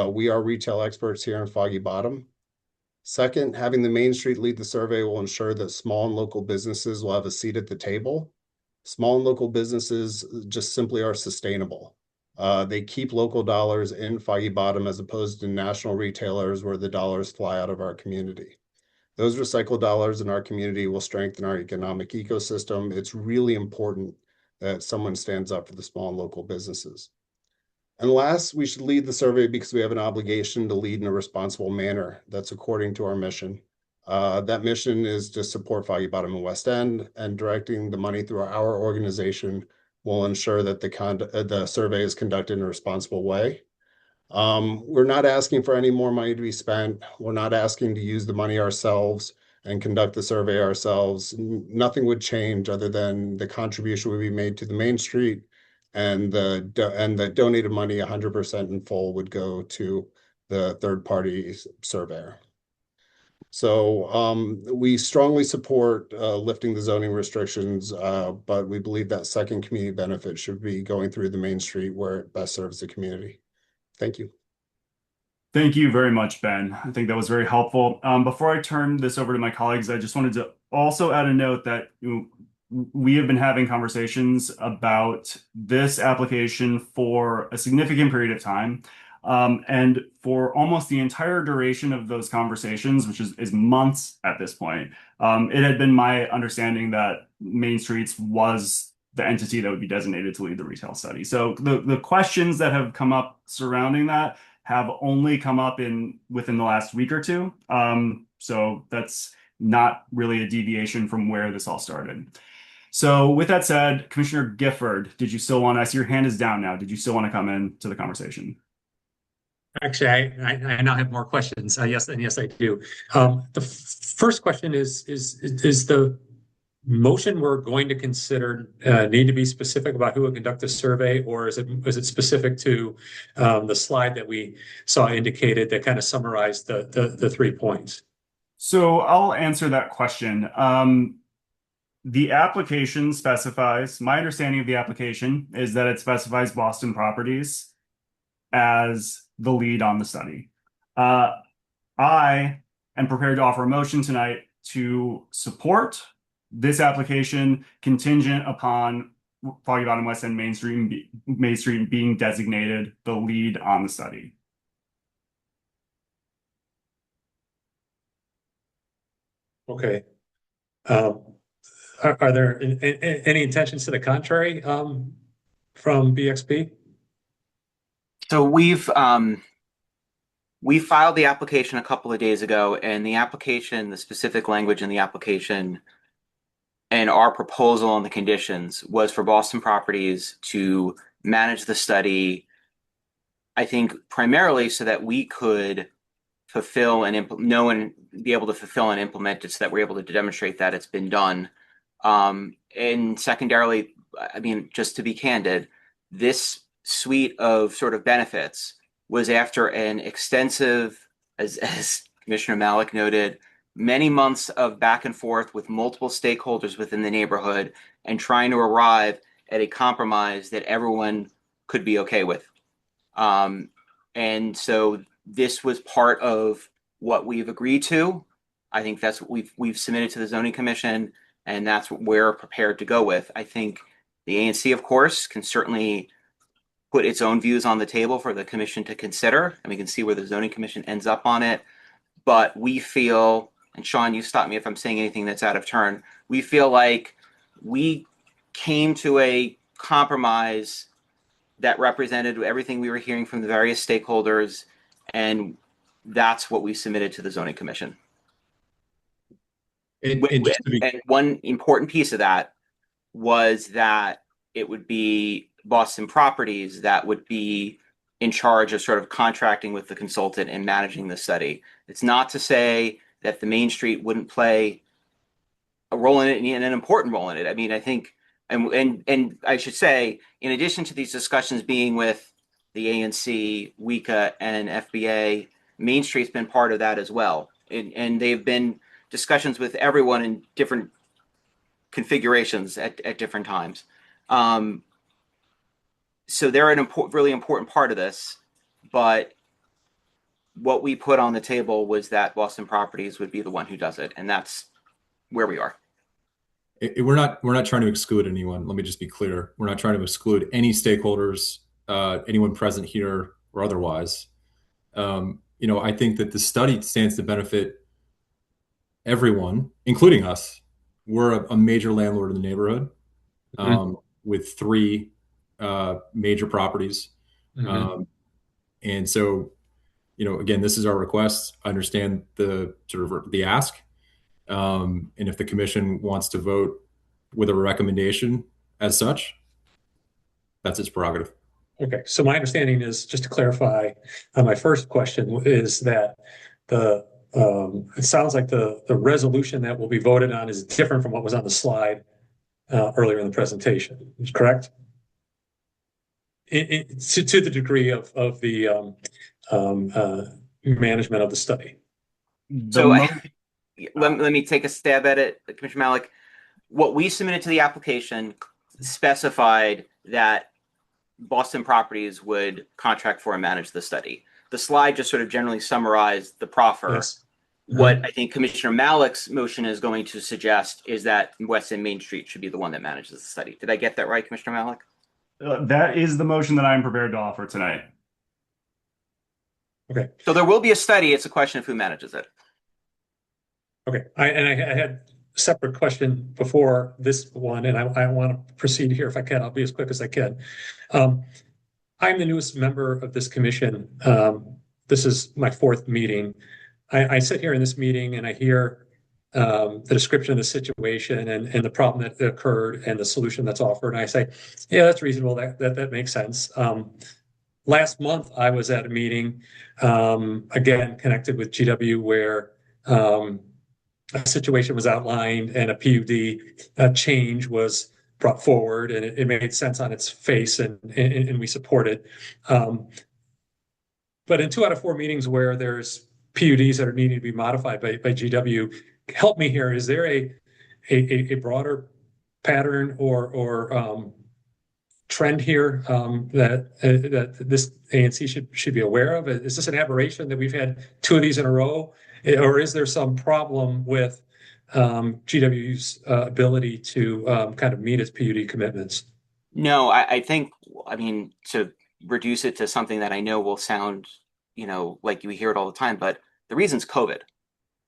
Speaker 20: We are retail experts here in Foggy Bottom. Second, having the Main Street lead the survey will ensure that small and local businesses will have a seat at the table. Small and local businesses just simply are sustainable. They keep local dollars in Foggy Bottom as opposed to national retailers where the dollars fly out of our community. Those recycled dollars in our community will strengthen our economic ecosystem. It's really important that someone stands up for the small and local businesses. And last, we should lead the survey because we have an obligation to lead in a responsible manner. That's according to our mission. That mission is to support Foggy Bottom and West End, and directing the money through our organization will ensure that the survey is conducted in a responsible way. We're not asking for any more money to be spent. We're not asking to use the money ourselves and conduct the survey ourselves. Nothing would change other than the contribution would be made to the Main Street, and the donated money 100% in full would go to the third-party surveyor. So we strongly support lifting the zoning restrictions, but we believe that second community benefit should be going through the Main Street where it best serves the community. Thank you.
Speaker 3: Thank you very much, Ben. I think that was very helpful. Before I turn this over to my colleagues, I just wanted to also add a note that we have been having conversations about this application for a significant period of time. And for almost the entire duration of those conversations, which is months at this point, it had been my understanding that Main Streets was the entity that would be designated to lead the retail study. So the questions that have come up surrounding that have only come up within the last week or two. So that's not really a deviation from where this all started. So with that said, Commissioner Gifford, I see your hand is down now. Did you still want to come into the conversation?
Speaker 2: Actually, I now have more questions. Yes, I do. The first question is the motion we're going to consider need to be specific about who would conduct the survey, or is it specific to the slide that we saw indicated that kind of summarized the 3 points?
Speaker 3: So I'll answer that question. The application specifies, my understanding of the application is that it specifies Boston Properties as the lead on the study. I am prepared to offer a motion tonight to support this application contingent upon Foggy Bottom, West End, Main Street being designated the lead on the study.
Speaker 2: Okay. Are there any intentions to the contrary from BXP?
Speaker 19: So we filed the application a couple of days ago, and the specific language in the application and our proposal on the conditions was for Boston Properties to manage the study, I think primarily so that we could fulfill and be able to fulfill and implement it, so that we're able to demonstrate that it's been done. And secondarily, I mean, just to be candid, this suite of sort of benefits was after an extensive, as Commissioner Malik noted, many months of back and forth with multiple stakeholders within the neighborhood and trying to arrive at a compromise that everyone could be okay with. And so this was part of what we've agreed to. I think that's what we've submitted to the Zoning Commission, and that's what we're prepared to go with. I think the ANC, of course, can certainly put its own views on the table for the commission to consider, and we can see where the Zoning Commission ends up on it. But we feel, and Sean, you stop me if I'm saying anything that's out of turn, we feel like we came to a compromise that represented everything we were hearing from the various stakeholders, and that's what we submitted to the zoning commission. And one important piece of that was that it would be Boston Properties that would be in charge of sort of contracting with the consultant and managing the study. It's not to say that the Main Street wouldn't play a role in it, and an important role in it. I mean, I think, and I should say, in addition to these discussions being with the ANC, WECA, and FBA, Main Street's been part of that as well. And they've been discussions with everyone in different configurations at different times. So they're an really important part of this, but what we put on the table was that Boston Properties would be the one who does it, and that's where we are.
Speaker 18: We're not trying to exclude anyone. Let me just be clear. We're not trying to exclude any stakeholders, anyone present here or otherwise. I think that the study stands to benefit everyone, including us. We're a major landlord in the neighborhood with 3 major properties. And so, again, this is our request. I understand the sort of the ask. And if the commission wants to vote with a recommendation as such, that's its prerogative.
Speaker 2: Okay, so my understanding is, just to clarify, my first question is that it sounds like the resolution that will be voted on is different from what was on the slide earlier in the presentation. Correct? To the degree of the management of the study.
Speaker 19: So let me take a stab at it, Commissioner Malik. What we submitted to the application specified that Boston Properties would contract for and manage the study. The slide just sort of generally summarized the proffer.
Speaker 2: Yes.
Speaker 19: What I think Commissioner Malik's motion is going to suggest is that West and Main Street should be the one that manages the study. Did I get that right, Commissioner Malik?
Speaker 3: That is the motion that I'm prepared to offer tonight.
Speaker 2: Okay.
Speaker 19: So there will be a study. It's a question of who manages it.
Speaker 2: Okay. I had a separate question before this one, and I want to proceed here if I can. I'll be as quick as I can. I'm the newest member of this commission. This is my 4th meeting. I sit here in this meeting and I hear the description of the situation and the problem that occurred and the solution that's offered. And I say, yeah, that's reasonable. That makes sense. Last month, I was at a meeting, again, connected with GW, where a situation was outlined and a PUD change was brought forward, and it made sense on its face, and we support it. But in 2 out of 4 meetings where there's PUDs that are needing to be modified by GW, help me here. Is there a broader pattern or trend here that this ANC should be aware of? Is this an aberration that we've had 2 of these in a row, or is there some problem with GW's ability to kind of meet its PUD commitments?
Speaker 19: No, I think, to reduce it to something that I know will sound, like you hear it all the time, but the reason's COVID.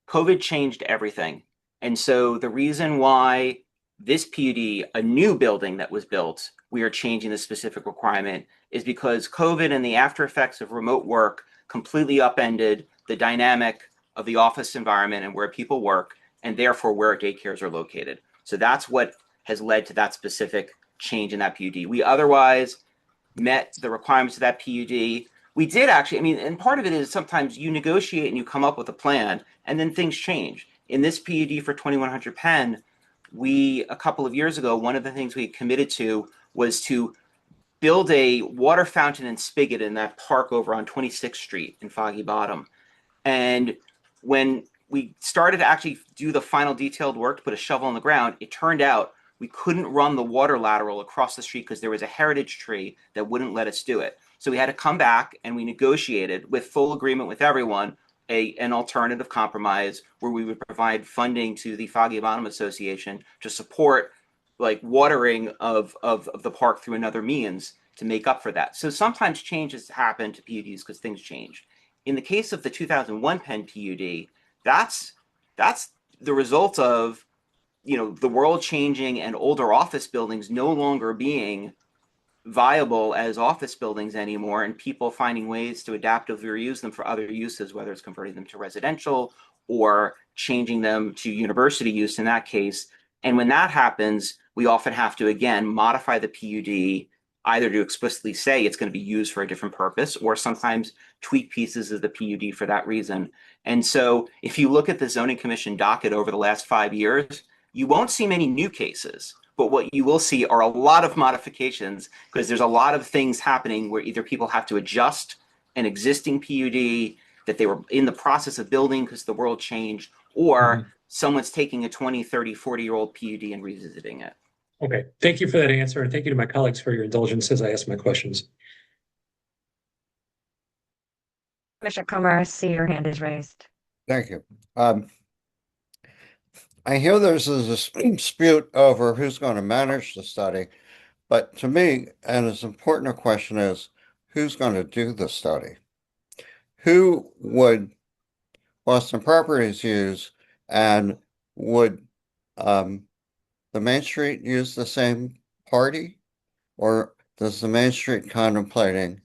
Speaker 19: COVID changed everything. And so the reason why this PUD, a new building that was built, we are changing the specific requirement is because COVID and the after effects of remote work completely upended the dynamic of the office environment and where people work, and therefore where daycares are located. So that's what has led to that specific change in that PUD. We otherwise met the requirements of that PUD. We did actually, and part of it is sometimes you negotiate and you come up with a plan and then things change. In this PUD for 2100 Penn, a couple of years ago, one of the things we committed to was to build a water fountain and spigot in that park over on 26th Street in Foggy Bottom. And when we started to actually do the final detailed work to put a shovel in the ground, it turned out we couldn't run the water lateral across the street because there was a heritage tree that wouldn't let us do it. So we had to come back and we negotiated with full agreement with everyone an alternative compromise where we would provide funding to the Foggy Bottom Association to support watering of the park through another means to make up for that. So sometimes changes happen to PUDs because things change. In the case of the 2001 Penn PUD, that's the result of the world changing and older office buildings no longer being viable as office buildings anymore, and people finding ways to adaptively reuse them for other uses, whether it's converting them to residential or changing them to university use in that case. And when that happens, we often have to, again, modify the PUD either to explicitly say it's going to be used for a different purpose, or sometimes tweak pieces of the PUD for that reason. And so if you look at the Zoning Commission docket over the last 5 years, you won't see many new cases, but what you will see are a lot of modifications, because there's a lot of things happening where either people have to adjust an existing PUD that they were in the process of building because the world changed, or someone's taking a 20, 30, 40-year-old PUD and revisiting it.
Speaker 2: Okay, thank you for that answer, and thank you to my colleagues for your indulgence as I ask my questions.
Speaker 1: Commissioner Comer, I see your hand is raised.
Speaker 7: Thank you. I hear there's a dispute over who's going to manage the study, but to me, and as important a question is, who's going to do the study? Who would Boston Properties use, and would the Main Street use the same party, or does the Main Street contemplating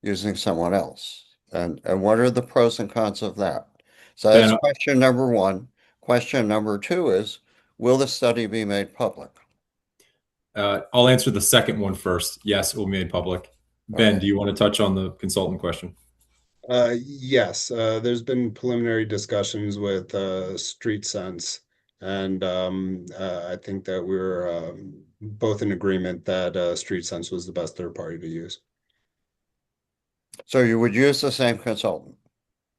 Speaker 7: using someone else? And what are the pros and cons of that? So that's question number one. Question number two is, will the study be made public?
Speaker 18: I'll answer the second one first. Yes, it will be made public. Ben, do you want to touch on the consultant question?
Speaker 20: Yes, there's been preliminary discussions with StreetSense, and I think that we're both in agreement that StreetSense was the best third party to use.
Speaker 7: So you would use the same consultant?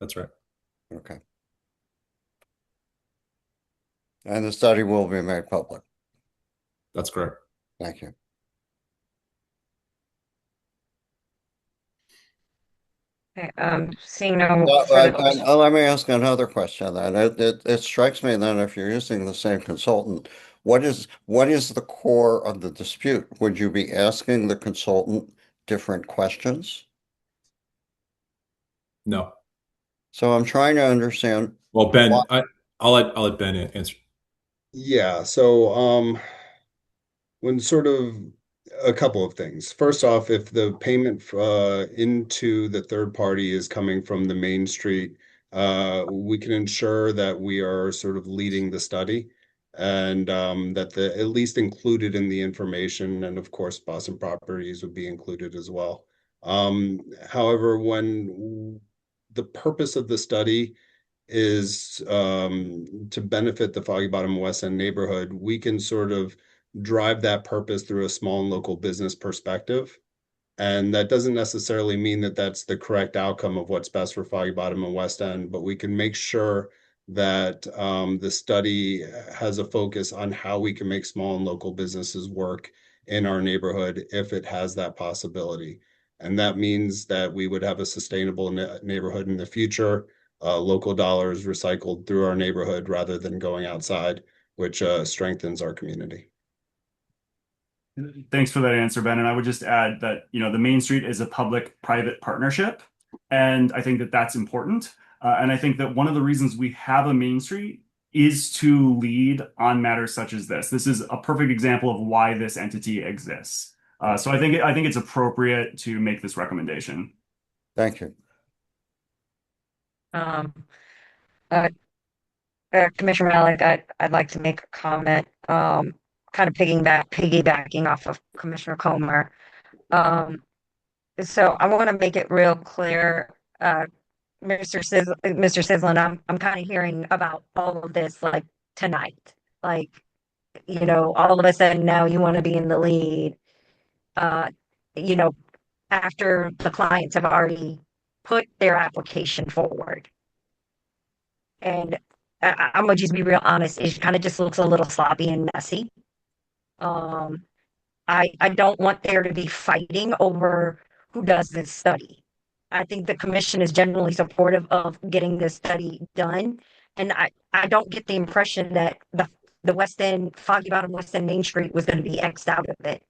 Speaker 18: That's right.
Speaker 7: Okay. And the study will be made public?
Speaker 18: That's correct.
Speaker 7: Thank you.
Speaker 1: Okay, seeing no
Speaker 7: let me ask another question then. It strikes me then, if you're using the same consultant, what is the core of the dispute? Would you be asking the consultant different questions?
Speaker 18: No.
Speaker 7: So I'm trying to understand.
Speaker 18: Well, Ben, I'll let Ben answer.
Speaker 20: Yeah, so when sort of a couple of things. First off, if the payment into the third party is coming from the Main Street, we can ensure that we are sort of leading the study, and that at least included in the information, and of course Boston Properties would be included as well. However, when the purpose of the study is to benefit the Foggy Bottom West End neighborhood, we can sort of drive that purpose through a small and local business perspective. And that doesn't necessarily mean that that's the correct outcome of what's best for Foggy Bottom and West End, but we can make sure that the study has a focus on how we can make small and local businesses work in our neighborhood if it has that possibility. And that means that we would have a sustainable neighborhood in the future, local dollars recycled through our neighborhood rather than going outside, which strengthens our community.
Speaker 3: Thanks for that answer, Ben. And I would just add that, the Main Street is a public-private partnership, and I think that that's important. And I think that one of the reasons we have a Main Street is to lead on matters such as this. This is a perfect example of why this entity exists. So I think it's appropriate to make this recommendation.
Speaker 7: Thank you.
Speaker 1: Commissioner Malik, I'd like to make a comment, kind of piggybacking off of Commissioner Comer. So I want to make it real clear, Mr. Sislin, I'm kind of hearing about all of this like tonight. Like, all of a sudden now you want to be in the lead, after the clients have already put their application forward. And I'm gonna just be real honest, it kind of just looks a little sloppy and messy. I don't want there to be fighting over who does this study. I think the commission is generally supportive of getting this study done. And I don't get the impression that the West End, Foggy Bottom West End Main Street was going to be X'd out of it.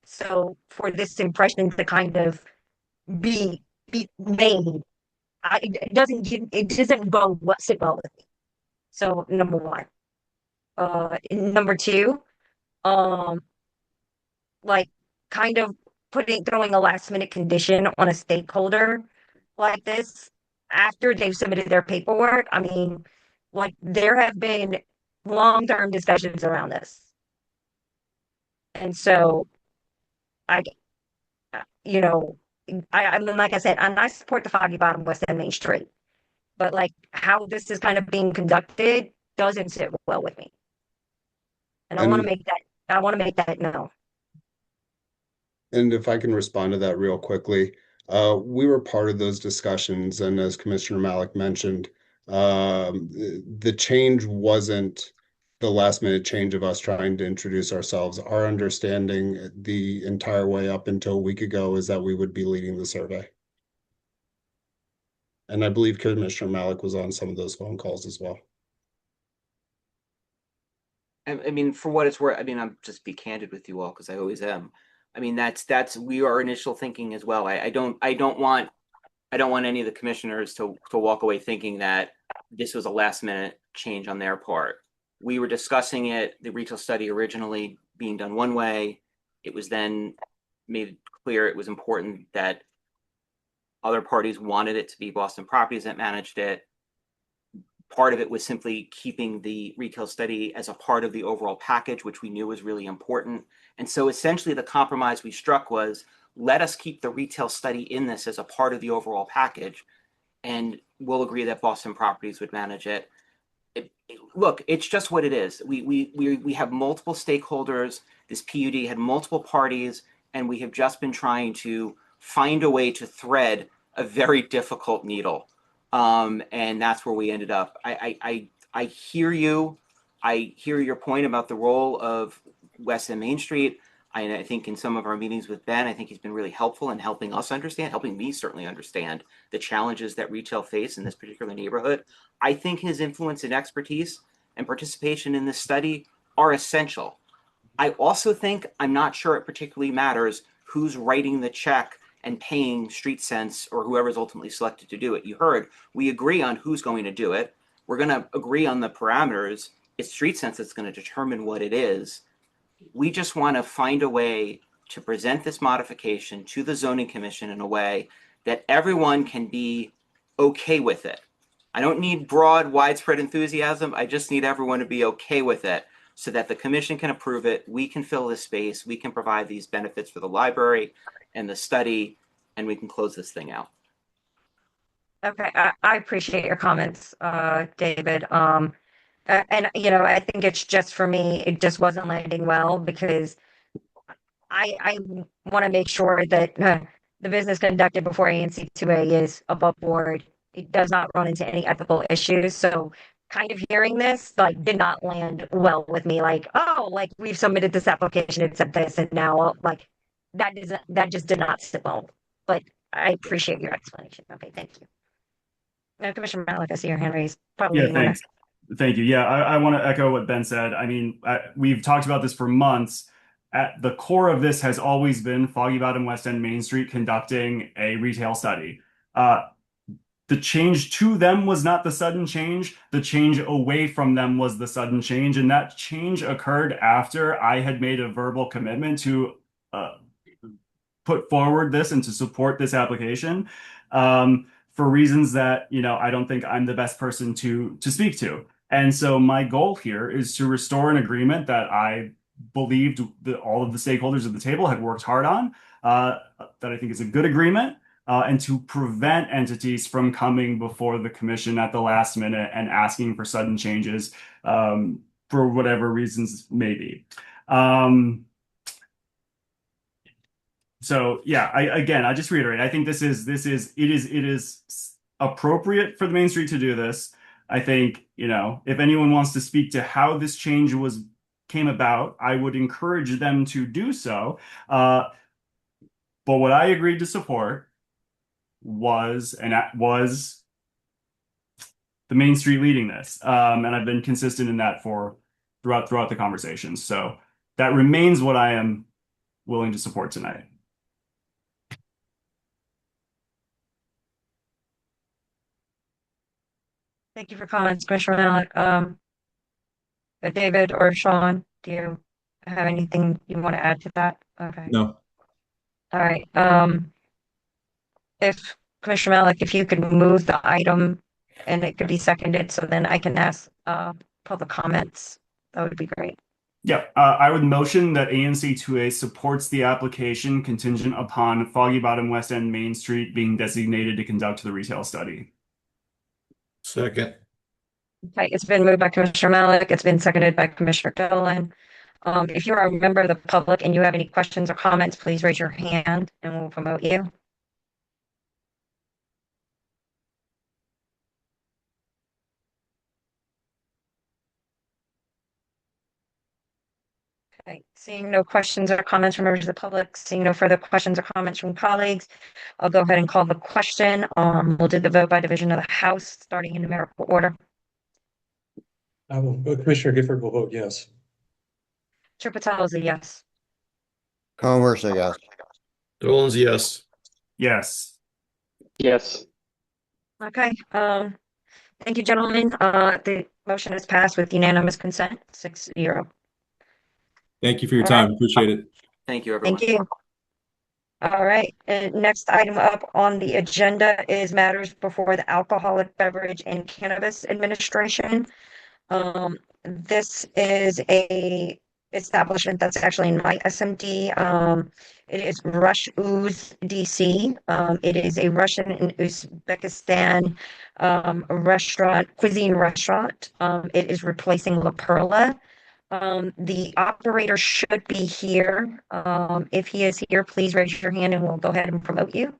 Speaker 1: So for this impression to kind of be made, it doesn't go sit well with me. So number one. number two, um, like kind of throwing a last minute condition on a stakeholder like this after they've submitted their paperwork. I mean, like there have been long-term discussions around this. And so I, you know, I mean, like I said, and I support the Foggy Bottom West End Main Street, but like how this is kind of being conducted doesn't sit well with me. And I want to
Speaker 20: And
Speaker 1: make that known.
Speaker 20: And if I can respond to that real quickly, we were part of those discussions, and as Commissioner Malik mentioned, the change wasn't the last minute change of us trying to introduce ourselves. Our understanding the entire way up until a week ago is that we would be leading the survey. And I believe Commissioner Malik was on some of those phone calls as well.
Speaker 19: I mean, for what it's worth, I mean, I'm just be candid with you all because I always am. I mean, that's our initial thinking as well. I don't want any of the commissioners to walk away thinking that this was a last minute change on their part. We were discussing it, the retail study originally being done one way. It was then made clear it was important that other parties wanted it to be Boston Properties that managed it. Part of it was simply keeping the retail study as a part of the overall package, which we knew was really important. And so essentially the compromise we struck was, let us keep the retail study in this as a part of the overall package, and we'll agree that Boston Properties would manage it. Look, it's just what it is. We have multiple stakeholders. This PUD had multiple parties, and we have just been trying to find a way to thread a very difficult needle. And that's where we ended up. I hear you. I hear your point about the role of West End Main Street. I think in some of our meetings with Ben, I think he's been really helpful in helping us understand, helping me certainly understand the challenges that retail face in this particular neighborhood. I think his influence and expertise and participation in this study are essential. I also think, I'm not sure it particularly matters who's writing the check and paying StreetSense or whoever's ultimately selected to do it. You heard, we agree on who's going to do it. We're going to agree on the parameters. It's StreetSense that's going to determine what it is. We just want to find a way to present this modification to the Zoning Commission in a way that everyone can be okay with it. I don't need broad, widespread enthusiasm. I just need everyone to be okay with it so that the commission can approve it. We can fill this space. We can provide these benefits for the library and the study, and we can close this thing out.
Speaker 1: Okay, I appreciate your comments, David. And I think it's just for me, it just wasn't landing well because I want to make sure that the business conducted before ANC 2A is above board. It does not run into any ethical issues. So kind of hearing this like did not land well with me. Like, oh, like we've submitted this application, it said this, and now like that just did not sit well. But I appreciate your explanation. Okay, thank you. Commissioner Malik, I see your hand raised. Probably
Speaker 3: Yeah, thanks. Thank you. Yeah, I want to echo what Ben said. I mean, we've talked about this for months. At the core of this has always been Foggy Bottom West End Main Street conducting a retail study. The change to them was not the sudden change. The change away from them was the sudden change. And that change occurred after I had made a verbal commitment to put forward this and to support this application. For reasons that, I don't think I'm the best person to speak to. And so my goal here is to restore an agreement that I believed that all of the stakeholders at the table had worked hard on, that I think is a good agreement, and to prevent entities from coming before the commission at the last minute and asking for sudden changes for whatever reasons may be. So yeah, I just reiterate, I think it is appropriate for the Main Street to do this. I think, if anyone wants to speak to how this change came about, I would encourage them to do so. But what I agreed to support was the Main Street leading this. And I've been consistent in that throughout the conversations. So that remains what I am willing to support tonight.
Speaker 1: Thank you for comments, Commissioner Malik. David or Sean, do you have anything you want to add to that? Okay.
Speaker 18: No.
Speaker 1: All right. If Commissioner Malik, if you could move the item and it could be seconded, so then I can ask public comments, that would be great.
Speaker 3: Yeah, I would motion that ANC 2A supports the application contingent upon Foggy Bottom West End Main Street being designated to conduct the retail study.
Speaker 4: Second.
Speaker 1: Okay, it's been moved by Commissioner Malik. It's been seconded by Commissioner Dolan. If you are a member of the public and you have any questions or comments, please raise your hand and we'll promote you. Okay, seeing no questions or comments from members of the public, seeing no further questions or comments from colleagues, I'll go ahead and call the question. We'll do the vote by division of the House, starting in numerical order.
Speaker 2: Commissioner Gifford will vote yes.
Speaker 1: Chair Patel is a yes.
Speaker 7: Comer's a yes.
Speaker 4: Dolan's a yes.
Speaker 3: Yes.
Speaker 5: Yes.
Speaker 1: Okay, thank you, gentlemen. The motion is passed with unanimous consent, 6-0.
Speaker 18: Thank you for your
Speaker 1: All
Speaker 18: time.
Speaker 1: right.
Speaker 18: Appreciate it.
Speaker 19: Thank you, everyone.
Speaker 1: Thank you. All right, and next item up on the agenda is matters before the Alcoholic Beverage and Cannabis Administration. This is a establishment that's actually in my SMD. It is Rush Ooze DC. It is a Russian and Uzbekistan cuisine restaurant. It is replacing La Perla. The operator should be here. If he is here, please raise your hand and we'll go ahead and promote you.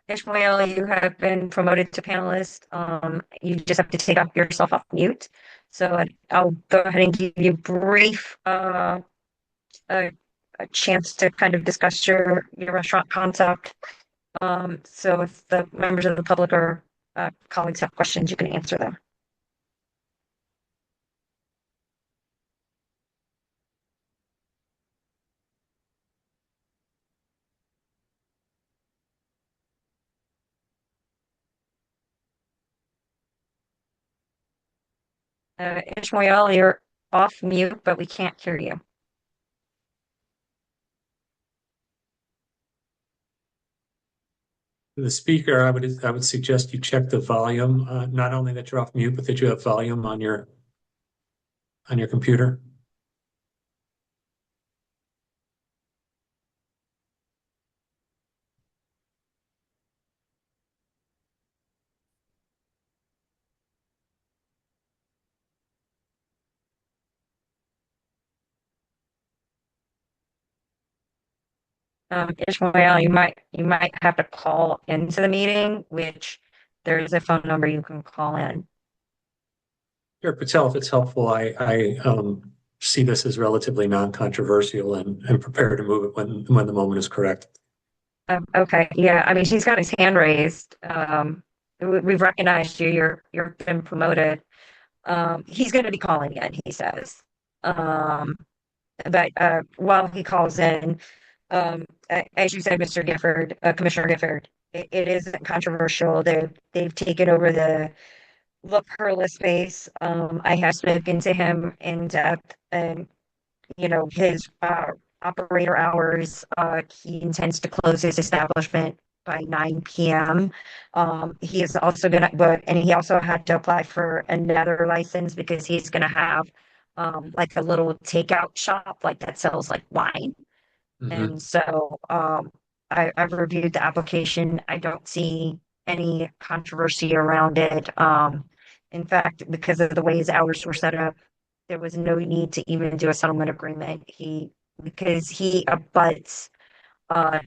Speaker 1: Ishmael, you have been promoted to panelist. You just have to take yourself off mute. So I'll go ahead and give you a brief a chance to kind of discuss your restaurant concept. So if the members of the public or colleagues have questions, you can answer them. Ishmael, you're off mute, but we can't hear you.
Speaker 2: The speaker, I would suggest you check the volume, not only that you're off mute, but that you have volume on your computer.
Speaker 1: Ishmael, you might have to call into the meeting, which there's a phone number you can call in.
Speaker 2: Chair Patel, if it's helpful, I see this as relatively non-controversial and prepare to move it when the moment is correct.
Speaker 1: Okay, yeah, I mean, he's got his hand raised. We've recognized you. You've been promoted. He's going to be calling in, he says. But while he calls in, as you said, Mr. Gifford, Commissioner Gifford, it isn't controversial. They've taken over the La Perla space. I have spoken to him in depth, and his operator hours. He intends to close his establishment by 9 p.m. He is also he also had to apply for another license because he's gonna have like a little takeout shop that sells like wine. And so I've reviewed the application. I don't see any controversy around it. In fact, because of the way his hours were set up, there was no need to even do a settlement agreement. Because he abuts the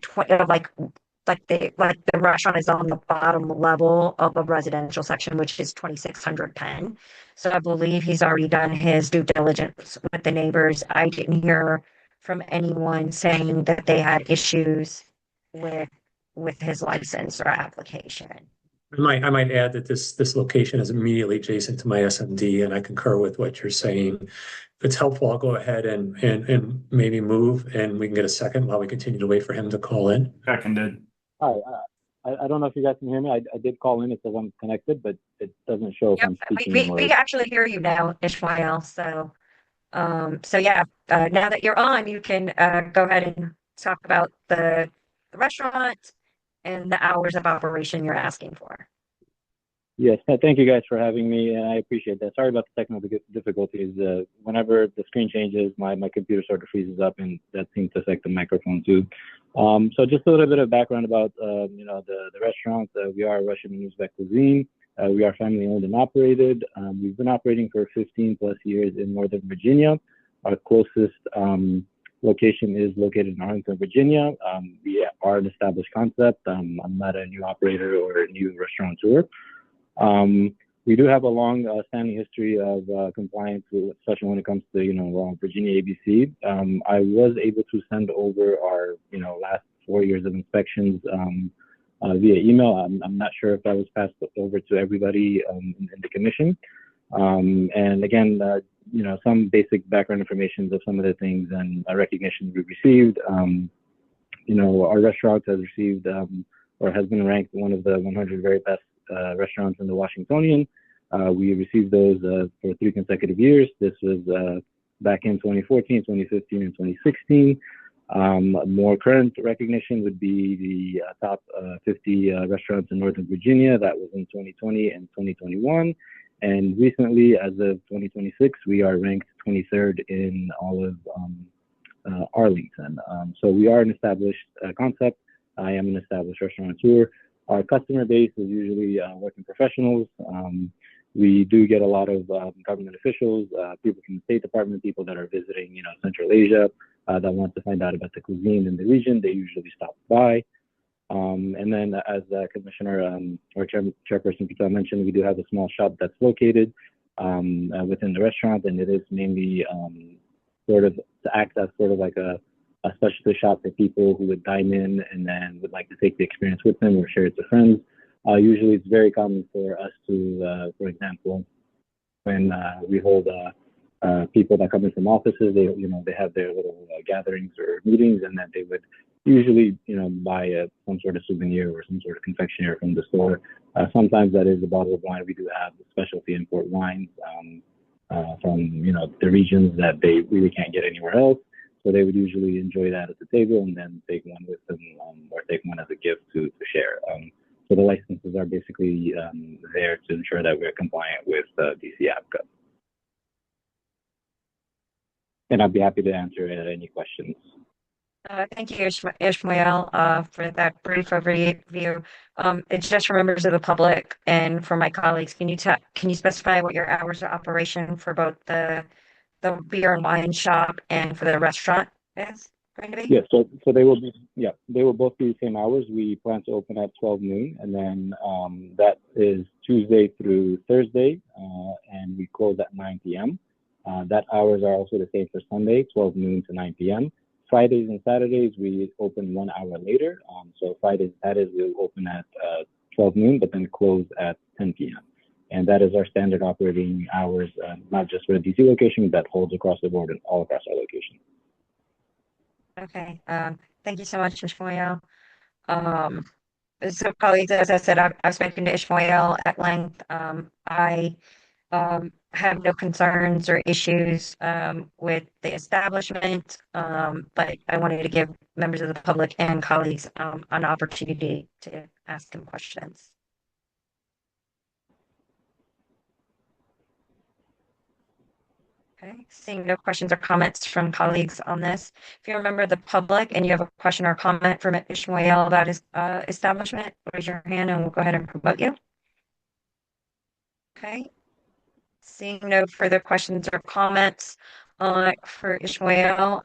Speaker 1: restaurant is on the bottom level of a residential section, which is 2600 Penn. So I believe he's already done his due diligence with the neighbors. I didn't hear from anyone saying that they had issues with his license or application.
Speaker 2: I might add that this location is immediately adjacent to my SMD, and I concur with what you're saying. If it's helpful, I'll go ahead and maybe move, and we can get a second while we continue to wait for him to call in.
Speaker 3: Seconded.
Speaker 21: Hi, I don't know if you guys can hear me. I did call in. It says I'm connected, but it doesn't show if I'm speaking
Speaker 1: We
Speaker 21: or.
Speaker 1: actually hear you now, Ishmael. So, yeah, now that you're on, you can go ahead and talk about the restaurant and the hours of operation you're asking for.
Speaker 21: Yes, thank you guys for having me, and I appreciate that. Sorry about the technical difficulties. Whenever the screen changes, my computer sort of freezes up, and that seems to affect the microphone too. So just a little bit of background about the restaurant. We are Russian and Uzbek cuisine. We are family owned and operated. We've been operating for 15 plus years in Northern Virginia. Our closest location is located in Arlington, Virginia. We are an established concept. I'm not a new operator or a new restaurateur. We do have a long standing history of compliance, especially when it comes to Virginia ABC. I was able to send over our last 4 years of inspections via email. I'm not sure if that was passed over to everybody in the commission. And again, some basic background information of some of the things and recognitions we've received. Our restaurant has received or has been ranked one of the 100 very best restaurants in the Washingtonian. We received those for 3 consecutive years. This was back in 2014, 2015, and 2016. More current recognition would be the top 50 restaurants in Northern Virginia. That was in 2020 and 2021. And recently, as of 2026, we are ranked 23rd in all of Arlington. So we are an established concept. I am an established restaurateur. Our customer base is usually working professionals. We do get a lot of government officials, people from the State Department, people that are visiting, Central Asia, that want to find out about the cuisine in the region. They usually stop by. And then, as Commissioner or Chairperson Patel mentioned, we do have a small shop that's located within the restaurant, and it is mainly sort of to act as sort of like a specialty shop for people who would dine in and then would like to take the experience with them or share it to friends. Usually it's very common for us to, for example, when we hold people that come in from offices, they have their little gatherings or meetings, and that they would usually, buy some sort of souvenir or some sort of confectionery from the store. Sometimes that is a bottle of wine. We do have specialty import wines from, the regions that they really can't get anywhere else. So they would usually enjoy that at the table and then take one with them or take one as a gift to share. So the licenses are basically there to ensure that we're compliant with DC APCA. And I'd be happy to answer any questions.
Speaker 1: Thank you, Ishmael, for that brief overview. It's just for members of the public and for my colleagues. Can you specify what your hours of operation for both the beer and wine shop and for the restaurant is going to be?
Speaker 21: Yeah, so they will both be the same hours. We plan to open at 12 noon, and then that is Tuesday through Thursday, and we close at 9 p.m. That hours are also the same for Sunday, 12 noon to 9 p.m. Fridays and Saturdays, we open 1 hour later. So Fridays and Saturdays, we'll open at 12 noon, but then close at 10 p.m. And that is our standard operating hours, not just for the DC location, but holds across the board and all across our location.
Speaker 1: Okay. Thank you so much, Ishmael. So colleagues, as I said, I've spoken to Ishmael at length. I have no concerns or issues with the establishment, but I wanted to give members of the public and colleagues an opportunity to ask him questions. Okay, seeing no questions or comments from colleagues on this. If you're a member of the public and you have a question or comment from Ishmael about his establishment, raise your hand and we'll go ahead and promote you. Okay. Seeing no further questions or comments for Ishmael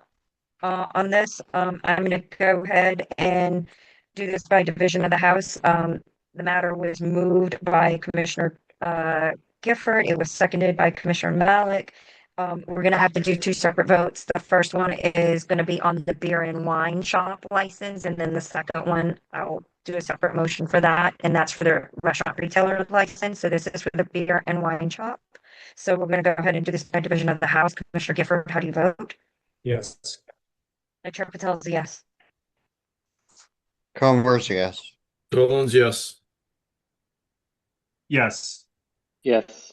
Speaker 1: on this, I'm going to go ahead and do this by division of the House. The matter was moved by Commissioner Gifford. It was seconded by Commissioner Malik. we're gonna have to do two separate votes. The first one is gonna be on the beer and wine shop license, and then the second one, I'll do a separate motion for that, and that's for the restaurant retailer license. So this is for the beer and wine shop. So we're gonna go ahead and do this by division of the House. Commissioner Gifford, how do you vote?
Speaker 2: Yes.
Speaker 1: Chair Patel is a yes.
Speaker 7: Converse, yes.
Speaker 4: Dolan's yes.
Speaker 3: Yes.
Speaker 5: Yes.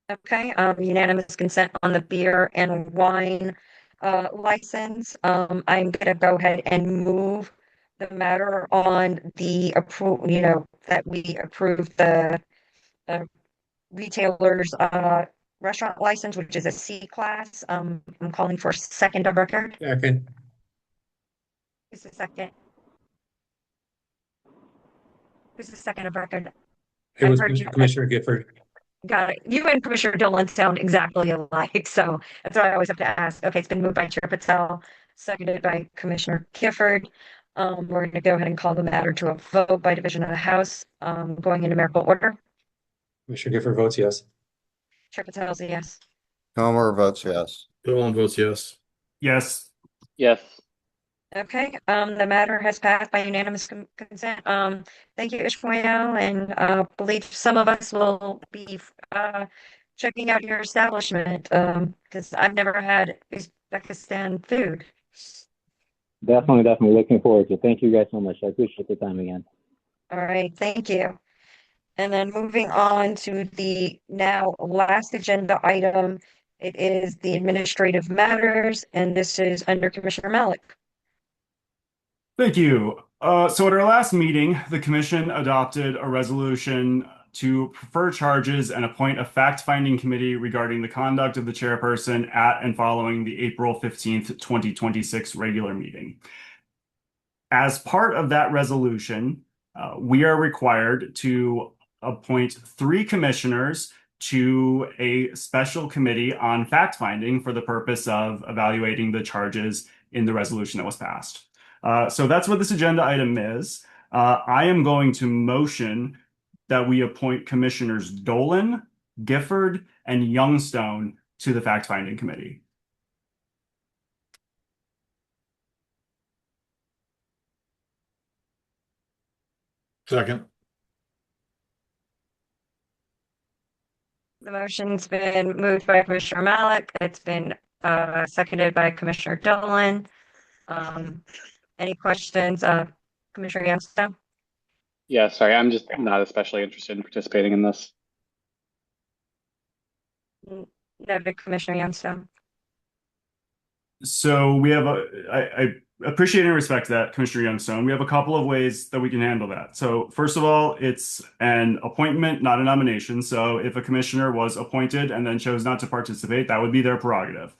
Speaker 1: Okay, unanimous consent on the beer and wine license. I'm gonna go ahead and move the matter on the that we approve the retailer's restaurant license, which is a C class. I'm calling for a second of record.
Speaker 2: Second.
Speaker 1: Who's the second? Who's the second of record?
Speaker 2: It was
Speaker 1: heard you.
Speaker 2: Commissioner Gifford.
Speaker 1: Got it. You and Commissioner Dolan sound exactly alike, so that's why I always have to ask. Okay, it's been moved by Chair Patel, seconded by Commissioner Gifford. We're gonna go ahead and call the matter to a vote by division of the House, going in numerical order.
Speaker 2: Commissioner Gifford votes yes.
Speaker 1: Chair Patel's a yes.
Speaker 7: Comer votes yes.
Speaker 4: Dolan votes yes.
Speaker 3: Yes.
Speaker 5: Yes.
Speaker 1: Okay, the matter has passed by unanimous consent. Thank you, Ishmael, and believe some of us will be checking out your establishment because I've never had Uzbekistan food.
Speaker 21: Definitely looking forward to it. Thank you guys so much. I appreciate the time again.
Speaker 1: All right, thank you. And then moving on to the now last agenda item, it is the administrative matters, and this is under Commissioner Malik.
Speaker 3: Thank you. So at our last meeting, the commission adopted a resolution to prefer charges and appoint a fact-finding committee regarding the conduct of the chairperson at and following the April 15th, 2026 regular meeting. As part of that resolution, we are required to appoint 3 commissioners to a special committee on fact-finding for the purpose of evaluating the charges in the resolution that was passed. So that's what this agenda item is. I am going to motion that we appoint Commissioners Dolan, Gifford, and Youngstone to the fact-finding committee.
Speaker 4: Second.
Speaker 1: The motion's been moved by Commissioner Malik. It's been seconded by Commissioner Dolan. Any questions, Commissioner Youngstone?
Speaker 5: Yeah, sorry, I'm just not especially interested in participating in this.
Speaker 1: Noted, Commissioner Youngstone.
Speaker 3: So we have I appreciate and respect that, Commissioner Youngstone. We have a couple of ways that we can handle that. So first of all, it's an appointment, not a nomination. So if a commissioner was appointed and then chose not to participate, that would be their prerogative.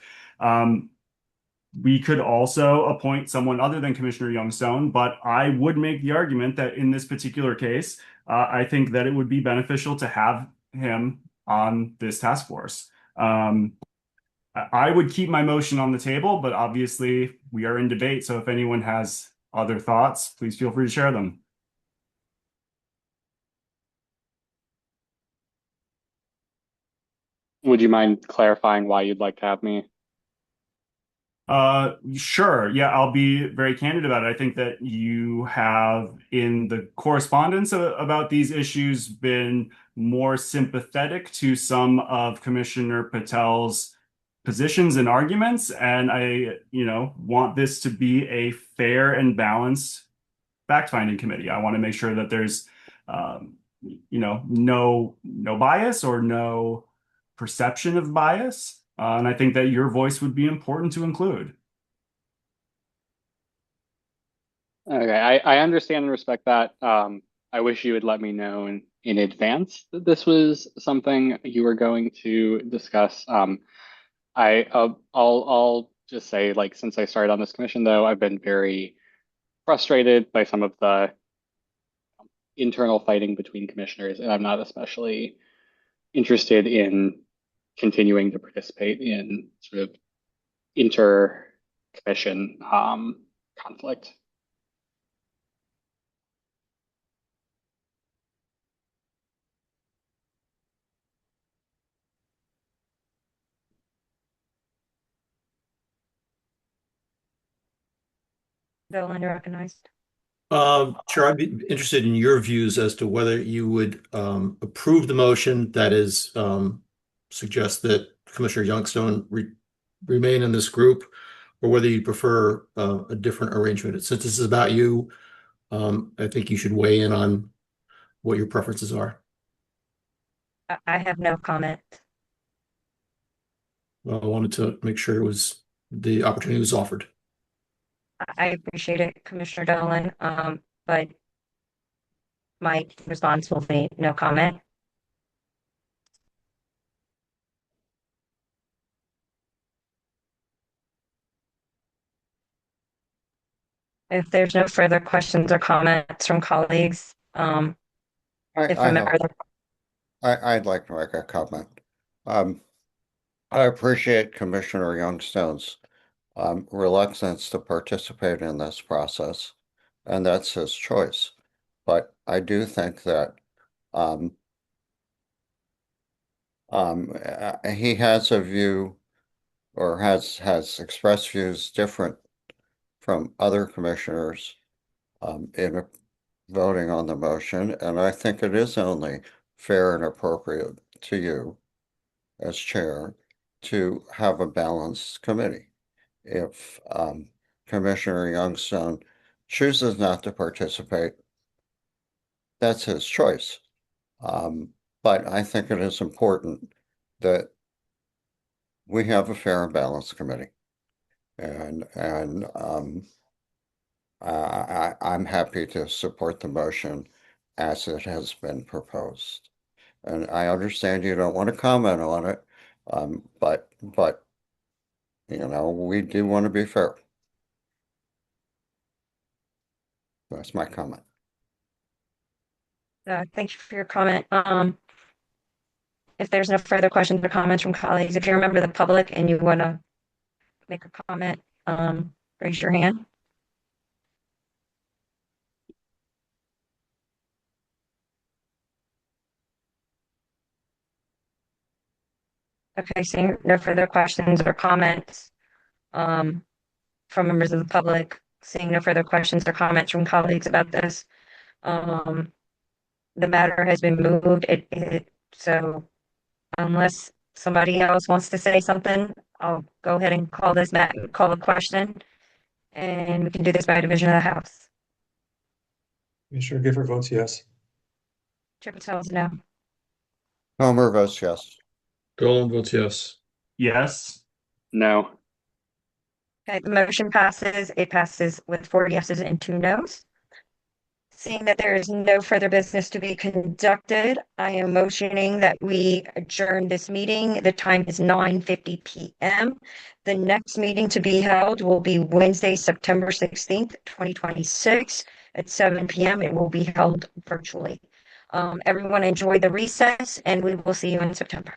Speaker 3: We could also appoint someone other than Commissioner Youngstone, but I would make the argument that in this particular case, I think that it would be beneficial to have him on this task force. I would keep my motion on the table, but obviously we are in debate. So if anyone has other thoughts, please feel free to share them.
Speaker 5: Would you mind clarifying why you'd like to have me?
Speaker 3: Sure. Yeah, I'll be very candid about it. I think that you have, in the correspondence about these issues, been more sympathetic to some of Commissioner Patel's positions and arguments, and I, want this to be a fair and balanced fact-finding committee. I want to make sure that there's, no bias or no perception of bias. And I think that your voice would be important to include.
Speaker 5: Okay, I understand and respect that. I wish you would let me know in advance that this was something you were going to discuss. I'll just say, since I started on this commission, though, I've been very frustrated by some of the internal fighting between commissioners, and I'm not especially interested in continuing to participate in sort of inter-commission conflict.
Speaker 1: Dolan recognized.
Speaker 4: Chair, I'd be interested in your views as to whether you would approve the motion that is suggest that Commissioner Youngstone remain in this group, or whether you prefer a different arrangement. Since this is about you, I think you should weigh in on what your preferences are.
Speaker 1: I have no comment.
Speaker 4: Well, I wanted to make sure the opportunity was offered.
Speaker 1: I appreciate it, Commissioner Dolan, but my response will be no comment. If there's no further questions or comments from colleagues, if a member
Speaker 7: I'd like to make a comment. I appreciate Commissioner Youngstone's reluctance to participate in this process, and that's his choice. But I do think that he has a view, or has expressed views different from other commissioners in voting on the motion, and I think it is only fair and appropriate to you as chair to have a balanced committee. If Commissioner Youngstone chooses not to participate, that's his choice. But I think it is important that we have a fair and balanced committee. And I'm happy to support the motion as it has been proposed. And I understand you don't want to comment on it, but we do want to be fair. That's my comment.
Speaker 1: thank you for your comment. If there's no further questions or comments from colleagues, if you're a member of the public and you want to make a comment, raise your hand. Okay, seeing no further questions or comments from members of the public, seeing no further questions or comments from colleagues about this, the matter has been moved. So unless somebody else wants to say something, I'll go ahead and call the question, and we can do this by division of the House.
Speaker 2: Commissioner Gifford votes yes.
Speaker 1: Chair Patel's no.
Speaker 7: Homer votes yes.
Speaker 4: Dolan votes yes.
Speaker 3: Yes.
Speaker 5: No.
Speaker 1: Okay, the motion passes. It passes with 4 yeses and 2 nos. Seeing that there is no further business to be conducted, I am motioning that we adjourn this meeting. The time is 9:50 p.m. The next meeting to be held will be Wednesday, September 16th, 2026 at 7 p.m. It will be held virtually. Everyone enjoy the recess, and we will see you in September.